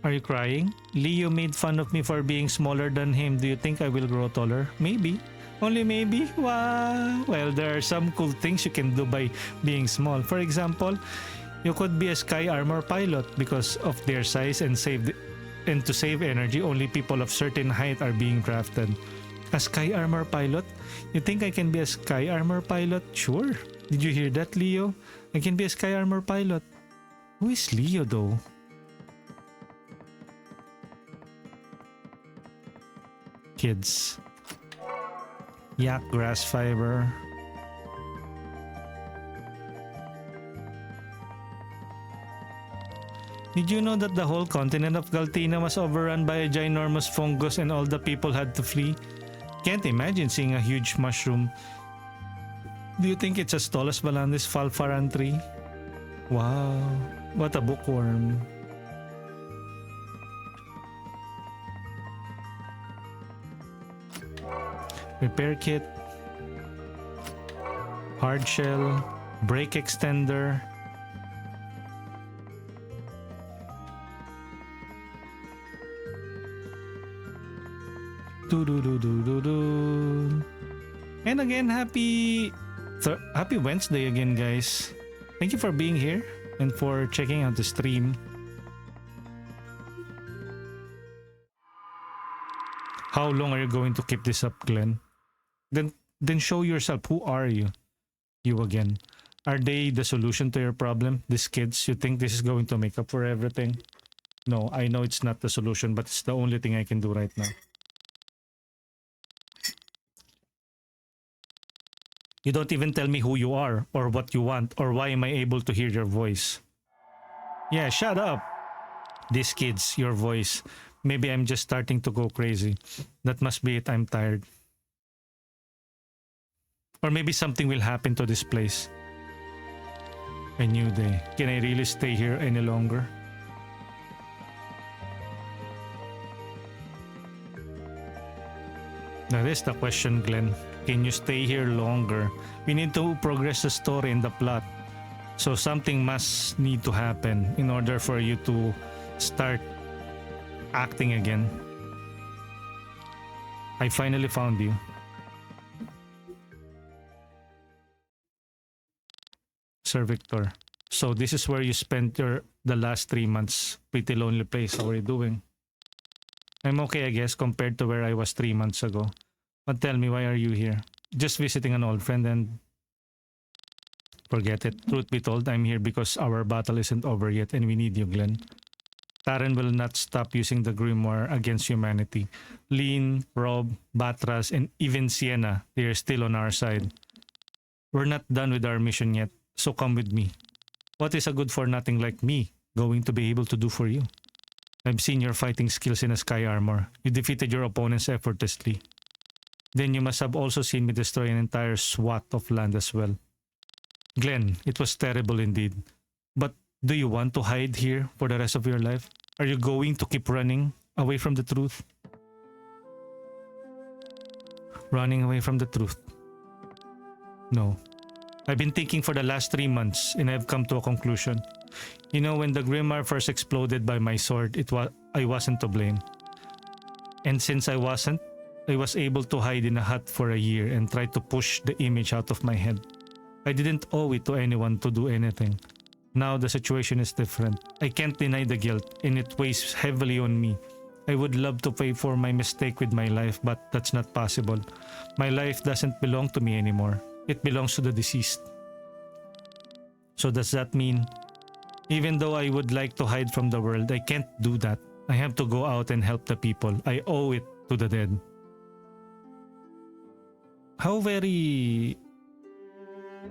C: Are you crying? Leo made fun of me for being smaller than him. Do you think I will grow taller? Maybe. Only maybe? Wow! Well, there are some cool things you can do by being small. For example, you could be a sky armor pilot because of their size and to save energy, only people of certain height are being drafted. A sky armor pilot? You think I can be a sky armor pilot? Sure. Did you hear that, Leo? I can be a sky armor pilot. Who is Leo though? Kids. Yak grass fiber. Did you know that the whole continent of Galtina was overrun by a ginormous fungus and all the people had to flee? Can't imagine seeing a huge mushroom. Do you think it's as tall as Valandis Falfaran tree? Wow, what a bookworm. Repair kit, hard shell, brake extender. Do. And again, happy Wednesday again, guys. Thank you for being here and for checking out the stream. How long are you going to keep this up, Glenn? Then show yourself. Who are you? You again. Are they the solution to your problem? These kids, you think this is going to make up for everything? No, I know it's not the solution, but it's the only thing I can do right now. You don't even tell me who you are, or what you want, or why am I able to hear your voice? Yeah, shut up. These kids, your voice. Maybe I'm just starting to go crazy. That must be it, I'm tired. Or maybe something will happen to this place. A new day. Can I really stay here any longer? That is the question, Glenn. Can you stay here longer? We need to progress the story and the plot. So something must need to happen in order for you to start acting again. I finally found you. Sir Victor. So this is where you spent the last 3 months. Pretty lonely place. How are you doing? I'm okay, I guess, compared to where I was 3 months ago. But tell me, why are you here? Just visiting an old friend and... Forget it. Truth be told, I'm here because our battle isn't over yet and we need you, Glenn. Taren will not stop using the Grimoire against humanity. Lean, Rob, Batras, and even Sienna, they are still on our side. We're not done with our mission yet, so come with me. What is a good-for-nothing like me going to be able to do for you? I've seen your fighting skills in a sky armor. You defeated your opponents effortlessly. Then you must have also seen me destroy an entire swath of land as well. Glenn, it was terrible indeed. But do you want to hide here for the rest of your life? Are you going to keep running away from the truth? Running away from the truth. No. I've been thinking for the last 3 months and I've come to a conclusion. You know, when the Grimoire first exploded by my sword, I wasn't to blame. And since I wasn't, I was able to hide in a hut for a year and try to push the image out of my head. I didn't owe it to anyone to do anything. Now the situation is different. I can't deny the guilt and it weighs heavily on me. I would love to pay for my mistake with my life, but that's not possible. My life doesn't belong to me anymore. It belongs to the deceased. So does that mean, even though I would like to hide from the world, I can't do that. I have to go out and help the people. I owe it to the dead. How very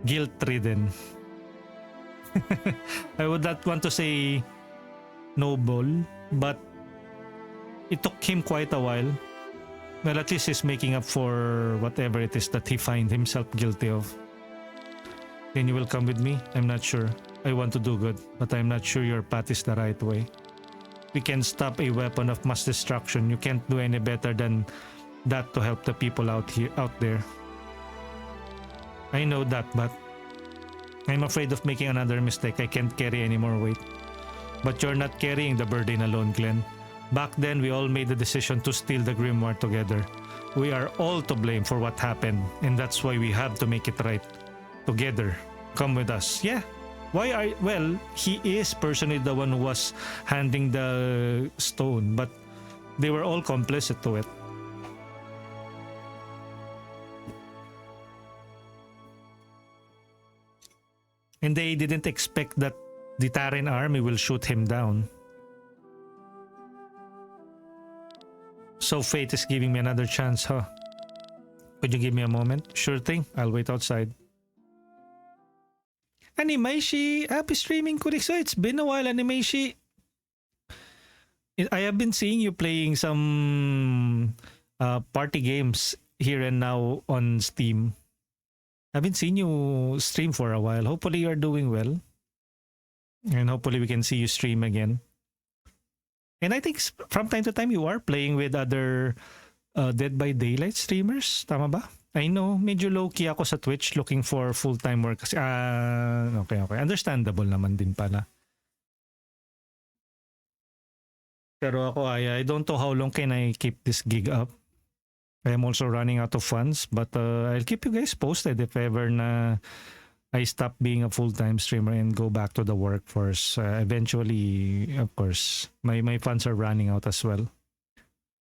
C: guilt-ridden. I would not want to say noble, but it took him quite a while. Well, at least he's making up for whatever it is that he finds himself guilty of. Then you will come with me? I'm not sure. I want to do good, but I'm not sure your path is the right way. We can stop a weapon of mass destruction. You can't do any better than that to help the people out there. I know that, but I'm afraid of making another mistake. I can't carry any more weight. But you're not carrying the burden alone, Glenn. Back then, we all made the decision to steal the Grimoire together. We are all to blame for what happened, and that's why we have to make it right. Together. Come with us. Yeah. Well, he is personally the one who was handing the stone, but they were all complicit to it. And they didn't expect that the Taren army will shoot him down. So fate is giving me another chance, huh? Could you give me a moment? Sure thing. I'll wait outside. Animeishi, happy streaming, Kuriso. It's been a while, Animeishi. I have been seeing you playing some party games here and now on Steam. Haven't seen you stream for a while. Hopefully you're doing well. And hopefully we can see you stream again. And I think from time to time you are playing with other Dead by Daylight streamers. Tama ba? I know, medyo low-key ako sa Twitch looking for full-time work. Kasi, okay. Understandable naman din pala. Pero ako, I don't know how long can I keep this gig up. I'm also running out of funds. But I'll keep you guys posted if ever na I stop being a full-time streamer and go back to the workforce. Eventually, of course, my funds are running out as well.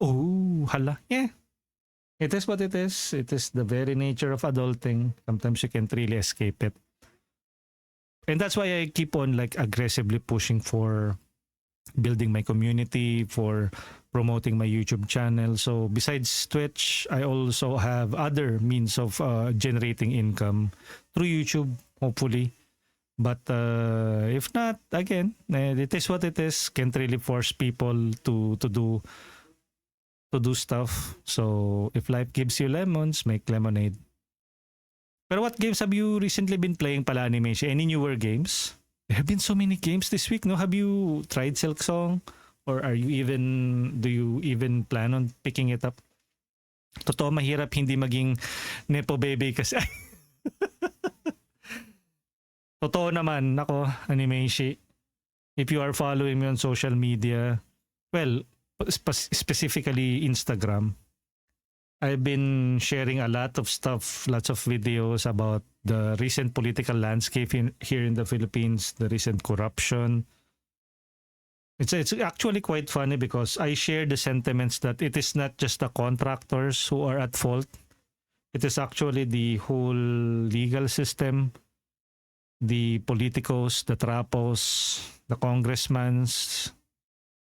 C: Oh, hala. Yeah. It is what it is. It is the very nature of adulting. Sometimes you can't really escape it. And that's why I keep on like aggressively pushing for building my community, for promoting my YouTube channel. So besides Twitch, I also have other means of generating income through YouTube, hopefully. But if not, again, it is what it is. Can't really force people to do stuff. So if life gives you lemons, make lemonade. Pero what games have you recently been playing pala, Animation? Any newer games? There have been so many games this week, no? Have you tried Silk Song? Or do you even plan on picking it up? Totoo, mahirap hindi maging Nepo Baby kasi. Totoo naman, ako, Animation. If you are following me on social media, well, specifically Instagram, I've been sharing a lot of stuff, lots of videos about the recent political landscape here in the Philippines, the recent corruption. It's actually quite funny because I share the sentiments that it is not just the contractors who are at fault. It is actually the whole legal system, the politicos, the trapos, the congressmans,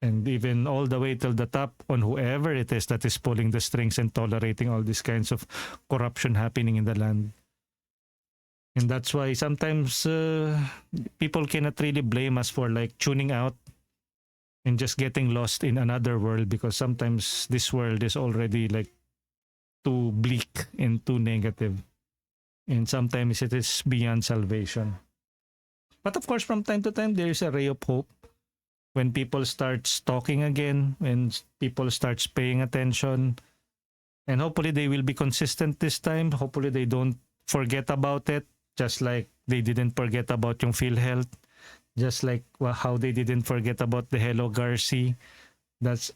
C: and even all the way till the top on whoever it is that is pulling the strings and tolerating all these kinds of corruption happening in the land. And that's why sometimes people cannot really blame us for like tuning out and just getting lost in another world, because sometimes this world is already like too bleak and too negative. And sometimes it is beyond salvation. But of course, from time to time, there is a ray of hope. When people start talking again, when people starts paying attention, and hopefully they will be consistent this time. Hopefully they don't forget about it, just like they didn't forget about yung PhilHealth, just like how they didn't forget about the Hello Garci. That's,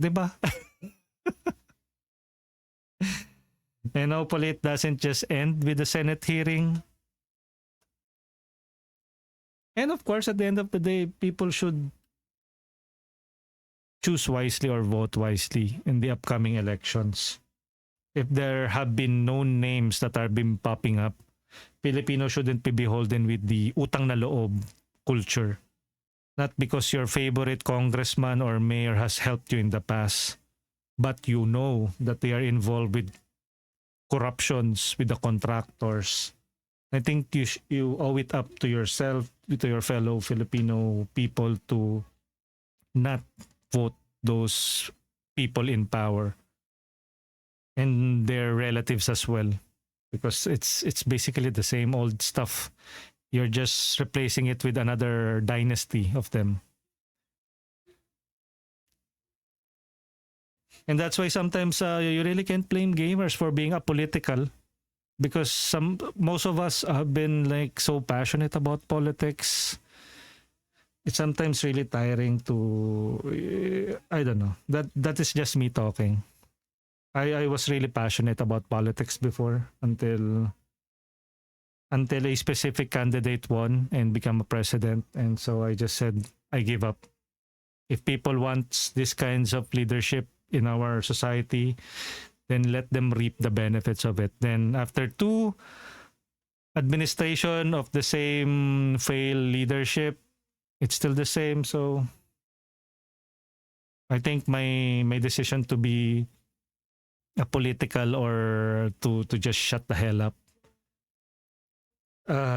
C: diba? And hopefully it doesn't just end with the Senate hearing. And of course, at the end of the day, people should choose wisely or vote wisely in the upcoming elections. If there have been known names that are been popping up, Filipinos shouldn't be beholden with the utang na loob culture. Not because your favorite congressman or mayor has helped you in the past, but you know that they are involved with corruptions with the contractors. I think you owe it up to yourself, to your fellow Filipino people, to not vote those people in power and their relatives as well, because it's basically the same old stuff. You're just replacing it with another dynasty of them. And that's why sometimes you really can't blame gamers for being apolitical, because most of us have been like so passionate about politics. It's sometimes really tiring to, I don't know. That is just me talking. I was really passionate about politics before until a specific candidate won and become a president, and so I just said I give up. If people want these kinds of leadership in our society, then let them reap the benefits of it. Then after 2 administration of the same failed leadership, it's still the same. So I think my decision to be a political or to just shut the hell up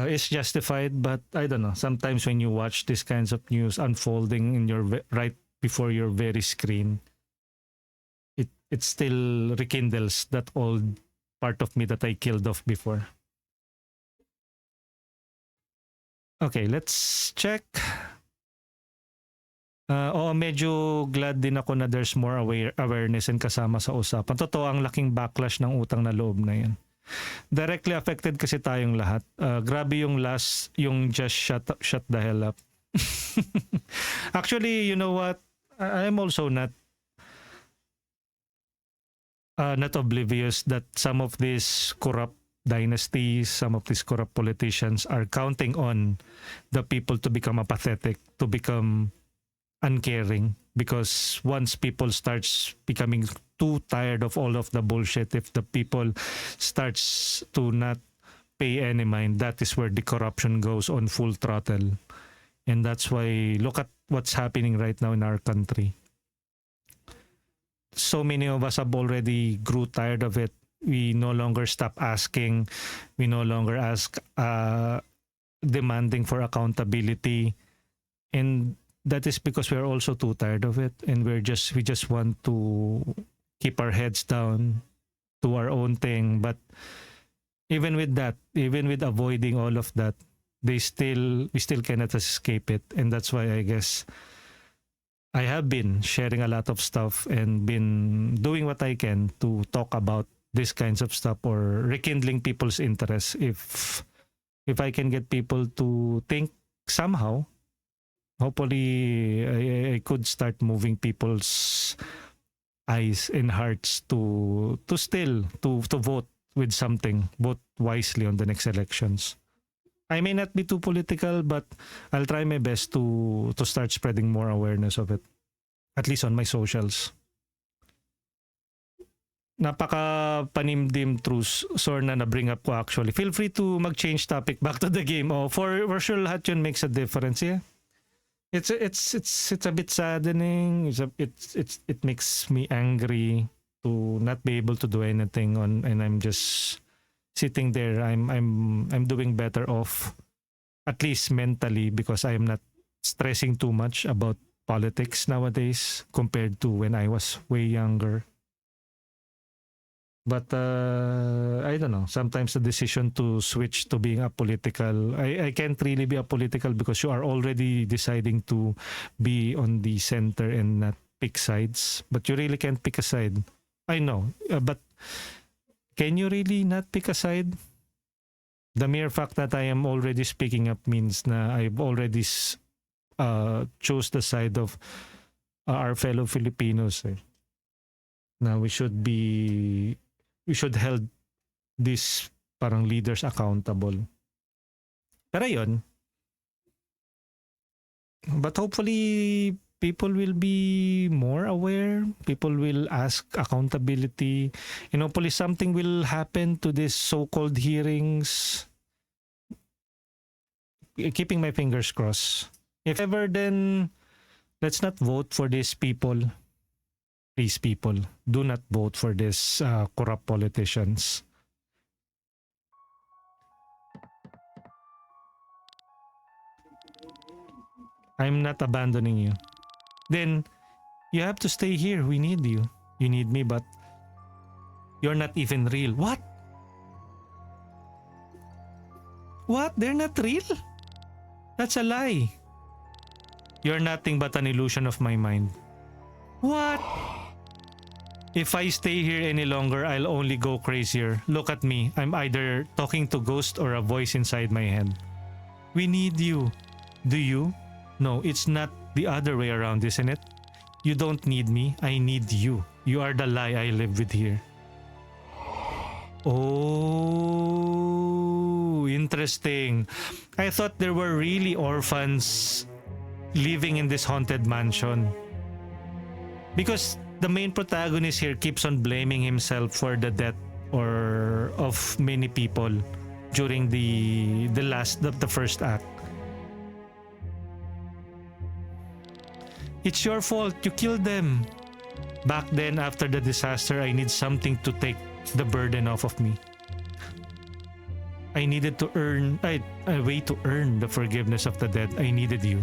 C: is justified. But I don't know, sometimes when you watch these kinds of news unfolding in your right before your very screen, it still rekindles that old part of me that I killed off before. Okay, let's check. Medyo glad din ako na there's more awareness and kasama sa usapan. Totoo, ang laking backlash ng utang na loob na yan. Directly affected kasi tayong lahat. Grabe yung yung just shut the hell up. Actually, you know what? I'm also not oblivious that some of these corrupt dynasties, some of these corrupt politicians are counting on the people to become apathetic, to become uncaring, because once people starts becoming too tired of all of the bullshit, if the people starts to not pay any mind, that is where the corruption goes on full throttle. And that's why look at what's happening right now in our country. So many of us have already grew tired of it. We no longer stop asking. We no longer ask demanding for accountability. And that is because we're also too tired of it, and we just want to keep our heads down, do our own thing. But even with that, even with avoiding all of that, we still cannot escape it. And that's why I guess I have been sharing a lot of stuff and been doing what I can to talk about these kinds of stuff, or rekindling people's interest. If I can get people to think somehow, hopefully I could start moving people's eyes and hearts to vote with something, vote wisely on the next elections. I may not be too political, but I'll try my best to start spreading more awareness of it, at least on my socials. Napaka panimdim truths Sorna na bring up ko actually. Feel free to mag-change topic back to the game. For sure lahat yun makes a difference. Yeah. It's a bit saddening. It makes me angry to not be able to do anything and I'm just sitting there. I'm doing better off, at least mentally, because I am not stressing too much about politics nowadays compared to when I was way younger. But I don't know, sometimes the decision to switch to being apolitical, I can't really be apolitical because you are already deciding to be on the center and not pick sides. But you really can't pick a side. I know, but can you really not pick a side? The mere fact that I am already speaking up means na I've already chose the side of our fellow Filipinos. Now we should hold these parang leaders accountable. Pero yun. But hopefully people will be more aware. People will ask accountability. And hopefully something will happen to these so-called hearings. Keeping my fingers crossed. If ever, then let's not vote for these people. Please, people, do not vote for these corrupt politicians. I'm not abandoning you. Then you have to stay here. We need you. You need me, but you're not even real. What? What? They're not real? That's a lie. You're nothing but an illusion of my mind. What? If I stay here any longer, I'll only go crazier. Look at me. I'm either talking to ghost or a voice inside my head. We need you. Do you? No, it's not the other way around, isn't it? You don't need me. I need you. You are the lie I live with here. Oh, interesting. I thought there were really orphans living in this haunted mansion. Because the main protagonist here keeps on blaming himself for the death of many people during the first act. It's your fault. You killed them. Back then, after the disaster, I need something to take the burden off of me. I needed to earn a way to earn the forgiveness of the dead. I needed you.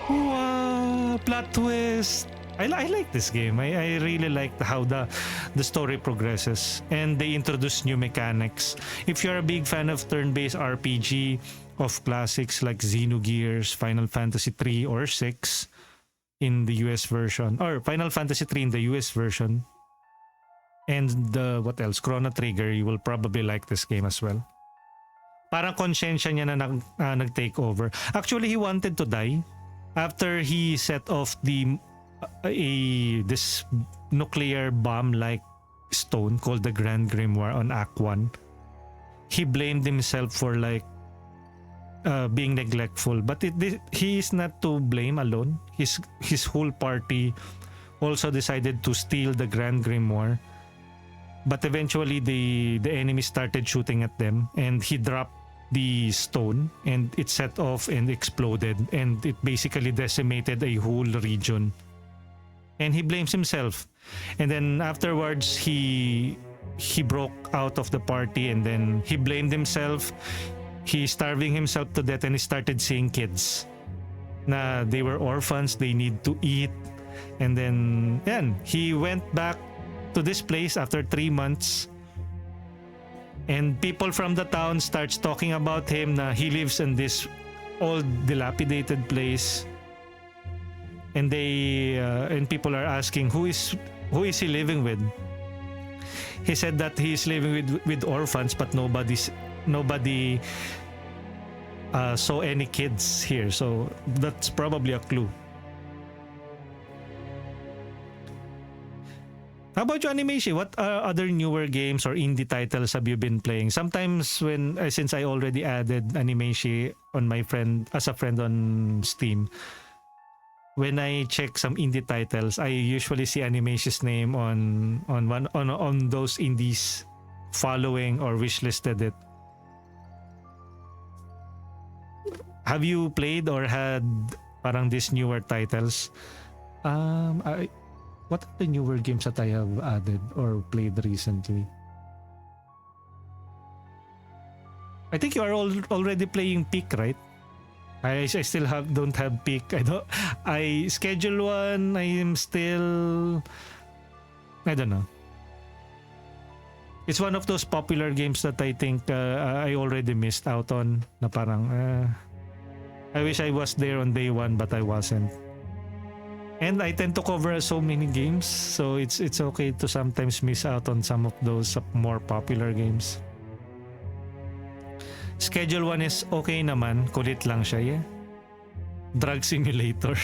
C: Wow! Plot twist! I like this game. I really like how the story progresses and they introduce new mechanics. If you're a big fan of turn-based RPG of classics like Xenogears, Final Fantasy 3 or 6 in the US version, or Final Fantasy 3 in the US version, and the what else, Chrono Trigger, you will probably like this game as well. Parang konsensya niya na nag-take over. Actually, he wanted to die after he set off this nuclear bomb like stone called the Grand Grimoire on Act 1. He blamed himself for like being neglectful, but he is not to blame alone. His whole party also decided to steal the Grand Grimoire, but eventually the enemy started shooting at them and he dropped the stone and it set off and exploded and it basically decimated a whole region. And he blames himself, and then afterwards he broke out of the party and then he blamed himself. He's starving himself to death and he started seeing kids na they were orphans, they need to eat. And then he went back to this place after 3 months and people from the town starts talking about him na he lives in this old dilapidated place. And people are asking who is he living with. He said that he is living with orphans, but nobody saw any kids here. So that's probably a clue. How about you, Animeshi? What other newer games or indie titles have you been playing? Sometimes since I already added Animeshi as a friend on Steam, when I check some indie titles, I usually see Animeshi's name on those indies following or wishlisted it. Have you played or had parang these newer titles? What are the newer games that I have added or played recently? I think you are already playing Peak, right? I still don't have Peak. I schedule one. I am still, I don't know. It's one of those popular games that I think I already missed out on. Na parang I wish I was there on day one, but I wasn't. And I tend to cover so many games, so it's okay to sometimes miss out on some of those more popular games. Schedule 1 is okay naman, kulit lang siya, yeah. Drug Simulator.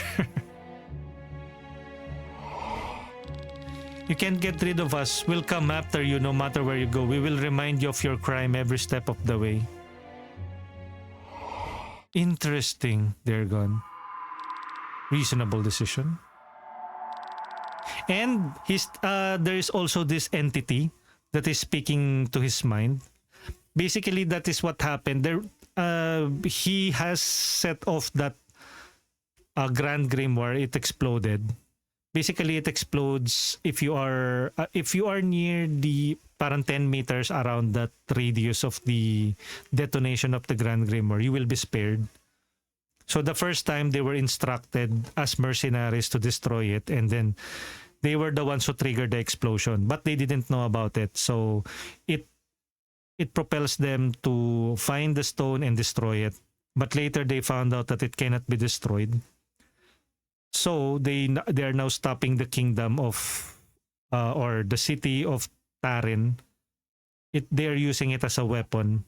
C: You can't get rid of us. We'll come after you no matter where you go. We will remind you of your crime every step of the way. Interesting. They're gone. Reasonable decision. And there is also this entity that is speaking to his mind. Basically, that is what happened. He has set off that Grand Grimoire. It exploded. Basically, it explodes if you are near the parang 10 meters around that radius of the detonation of the Grand Grimoire. You will be spared. So the first time they were instructed as mercenaries to destroy it, and then they were the ones who triggered the explosion, but they didn't know about it. So it propels them to find the stone and destroy it. But later they found out that it cannot be destroyed. So they are now stopping the kingdom of or the city of Tarin. They are using it as a weapon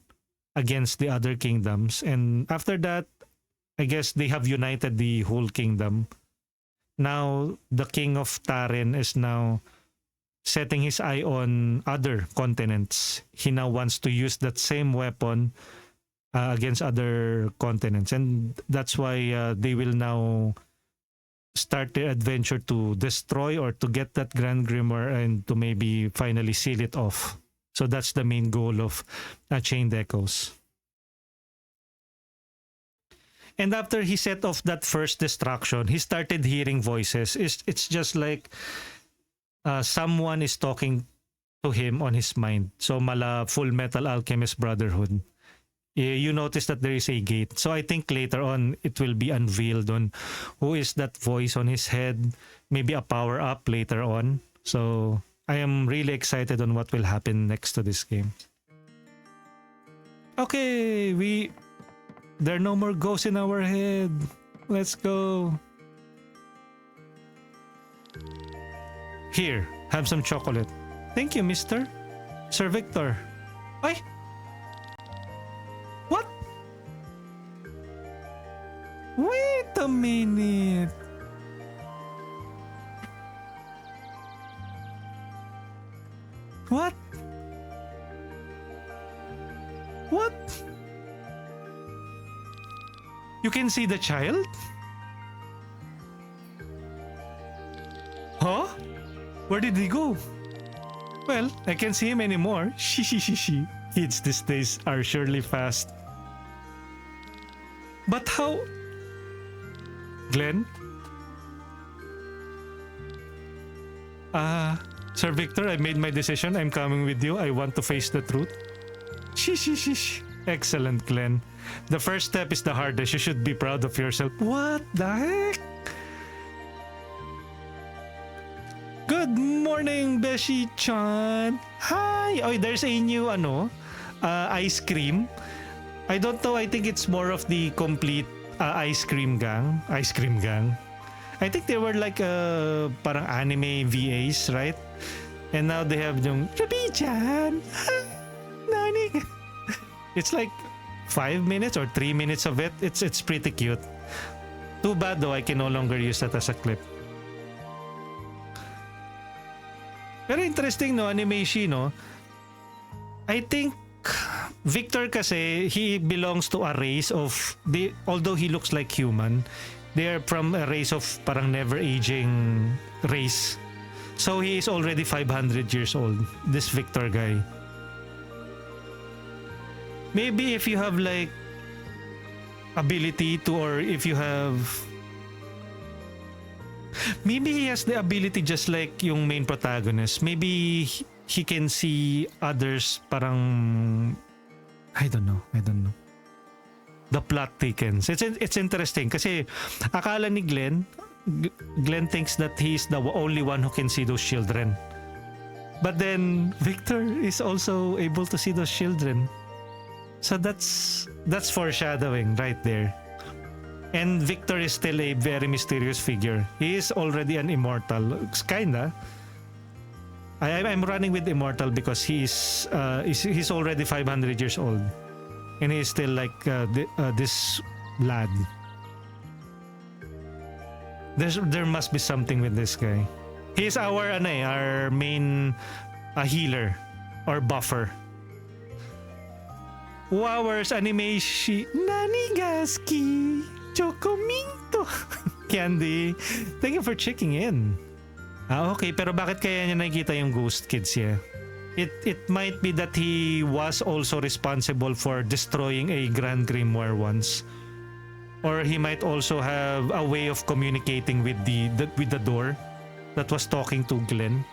C: against the other kingdoms. And after that, I guess they have united the whole kingdom. Now the king of Tarin is now setting his eye on other continents. He now wants to use that same weapon against other continents. And that's why they will now start their adventure to destroy or to get that Grand Grimoire and to maybe finally seal it off. So that's the main goal of Chained Echoes. And after he set off that first destruction, he started hearing voices. It's just like someone is talking to him on his mind. So mala Full Metal Alchemist Brotherhood. you notice that there is a gate. So I think later on it will be unveiled on who is that voice on his head. Maybe a power up later on. So I am really excited on what will happen next to this game. Okay, there are no more ghosts in our head. Let's go. Here, have some chocolate. Thank you, mister. Sir Victor. Ay! What? Wait a minute. What? What? You can see the child? Huh? Where did he go? Well, I can't see him anymore. She. Kids these days are surely fast. But how? Glenn? Sir Victor, I made my decision. I'm coming with you. I want to face the truth. Shh. Excellent, Glenn. The first step is the hardest. You should be proud of yourself. What the heck? Good morning, Beshi-chan. Hi! Oh, there's a new ice cream. I don't know. I think it's more of the complete ice cream gang. I think they were like parang anime VAs, right? And now they have yung Rabi-chan. Nani? It's like 5 minutes or 3 minutes of it. It's pretty cute. Too bad though, I can no longer use that as a clip. Pero interesting no, animation no. I think Victor kasi he belongs to a race of although he looks like human, they are from a race of parang never aging race. So he is already 500 years old, this Victor guy. Maybe if you have like ability to, or if you have, maybe he has the ability just like yung main protagonist. Maybe he can see others parang I don't know. The plot thickens. It's interesting kasi akala ni Glenn thinks that he's the only one who can see those children. But then Victor is also able to see those children. So that's foreshadowing right there. And Victor is still a very mysterious figure. He is already an immortal. Kinda. I'm running with immortal because he's already 500 years old. And he is still like this lad. There must be something with this guy. He's our main healer or buffer. Wowers animation Nanigaski Chocominto. Candy, thank you for checking in. Okay, pero bakit kaya niya nakikita yung ghost kids niya? It might be that he was also responsible for destroying a Grand Grimoire once. Or he might also have a way of communicating with the door that was talking to Glenn.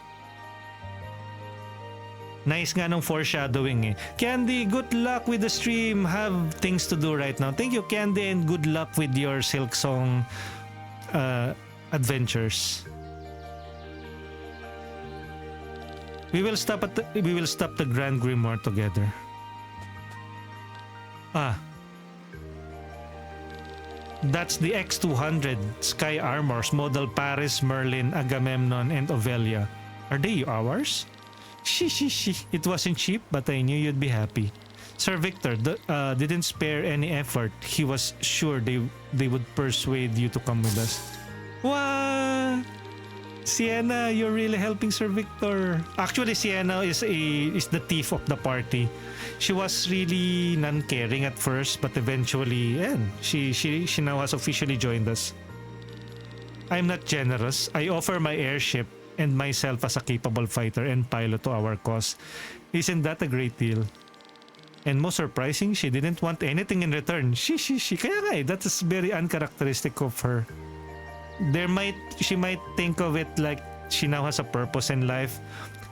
C: Nice nga nung foreshadowing eh. Candy, good luck with the stream. Have things to do right now. Thank you, Candy, and good luck with your Silk Song adventures. We will stop the Grand Grimoire together. That's the X200 Sky Armors model Paris, Merlin, Agamemnon, and Ovelia. Are they ours? She. It wasn't cheap, but I knew you'd be happy. Sir Victor didn't spare any effort. He was sure they would persuade you to come with us. What? Sienna, you're really helping Sir Victor. Actually, Sienna is the thief of the party. She was really non-caring at first, but eventually, she now has officially joined us. I'm not generous. I offer my airship and myself as a capable fighter and pilot to our cause. Isn't that a great deal? And most surprising, she didn't want anything in return. She. Kaya nga that is very uncharacteristic of her. She might think of it like she now has a purpose in life.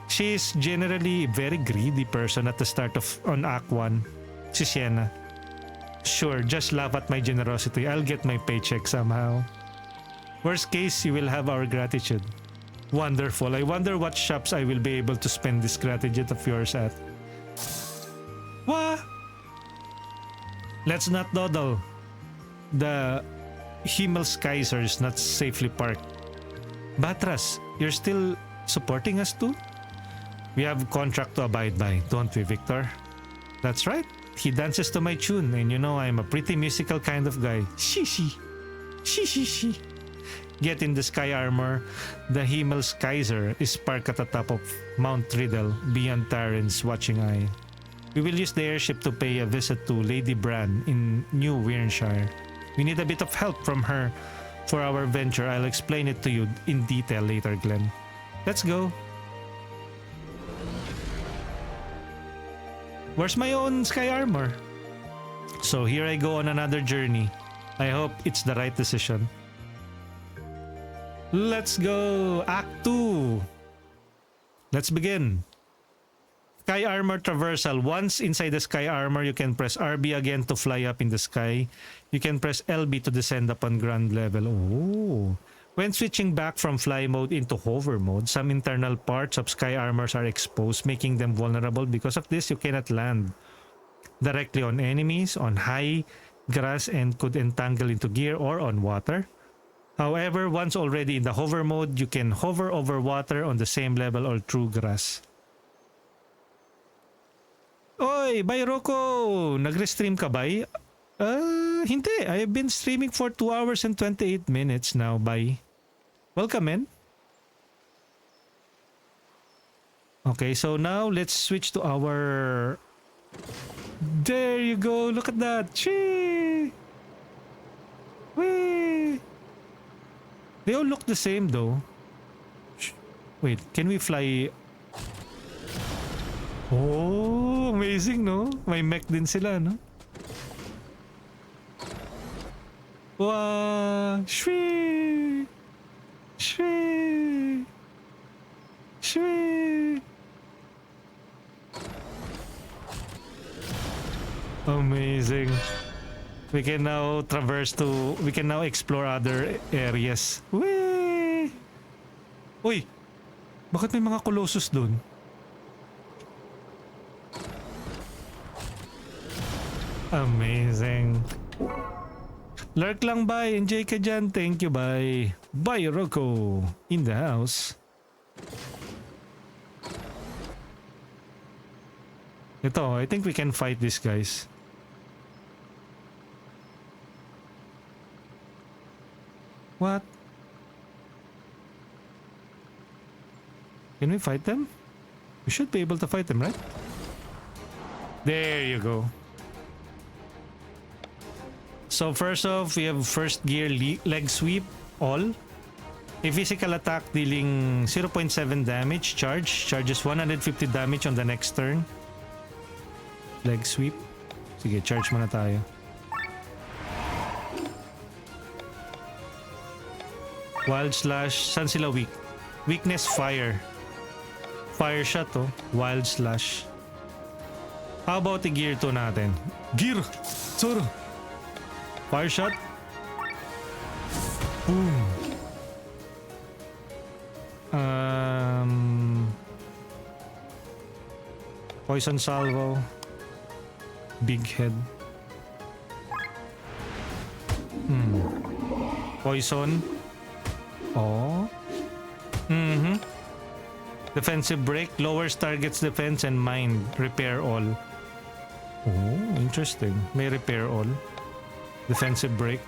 C: She is generally a very greedy person at the start on Act 1. Si Sienna. Sure, just laugh at my generosity. I'll get my paycheck somehow. Worst case, you will have our gratitude. Wonderful. I wonder what shops I will be able to spend this gratitude of yours at. What? Let's not dawdle. The Himmelskaiser is not safely parked. Batras, you're still supporting us too? We have contract to abide by, don't we, Victor? That's right. He dances to my tune, and you know I'm a pretty musical kind of guy. Shishi. Shishi. Get in the sky armor. The Himmelskaiser is parked at the top of Mount Riddle, beyond Taryn's watching eye. We will use the airship to pay a visit to Lady Bran in New Wyrnshire. We need a bit of help from her for our venture. I'll explain it to you in detail later, Glenn. Let's go. Where's my own sky armor? So here I go on another journey. I hope it's the right decision. Let's go! Act 2! Let's begin. Sky Armor Traversal. Once inside the Sky Armor, you can press RB again to fly up in the sky. You can press LB to descend upon ground level. Oh! When switching back from fly mode into hover mode, some internal parts of Sky Armors are exposed, making them vulnerable. Because of this, you cannot land directly on enemies, on high grass, and could entangle into gear or on water. However, once already in the hover mode, you can hover over water on the same level or through grass. Oy, bye Rocco! Nagre-stream ka ba? Hindi. I've been streaming for 2 hours and 28 minutes now. Bye. Welcome in. Okay, so now let's switch to our... There you go. Look at that. Chee! Whee! They all look the same though. Wait, can we fly? Oh, amazing, no? May mech din sila, no? Wow! Shwee! Shwee! Shwee! Amazing. We can now we can now explore other areas. Whee! Uy! Bakit may mga colossus dun? Amazing. Lurk lang, bye. Enjoy ka dyan. Thank you, bye. Bye, Rocco. In the house. Ito, I think we can fight these guys. What? Can we fight them? We should be able to fight them, right? There you go. So first off, we have first gear leg sweep, all. A physical attack dealing 0.7 damage, charges 150 damage on the next turn. Leg sweep. Sige, charge muna tayo. Wild slash, saan sila weak? Weakness, fire. Fire shot, oh. Wild slash. How about the gear 2 natin? Gear! Sir! Fire shot. Boom. Poison salvo. Big head. Poison. Oh. Defensive break. Lowers target's defense and mind. Repair all. Oh, interesting. May repair all. Defensive break.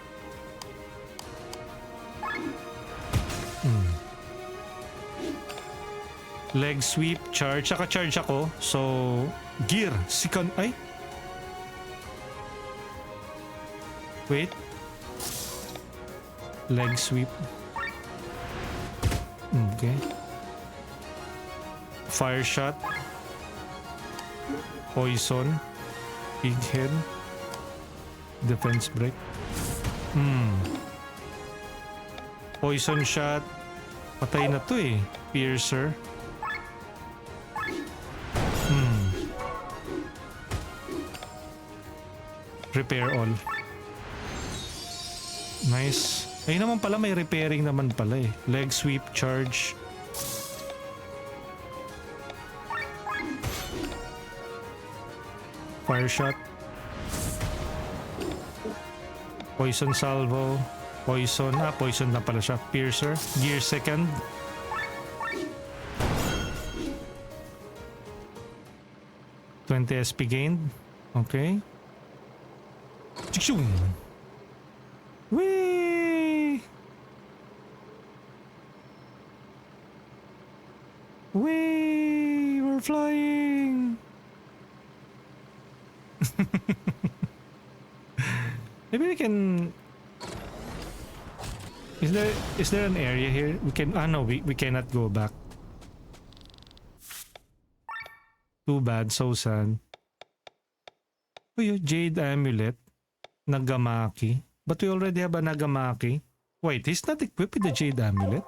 C: Leg sweep, charge. Saka charge ako. So, gear. Second. Ay. Wait. Leg sweep. Okay. Fire shot. Poison. Big head. Defense break. Poison shot. Patay na to eh. Piercer. Repair all. Nice. Ayun naman pala, may repairing naman pala eh. Leg sweep, charge. Fire shot. Poison salvo. Poison. Poison na pala siya. Piercer. Gear second. $20 SP gained. Okay. Chikshung! Whee! Whee! We're flying! Maybe we can... Is there an area here? We can... no, we cannot go back. Too bad, so sad. Oh, yung Jade Amulet. Nagamaki. But we already have a Nagamaki. Wait, he's not equipped with the Jade Amulet?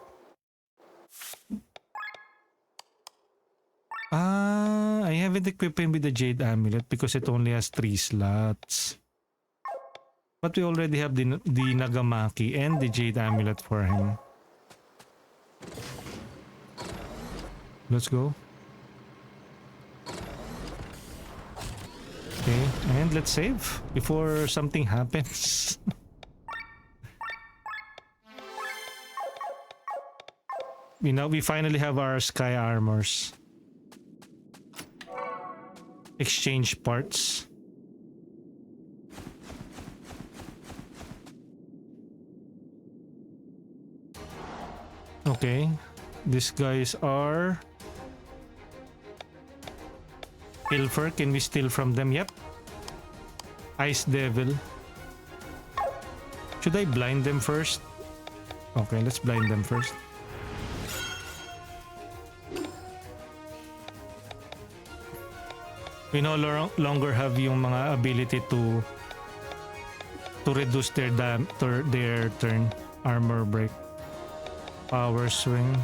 C: I haven't equipped him with the Jade Amulet because it only has 3 slots. But we already have the Nagamaki and the Jade Amulet for him. Let's go. Okay, and let's save before something happens. We finally have our sky armors. Exchange parts. Okay, these guys are... Pilfer, can we steal from them? Yep. Ice Devil. Should I blind them first? Okay, let's blind them first. We no longer have yung mga ability to reduce their turn. Armor break. Power swing.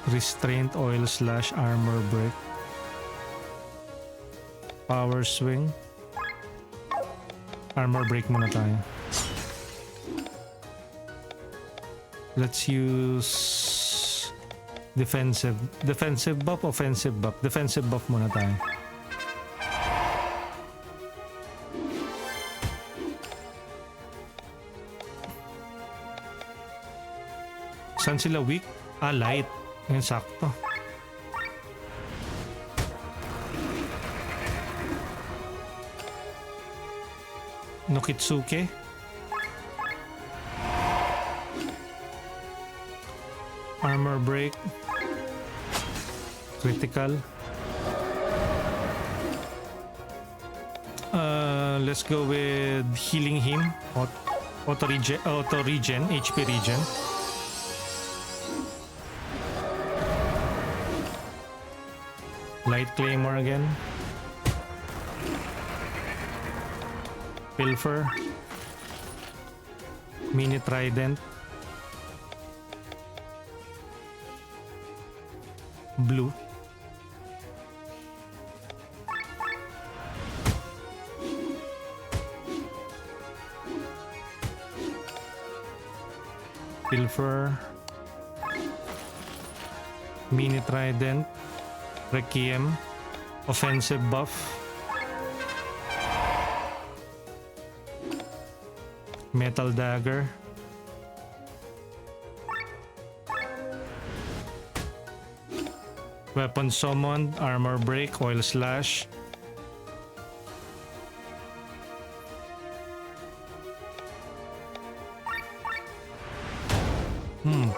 C: Restraint oil / armor break. Power swing. Armor break muna tayo. Let's use defensive buff, offensive buff. Defensive buff muna tayo. Saan sila weak? Light. Ngayon sakto. Nokitsuke. Armor break. Critical. Let's go with healing him. Auto regen, HP regen. Light Claymore again. Pilfer. Mini Trident. Blue. Pilfer. Mini Trident. Requiem. Offensive buff. Metal Dagger. Weapon summoned. Armor break. Oil slash.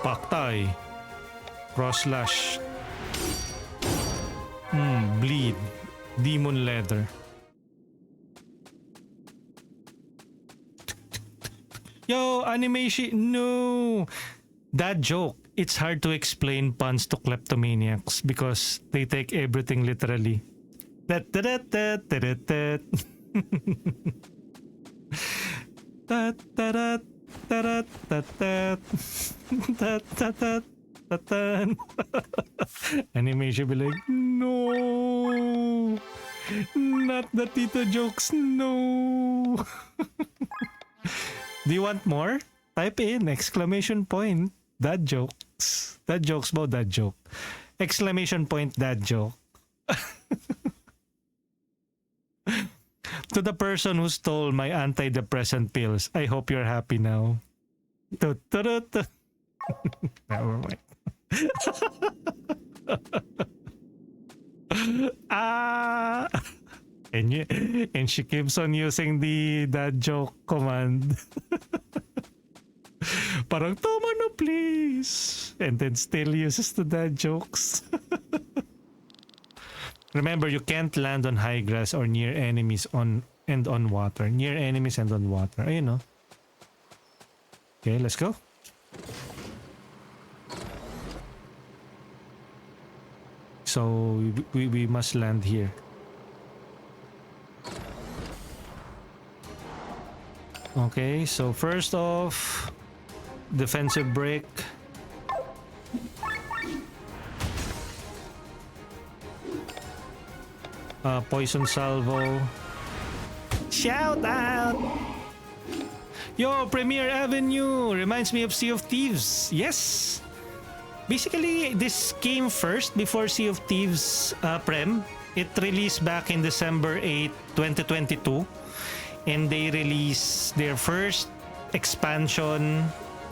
C: Paktay. Cross slash. Bleed. Demon leather. Yo, animation. No. That joke. It's hard to explain puns to kleptomaniacs because they take everything literally. Animation be like, no. Not the Tito jokes, no. Do you want more? Type in exclamation point dad jokes. Dad jokes mo, dad joke. Exclamation point dad joke. To the person who stole my antidepressant pills, I hope you're happy now. Never mind. Ah! And she keeps on using the dad joke command. Parang, tama na please. And then still uses the dad jokes. Remember, you can't land on high grass or near enemies on water. Near enemies and on water. Ayun, no? Okay, let's go. So, we must land here. Okay, so first off, defensive break. Poison salvo. Shout out! Yo, Premier Avenue reminds me of Sea of Thieves. Yes! Basically, this came first before Sea of Thieves Prem. It released back in December 8, 2022. And they released their first expansion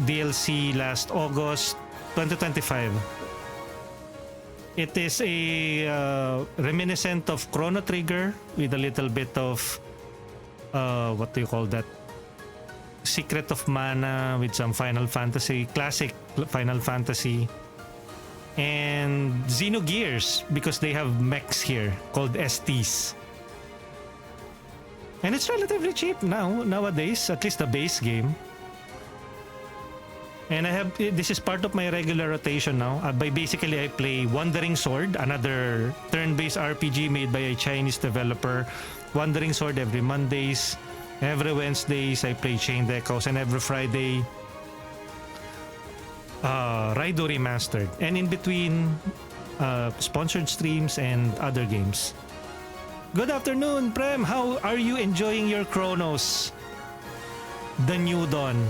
C: DLC last August 2025. It is a reminiscent of Chrono Trigger with a little bit of what do you call that? Secret of Mana with some Final Fantasy, classic Final Fantasy, and Xenogears because they have mechs here called STs. And it's relatively cheap nowadays, at least the base game. And this is part of my regular rotation now. Basically, I play Wandering Sword, another turn-based RPG made by a Chinese developer. Wandering Sword every Mondays. Every Wednesdays, I play Chained Echoes. And every Friday, Raido Remastered. And in between, sponsored streams and other games. Good afternoon, Prem. How are you enjoying your Chronos? The New Dawn.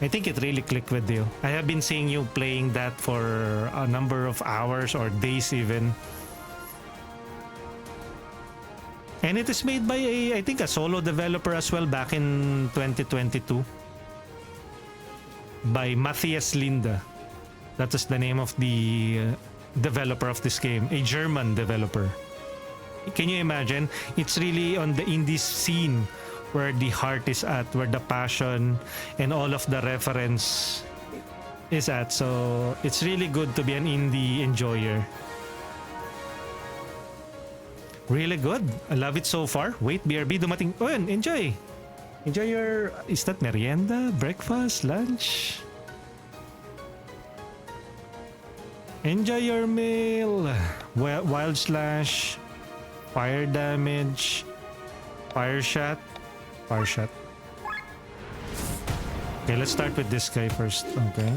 C: I think it really clicked with you. I have been seeing you playing that for a number of hours or days even. And it is made by I think a solo developer as well back in 2022. By Matthias Linda. That is the name of the developer of this game. A German developer. Can you imagine? It's really on the indie scene where the heart is at, where the passion and all of the reference is at. So it's really good to be an indie enjoyer. Really good. I love it so far. Wait, BRB dumating. Oh, yun, enjoy. Enjoy your, is that merienda, breakfast, lunch? Enjoy your meal. Wild slash, fire damage, fire shot. Fire shot. Okay, let's start with this guy first. Okay.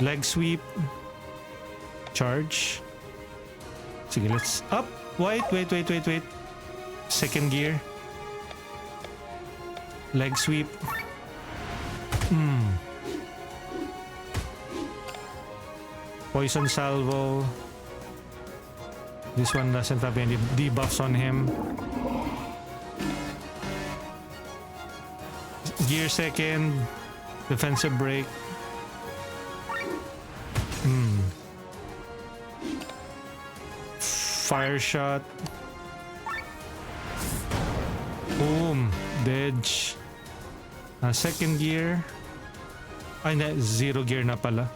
C: Leg sweep. Charge. Sige, let's up. Wait. Second gear. Leg sweep. Poison salvo. This one doesn't have any debuffs on him. Gear second. Defensive break. Fire shot. Boom. Dodge. Second gear. Ay, na, zero gear na pala.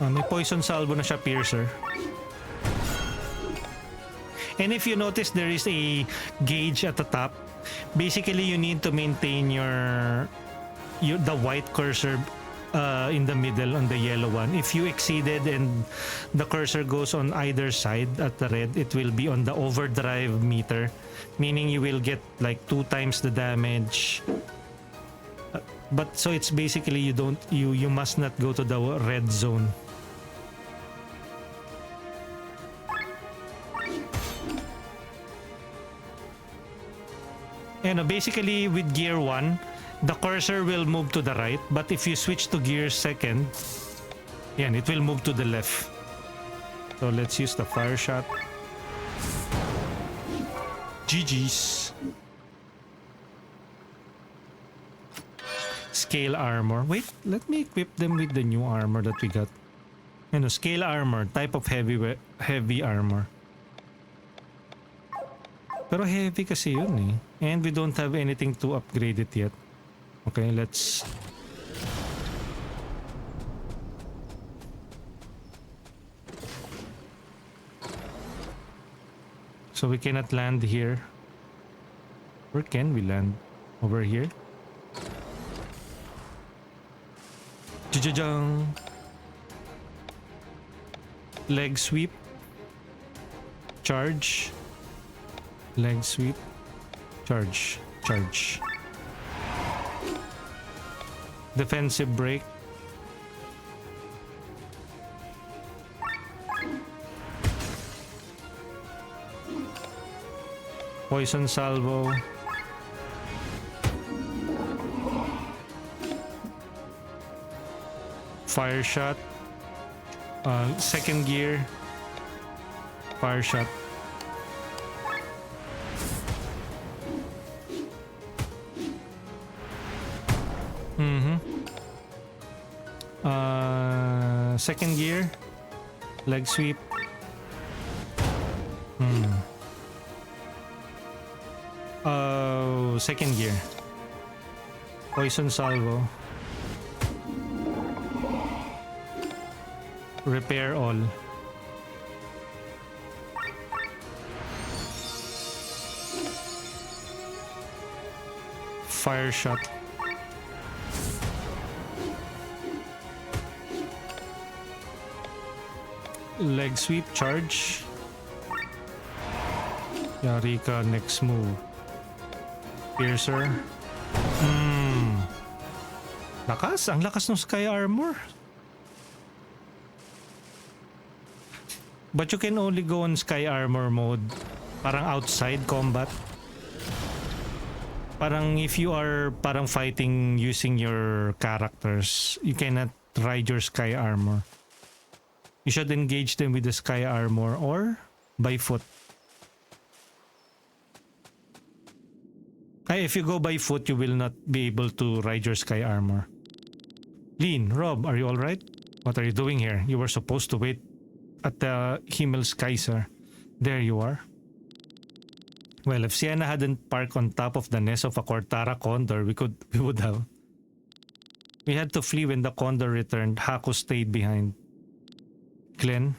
C: May poison salvo na siya, piercer. And if you notice, there is a gauge at the top. Basically, you need to maintain the white cursor in the middle on the yellow one. If you exceeded and the cursor goes on either side at the red, it will be on the overdrive meter, meaning you will get like 2 times the damage But so it's basically you must not go to the red zone. And basically with gear 1, the cursor will move to the right, but if you switch to gear 2nd, yan, it will move to the left. So let's use the fire shot. GG's. Scale armor. Wait, let me equip them with the new armor that we got. Scale armor, type of heavy armor. Pero heavy kasi yun eh. And we don't have anything to upgrade it yet. Okay, let's... So we cannot land here. Where can we land? Over here? Jajajang! Leg sweep. Charge. Leg sweep. Charge. Charge. Defensive break. Poison salvo. Fire shot. Second gear. Fire shot. Second gear. Leg sweep. Second gear. Poison salvo. Repair all. Fire shot. Leg sweep, charge. Yari ka, next move. Piercer. Lakas, ang lakas ng sky armor. But you can only go on sky armor mode. Parang outside combat. Parang if you are parang fighting using your characters, you cannot ride your sky armor. You should engage them with the sky armor or by foot. If you go by foot, you will not be able to ride your sky armor. Lean, Rob, are you alright? What are you doing here? You were supposed to wait at the Himmelskaiser. There you are. Well, if Sienna hadn't parked on top of the nest of a Cortara condor, we would have. We had to flee when the condor returned. Haku stayed behind. Glenn,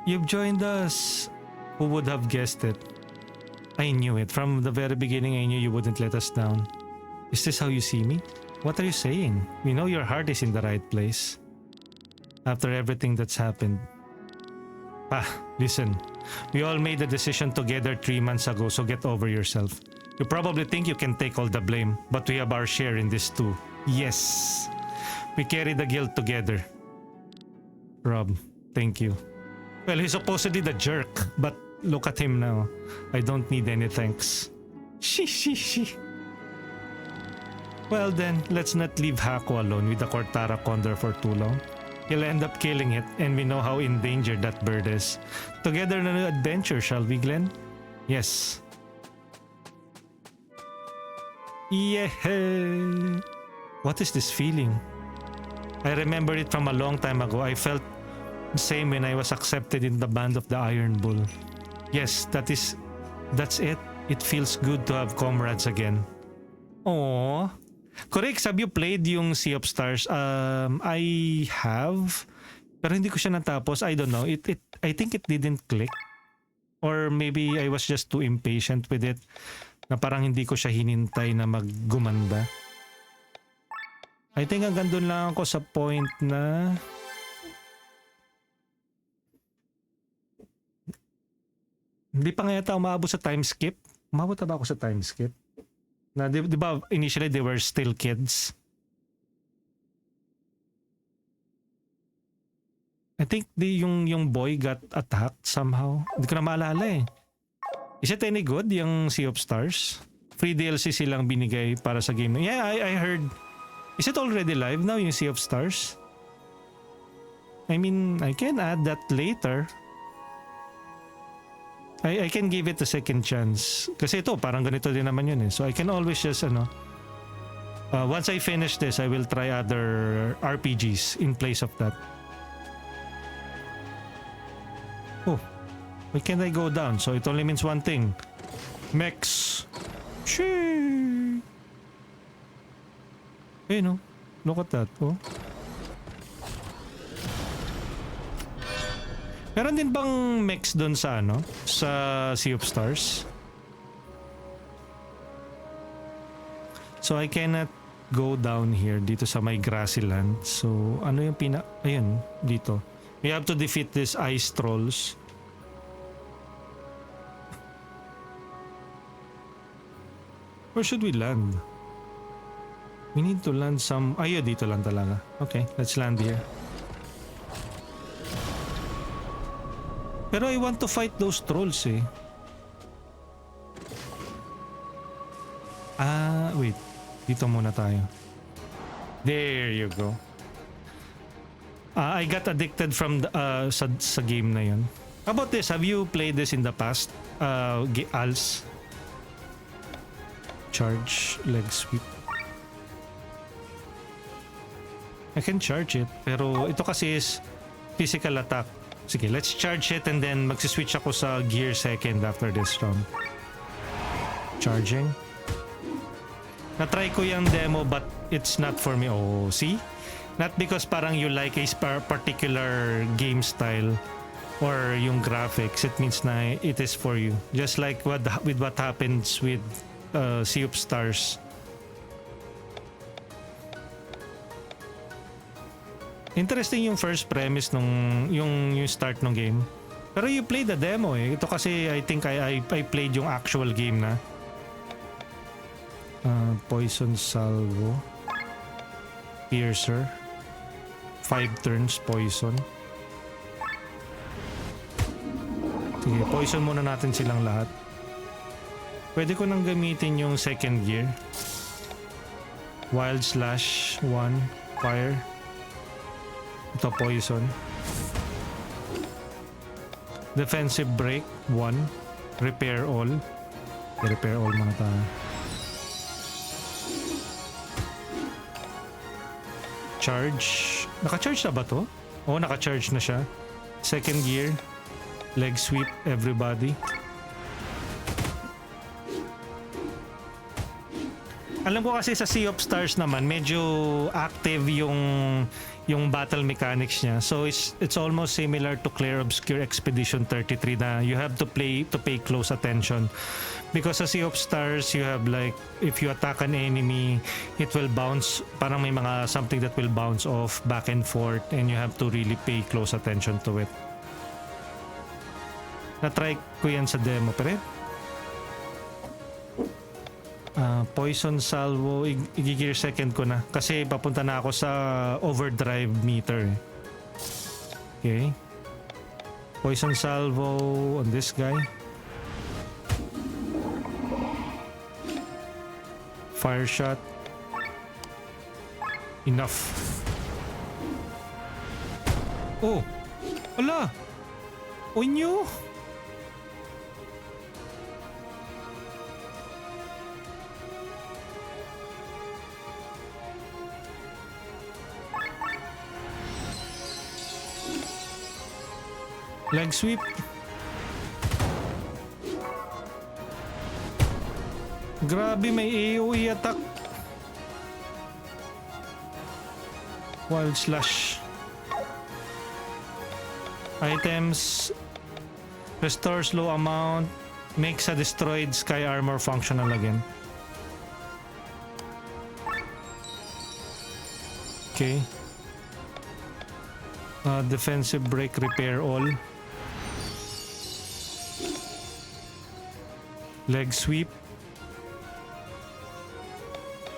C: you've joined us. Who would have guessed it? I knew it. From the very beginning, I knew you wouldn't let us down. Is this how you see me? What are you saying? We know your heart is in the right place. After everything that's happened. Listen. We all made the decision together 3 months ago, so get over yourself. You probably think you can take all the blame, but we have our share in this too. Yes. We carry the guilt together. Rob, thank you. Well, he's supposedly the jerk, but look at him now. I don't need any thanks. She. Well then, let's not leave Haku alone with the Cortara condor for too long. He'll end up killing it, and we know how endangered that bird is. Together on an adventure, shall we, Glenn? Yes. Yeah. What is this feeling? I remember it from a long time ago. I felt the same when I was accepted in the band of the Iron Bull. Yes, that's it. It feels good to have comrades again. Aww. Correct, have you played yung Sea of Stars? I have. Pero hindi ko siya natapos. I don't know. I think it didn't click. Or maybe I was just too impatient with it. Na parang hindi ko siya hinintay na maggumanda. I think hanggang doon lang ako sa point na hindi pa nga yata umabot sa time skip. Umabot na ba ako sa time skip? Na di ba initially they were still kids. I think yung boy got attacked somehow. Hindi ko na maalala eh. Is it any good yung Sea of Stars? Free DLC silang binigay para sa game. Yeah, I heard. Is it already live now yung Sea of Stars? I mean, I can add that later. I can give it a second chance. Kasi ito, parang ganito din naman yun eh. So I can always just once I finish this, I will try other RPGs in place of that. Oh, why can't I go down? So it only means one thing. Mechs. Shee. Hey, no. Look at that. Oh. Meron din bang mechs doon sa sa Sea of Stars? So I cannot go down here dito sa may grassy land. So ano yung ayun, dito. We have to defeat these ice trolls. Where should we land? We need to land ayun, dito lang talaga. Okay, let's land here. Pero I want to fight those trolls eh. Wait. Dito muna tayo. There you go. I got addicted from sa game na yun. How about this? Have you played this in the past? ALS? Charge, leg sweep. I can charge it. Pero ito kasi is physical attack. Sige, let's charge it and then magsiswitch ako sa gear second after this round. Charging. Na-try ko yung demo but it's not for me. Oh, see? Not because parang you like a particular game style or yung graphics. It means na it is for you. Just like with what happens with Sea of Stars. Interesting yung first premise nung yung start ng game. Pero you played the demo eh. Ito kasi I think I played yung actual game na. Poison salvo. Piercer. 5 turns poison. Sige, poison muna natin silang lahat. Pwede ko nang gamitin yung second gear. Wild slash 1 fire. Ito poison. Defensive break 1. Repair all. Repair all mga tayo. Charge. Naka-charge na ba to? Oo, naka-charge na siya. Second gear. Leg sweep everybody. Alam ko kasi sa Sea of Stars naman medyo active yung battle mechanics niya. So it's almost similar to Clear Obscure Expedition 33 na you have to pay close attention. Because sa Sea of Stars you have like if you attack an enemy, it will bounce, parang may mga something that will bounce off back and forth and you have to really pay close attention to it. Na-try ko yan sa demo pero poison salvo i-gear second ko na kasi papunta na ako sa overdrive meter. Okay. Poison salvo on this guy. Fire shot. Enough. Oh. Wala. Onyo. Leg sweep. Grabe, may AoE attack. Wild slash. Items. Restores low amount. Makes a destroyed sky armor functional again. Okay. Defensive break, repair all. Leg sweep.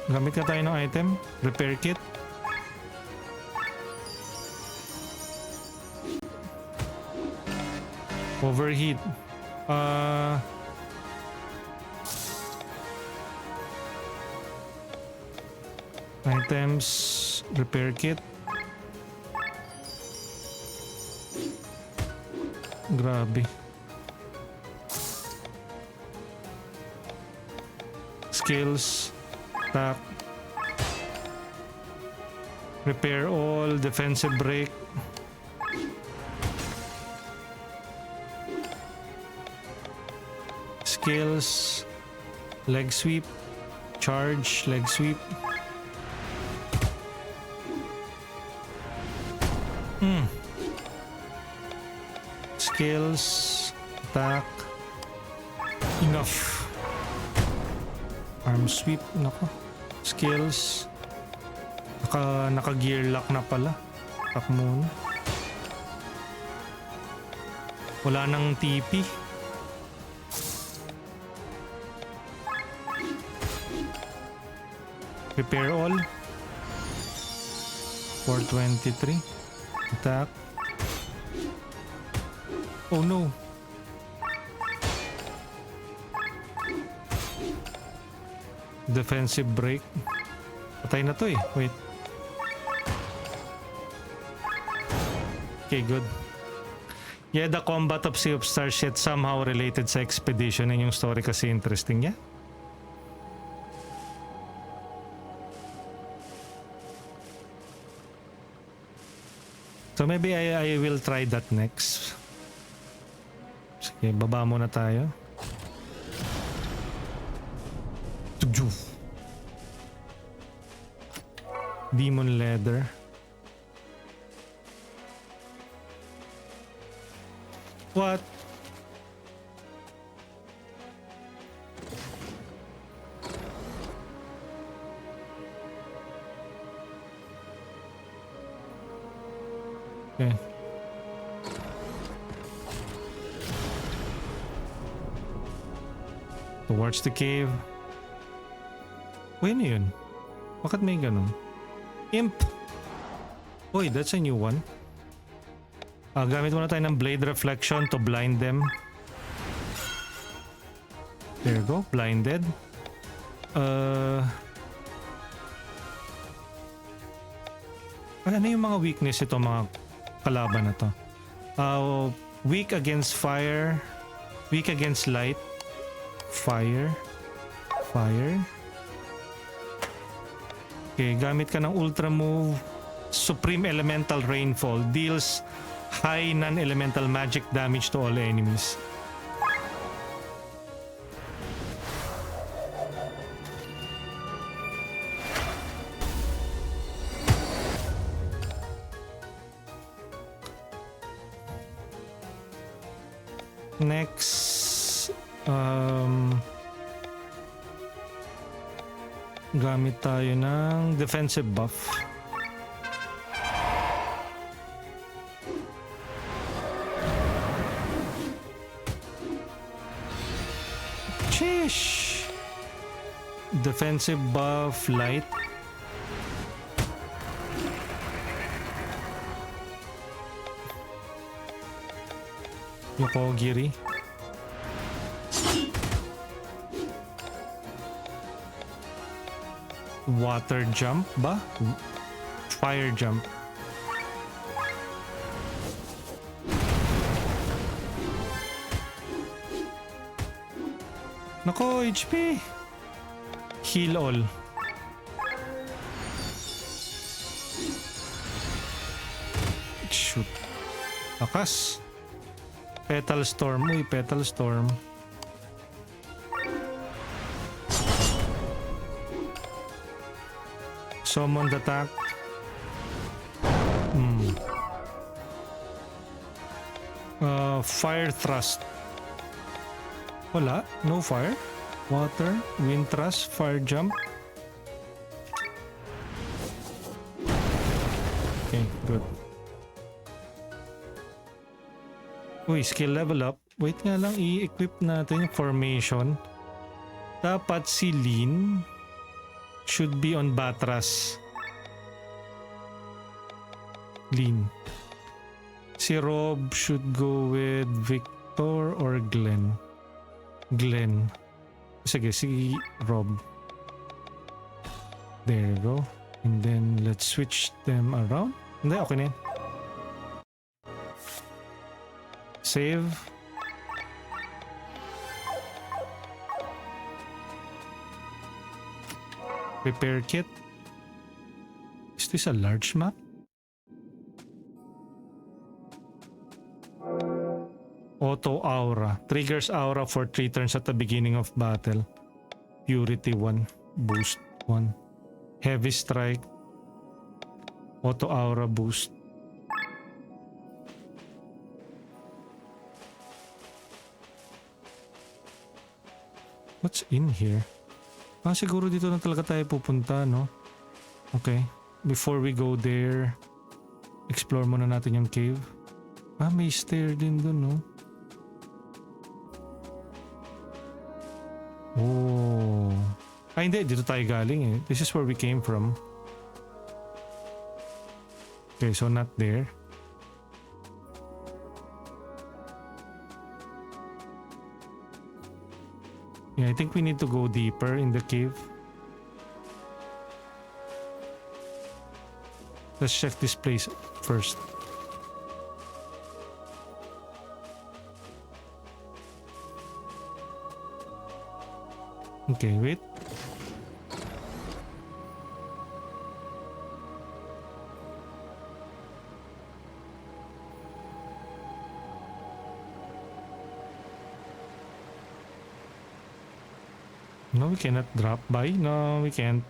C: Gamit ka tayo ng item. Repair kit. Overheat. Items. Repair kit. Grabe. Skills. Attack. Repair all. Defensive break. Skills. Leg sweep. Charge. Leg sweep. Skills. Attack. Enough. Arm sweep. Nako. Skills. Naka-gear lock na pala. Attack muna. Wala nang TP. Repair all. 423. Attack. Oh no. Defensive break. Patay na to eh. Wait. Okay, good. Yeah, the combat of Sea of Stars yet somehow related sa expedition. Yun yung story kasi interesting niya. So maybe I will try that next. Sige, baba muna tayo. Demon leather. What? Okay. Towards the cave. Uy, ano yun? Bakit may ganun? Imp! Uy, that's a new one. Gamit muna tayo ng blade reflection to blind them. There you go, blinded. Ano yung mga weakness ito mga kalaban na to? Weak against fire, weak against light, fire. Okay, gamit ka ng ultra move. Supreme Elemental Rainfall deals high non-elemental magic damage to all enemies. Next, gamit tayo ng defensive buff. Sheesh! Defensive buff light. Yokogiri. Water jump ba? Fire jump. Nako, HP. Heal all. Shoot. Lakas. Petal storm. Uy, petal storm. Summoned attack. Fire thrust. Wala. No fire. Water. Wind thrust. Fire jump. Okay, good. Uy, skill level up. Wait nga lang, i-equip natin yung formation. Dapat si Lin should be on Batras. Lean. Si Rob should go with Victor or Glenn. Glenn. Sige, si Rob. There you go. And then let's switch them around. Hindi, okay na yan. Save. Repair kit. Is this a large map? Auto Aura. Triggers Aura for 3 turns at the beginning of battle. Purity 1. Boost 1. Heavy Strike. Auto Aura boost. What's in here? Siguro dito na talaga tayo pupunta, no? Okay. Before we go there, explore muna natin yung cave. May stair din dun, no? Oh. Hindi. Dito tayo galing eh. This is where we came from. Okay, so not there. Yeah, I think we need to go deeper in the cave. Let's check this place first. Okay, wait. No, we cannot drop by. No, we can't.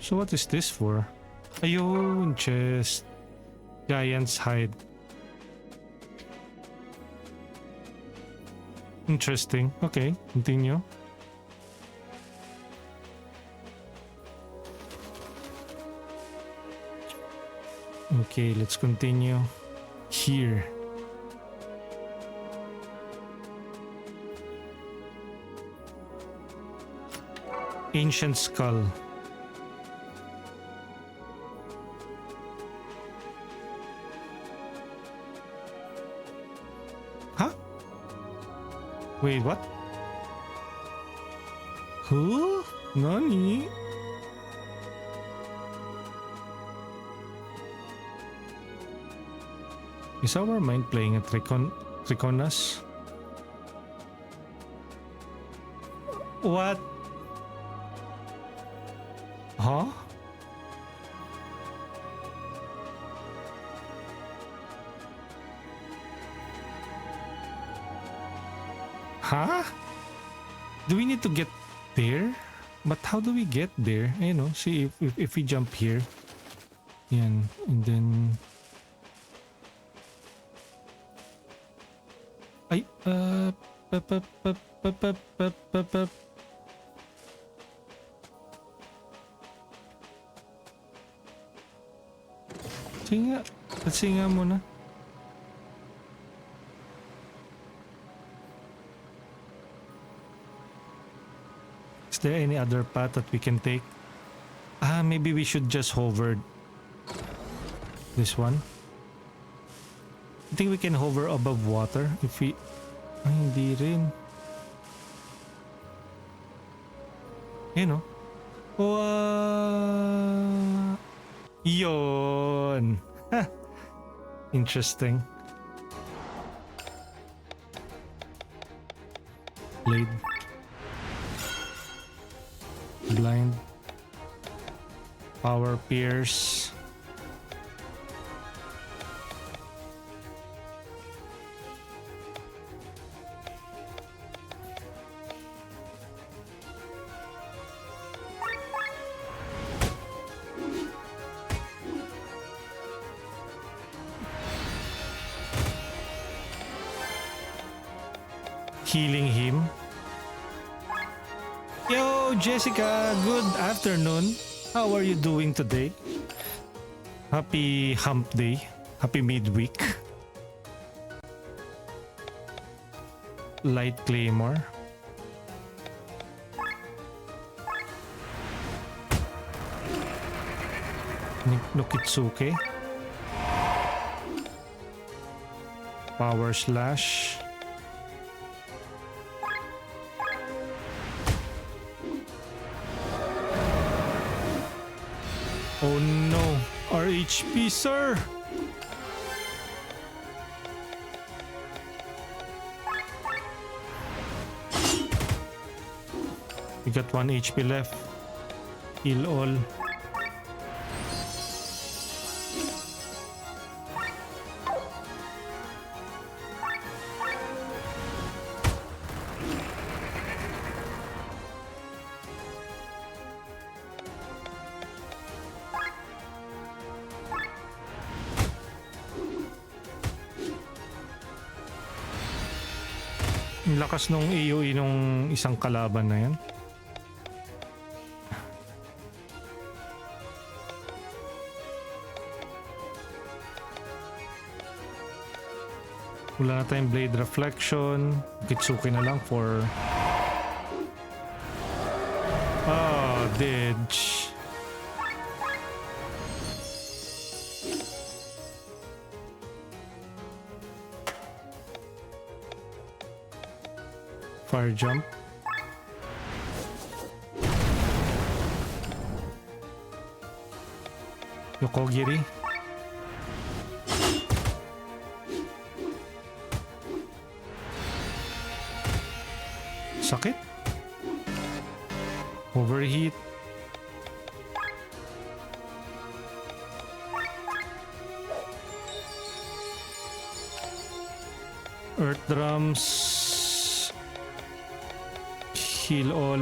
C: So what is this for? Ayun, chest. Giant's hide. Interesting. Okay, continue. Okay, let's continue. Here. Ancient skull. Huh? Wait, what? Who? Nani? Is our mind playing a trick on us? What? Huh? Huh? Do we need to get there? But how do we get there? You know, see if we jump here. Yan, and then ay Sige nga. Let's see nga muna. Is there any other path that we can take? Maybe we should just hover this one. I think we can hover above water if we... hindi rin. You know. Yon. Interesting. Blade. Blind. Power pierce. Healing him. Yo, Jessica, good afternoon. How are you doing today? Happy hump day. Happy midweek. Light Claymore. Nokitsuke. Power Slash. Oh no, our HP, sir! We got 1 HP left. Heal all. Ang lakas nung AoE nung isang kalaban na yan. Wala na tayong Blade Reflection. Kitsuki na lang for... Didge. Fire Jump. Yokogiri. Sakit. Overheat. Earth Drums. Heal all.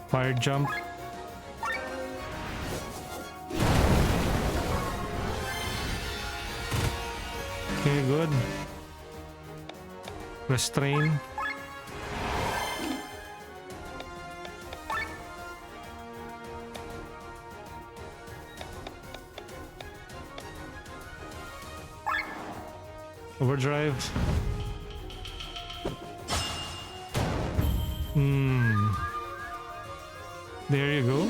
C: Fire Jump. Okay, good. Restrain. Overdrive. There you go.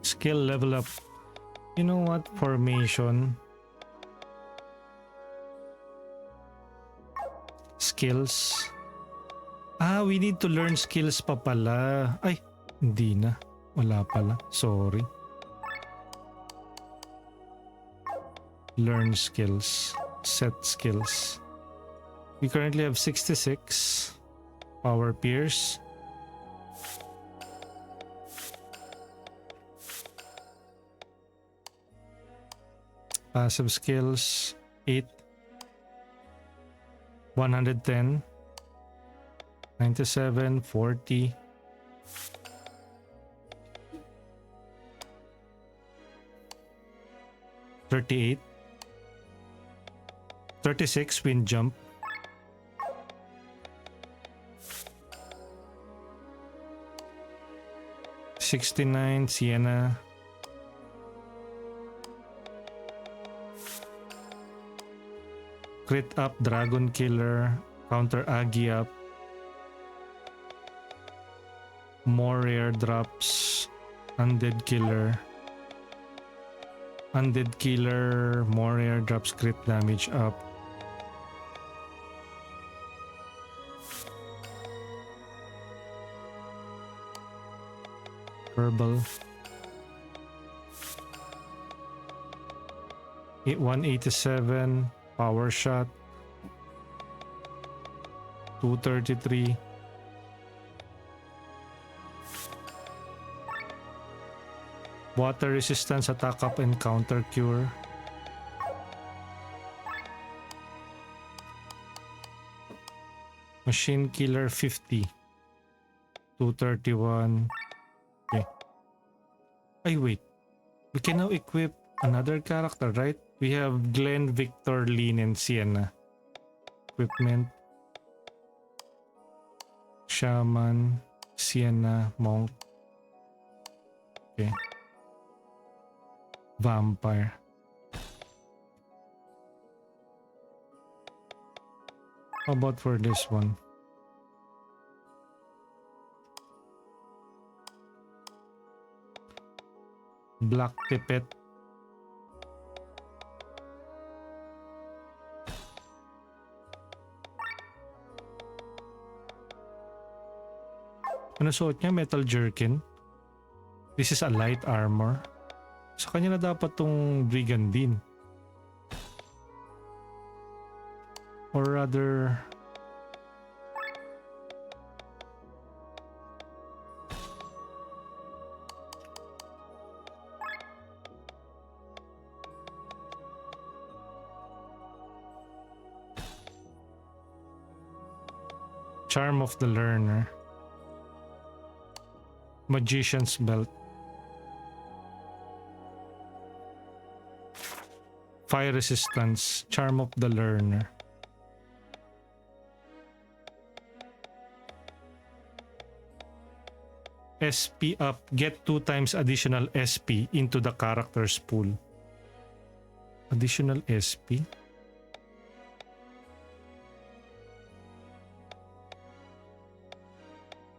C: Skill level up. You know what? Formation. Skills. We need to learn skills pa pala. Ay, hindi na. Wala pala. Sorry. Learn skills. Set skills. We currently have 66. Power Pierce. Passive skills 8, 110, 97, 40, 38, 36 wind jump, 69 Sienna, crit up Dragon Killer, counter Agi up, more rare drops, Undead Killer, more rare drops, crit damage up. Herbal. 187 power shot, 233, water resistance, attack up and counter cure, machine killer 50, 231. Okay. Ay wait, we can now equip another character, right? We have Glenn, Victor, Lynn, and Sienna. Equipment. Shaman, Sienna, Monk. Okay. Vampire. How about for this one? Black Tippet. Ano suot niya? Metal jerkin. This is a light armor. Sa kanya na dapat tong brigandine. Or rather... Charm of the Learner. Magician's Belt. Fire Resistance. Charm of the Learner. SP up. Get 2 times additional SP into the character's pool. Additional SP?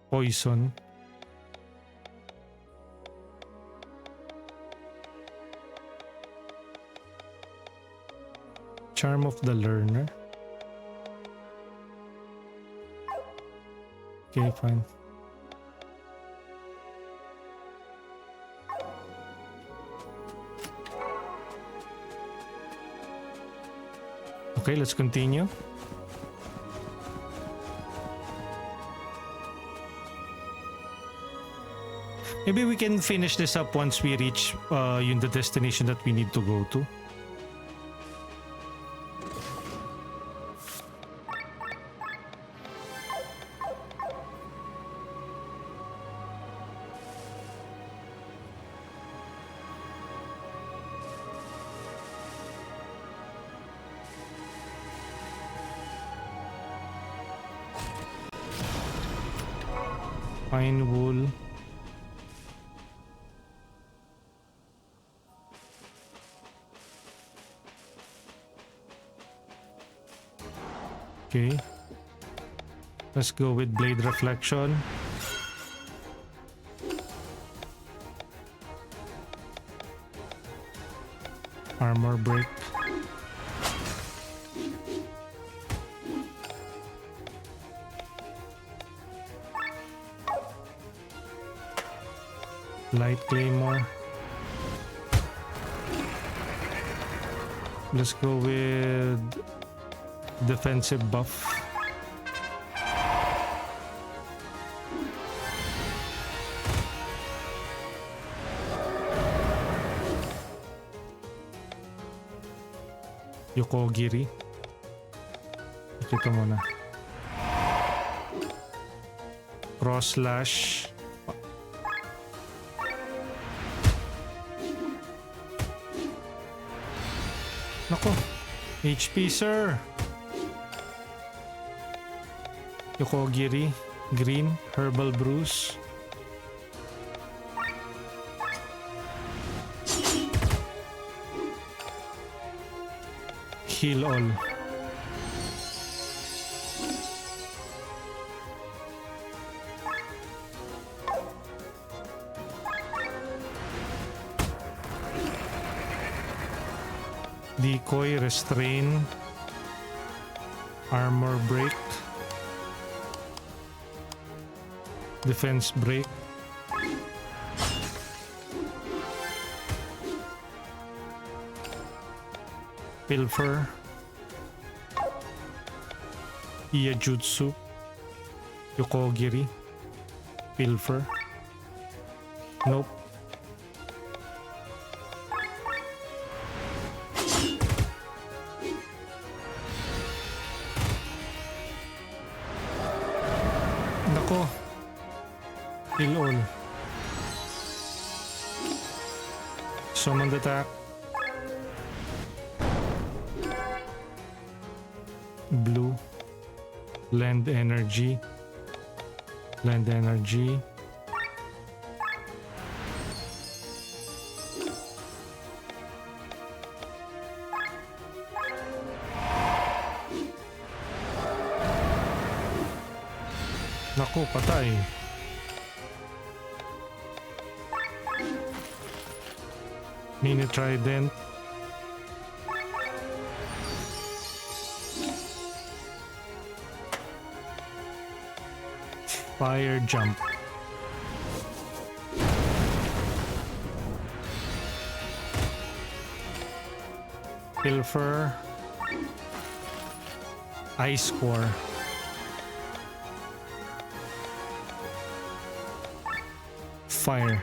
C: Poison. Charm of the Learner. Okay, fine. Okay, let's continue. Maybe we can finish this up once we reach the destination that we need to go to. Pine wool. Okay. Let's go with blade reflection. Armor break. Light claymore. Let's go with defensive buff. Yokogiri. Ito muna. Cross slash. Nako. HP sir. Yokogiri. Green. Herbal brews. Heal all. Decoy, restrain, armor break, defense break, pilfer, Iyajutsu, Yokogiri, pilfer. Nope. Nako. Kill all. Summon attack. Blue. Lend energy. Lend energy. Naku, patay. Mini trident. Fire jump. Pilfer. Ice core. Fire.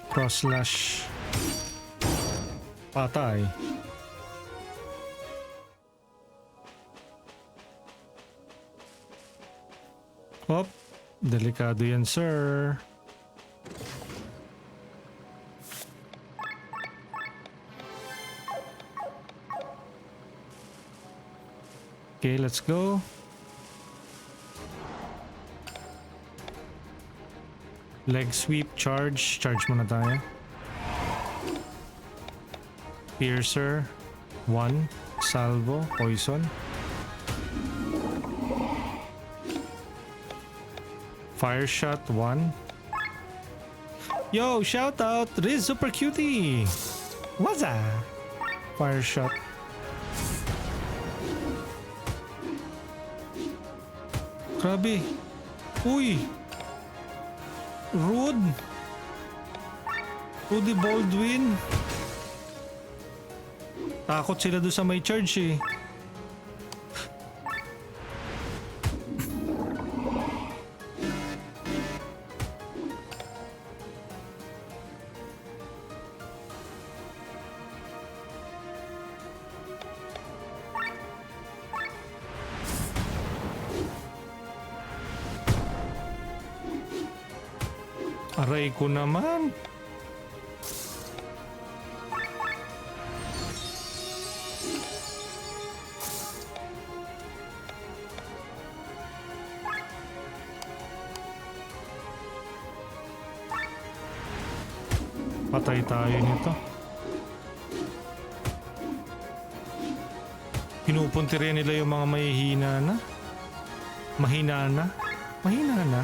C: Cross slash. Patay. Hop, delikado yan, sir. Okay, let's go. Leg sweep, charge. Charge muna tayo. Piercer. 1. Salvo. Poison. Fire shot. 1. Yo, shout out. Riz Super Cutie. What's that? Fire shot. Grabe. Uy. Rude. Rudy Baldwin. Takot sila doon sa may charge eh. Aray ko naman. Patay tayo nito. Pinupunti rin nila yung mga mahihina na. Mahina na. Mahina na.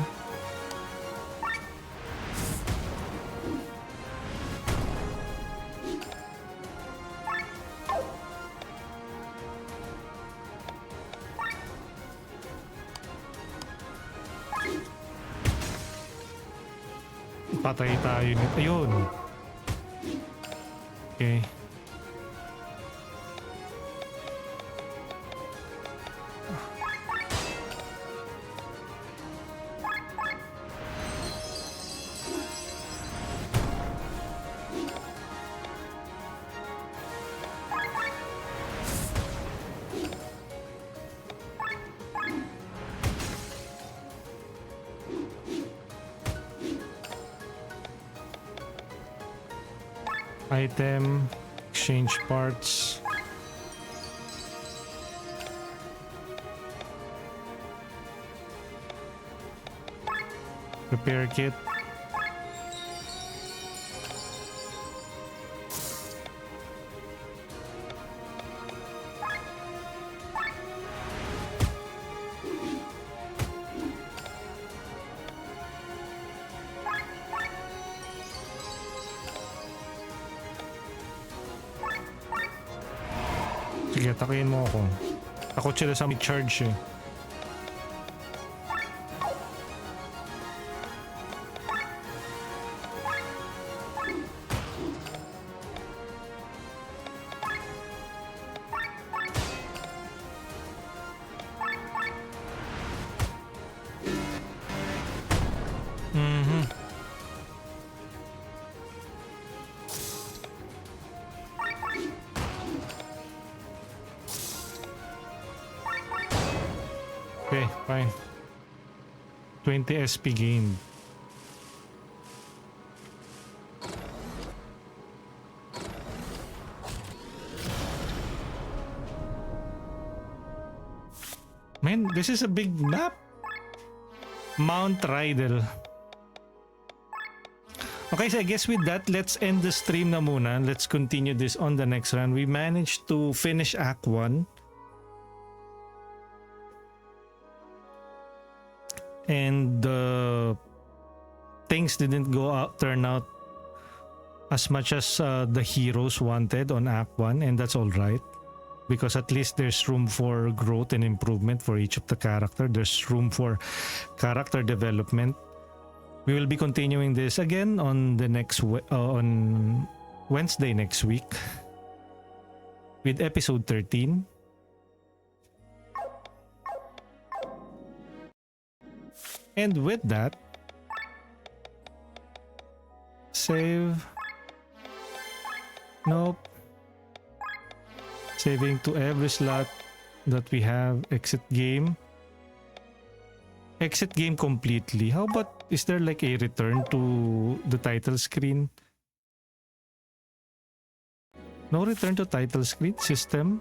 C: Patay tayo nito. Ayun. Okay. Item, exchange parts. Repair kit. Sige, takihin mo ako. Takot sila sa may charge eh. Okay, fine. 20 SP gained. Man, this is a big map. Mount Rydell. Okay, so I guess with that, let's end the stream na muna. Let's continue this on the next run. We managed to finish Act 1. And things didn't turn out as much as the heroes wanted on Act 1, and that's all right. Because at least there's room for growth and improvement for each of the character. There's room for character development. We will be continuing this again on the next on Wednesday next week with episode 13. And with that, save. Nope. Saving to every slot that we have. Exit game. Exit game completely. How about, is there like a return to the title screen? No return to title screen system.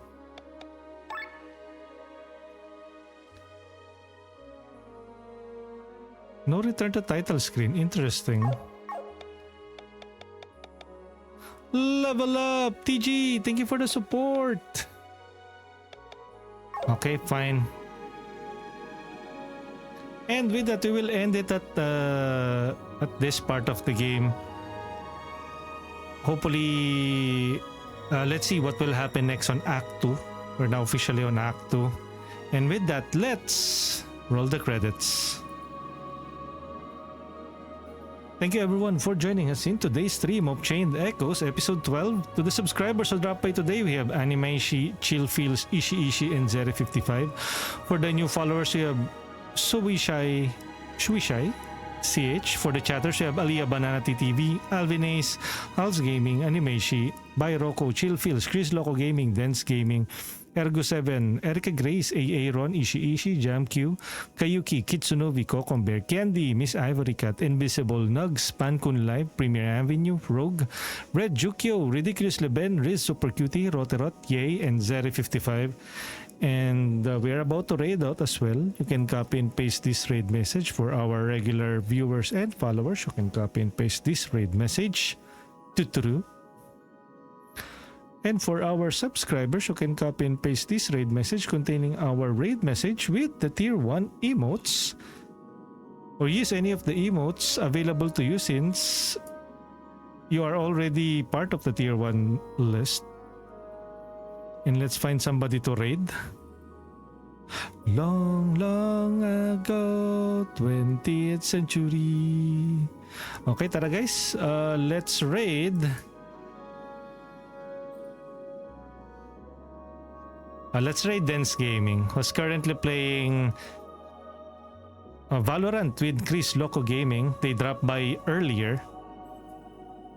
C: No return to title screen. Interesting. Level up! TG! Thank you for the support! Okay, fine. And with that, we will end it at this part of the game. Hopefully, let's see what will happen next on Act 2. We're now officially on Act 2. And with that, let's roll the credits. Thank you everyone for joining us in today's stream of Chained Echoes episode 12. To the subscribers who dropped by today, we have Animeishi, Chillfeels, Ishi, and Zeri55. For the new followers, we have Shuishai, CH. For the chatters, we have Aliyah Banana TTV, Alvin Ace, Hals Gaming, Animeishi, Bairoko, Chillfeels, Chris Loco Gaming, Dance Gaming, Ergo7, Erica Grace, AA Ron, Ishi, JamQ, Kayuki, Kitsunovi, Cocombear, Candy, Miss Ivory Cat, Invisible, Nugs, Pankun Live, Premier Avenue, Rogue, Red Jukyo, Ridiculous Leben, Riz Super Cutie, Roterot, Yay, and Zeri55. And we are about to raid out as well. You can copy and paste this raid message for our regular viewers and followers. You can copy and paste this raid message. Tuturu. And for our subscribers, you can copy and paste this raid message containing our raid message with the tier 1 emotes. Or use any of the emotes available to you since you are already part of the tier 1 list. And let's find somebody to raid. Long ago, 20th century. Okay, tara guys. Let's raid. Let's raid Dance Gaming, who's currently playing Valorant with Chris Loco Gaming. They dropped by earlier.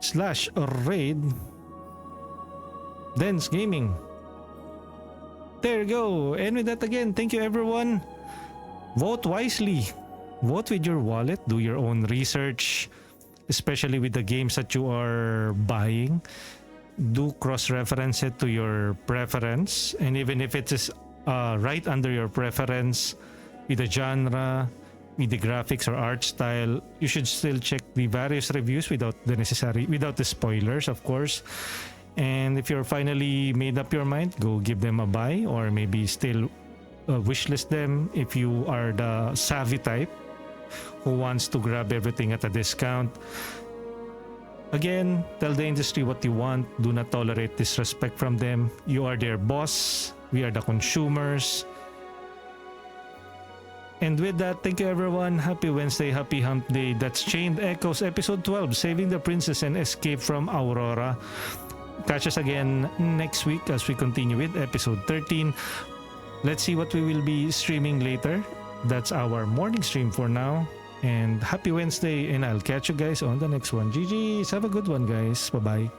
C: /raid Dance Gaming. There you go. And with that again, thank you everyone. Vote wisely. Vote with your wallet. Do your own research, especially with the games that you are buying. Do cross-reference it to your preference, and even if it is right under your preference with the genre, with the graphics or art style, you should still check the various reviews without the spoilers, of course. And if you're finally made up your mind, go give them a buy, or maybe still wishlist them if you are the savvy type who wants to grab everything at a discount. Again, tell the industry what you want. Do not tolerate disrespect from them. You are their boss. We are the consumers. And with that, thank you everyone. Happy Wednesday, happy hump day. That's Chained Echoes episode 12, Saving the Princess and Escape from Aurora. Catch us again next week as we continue with episode 13. Let's see what we will be streaming later. That's our morning stream for now. And happy Wednesday, and I'll catch you guys on the next one. GG's. Have a good one, guys. Bye-bye.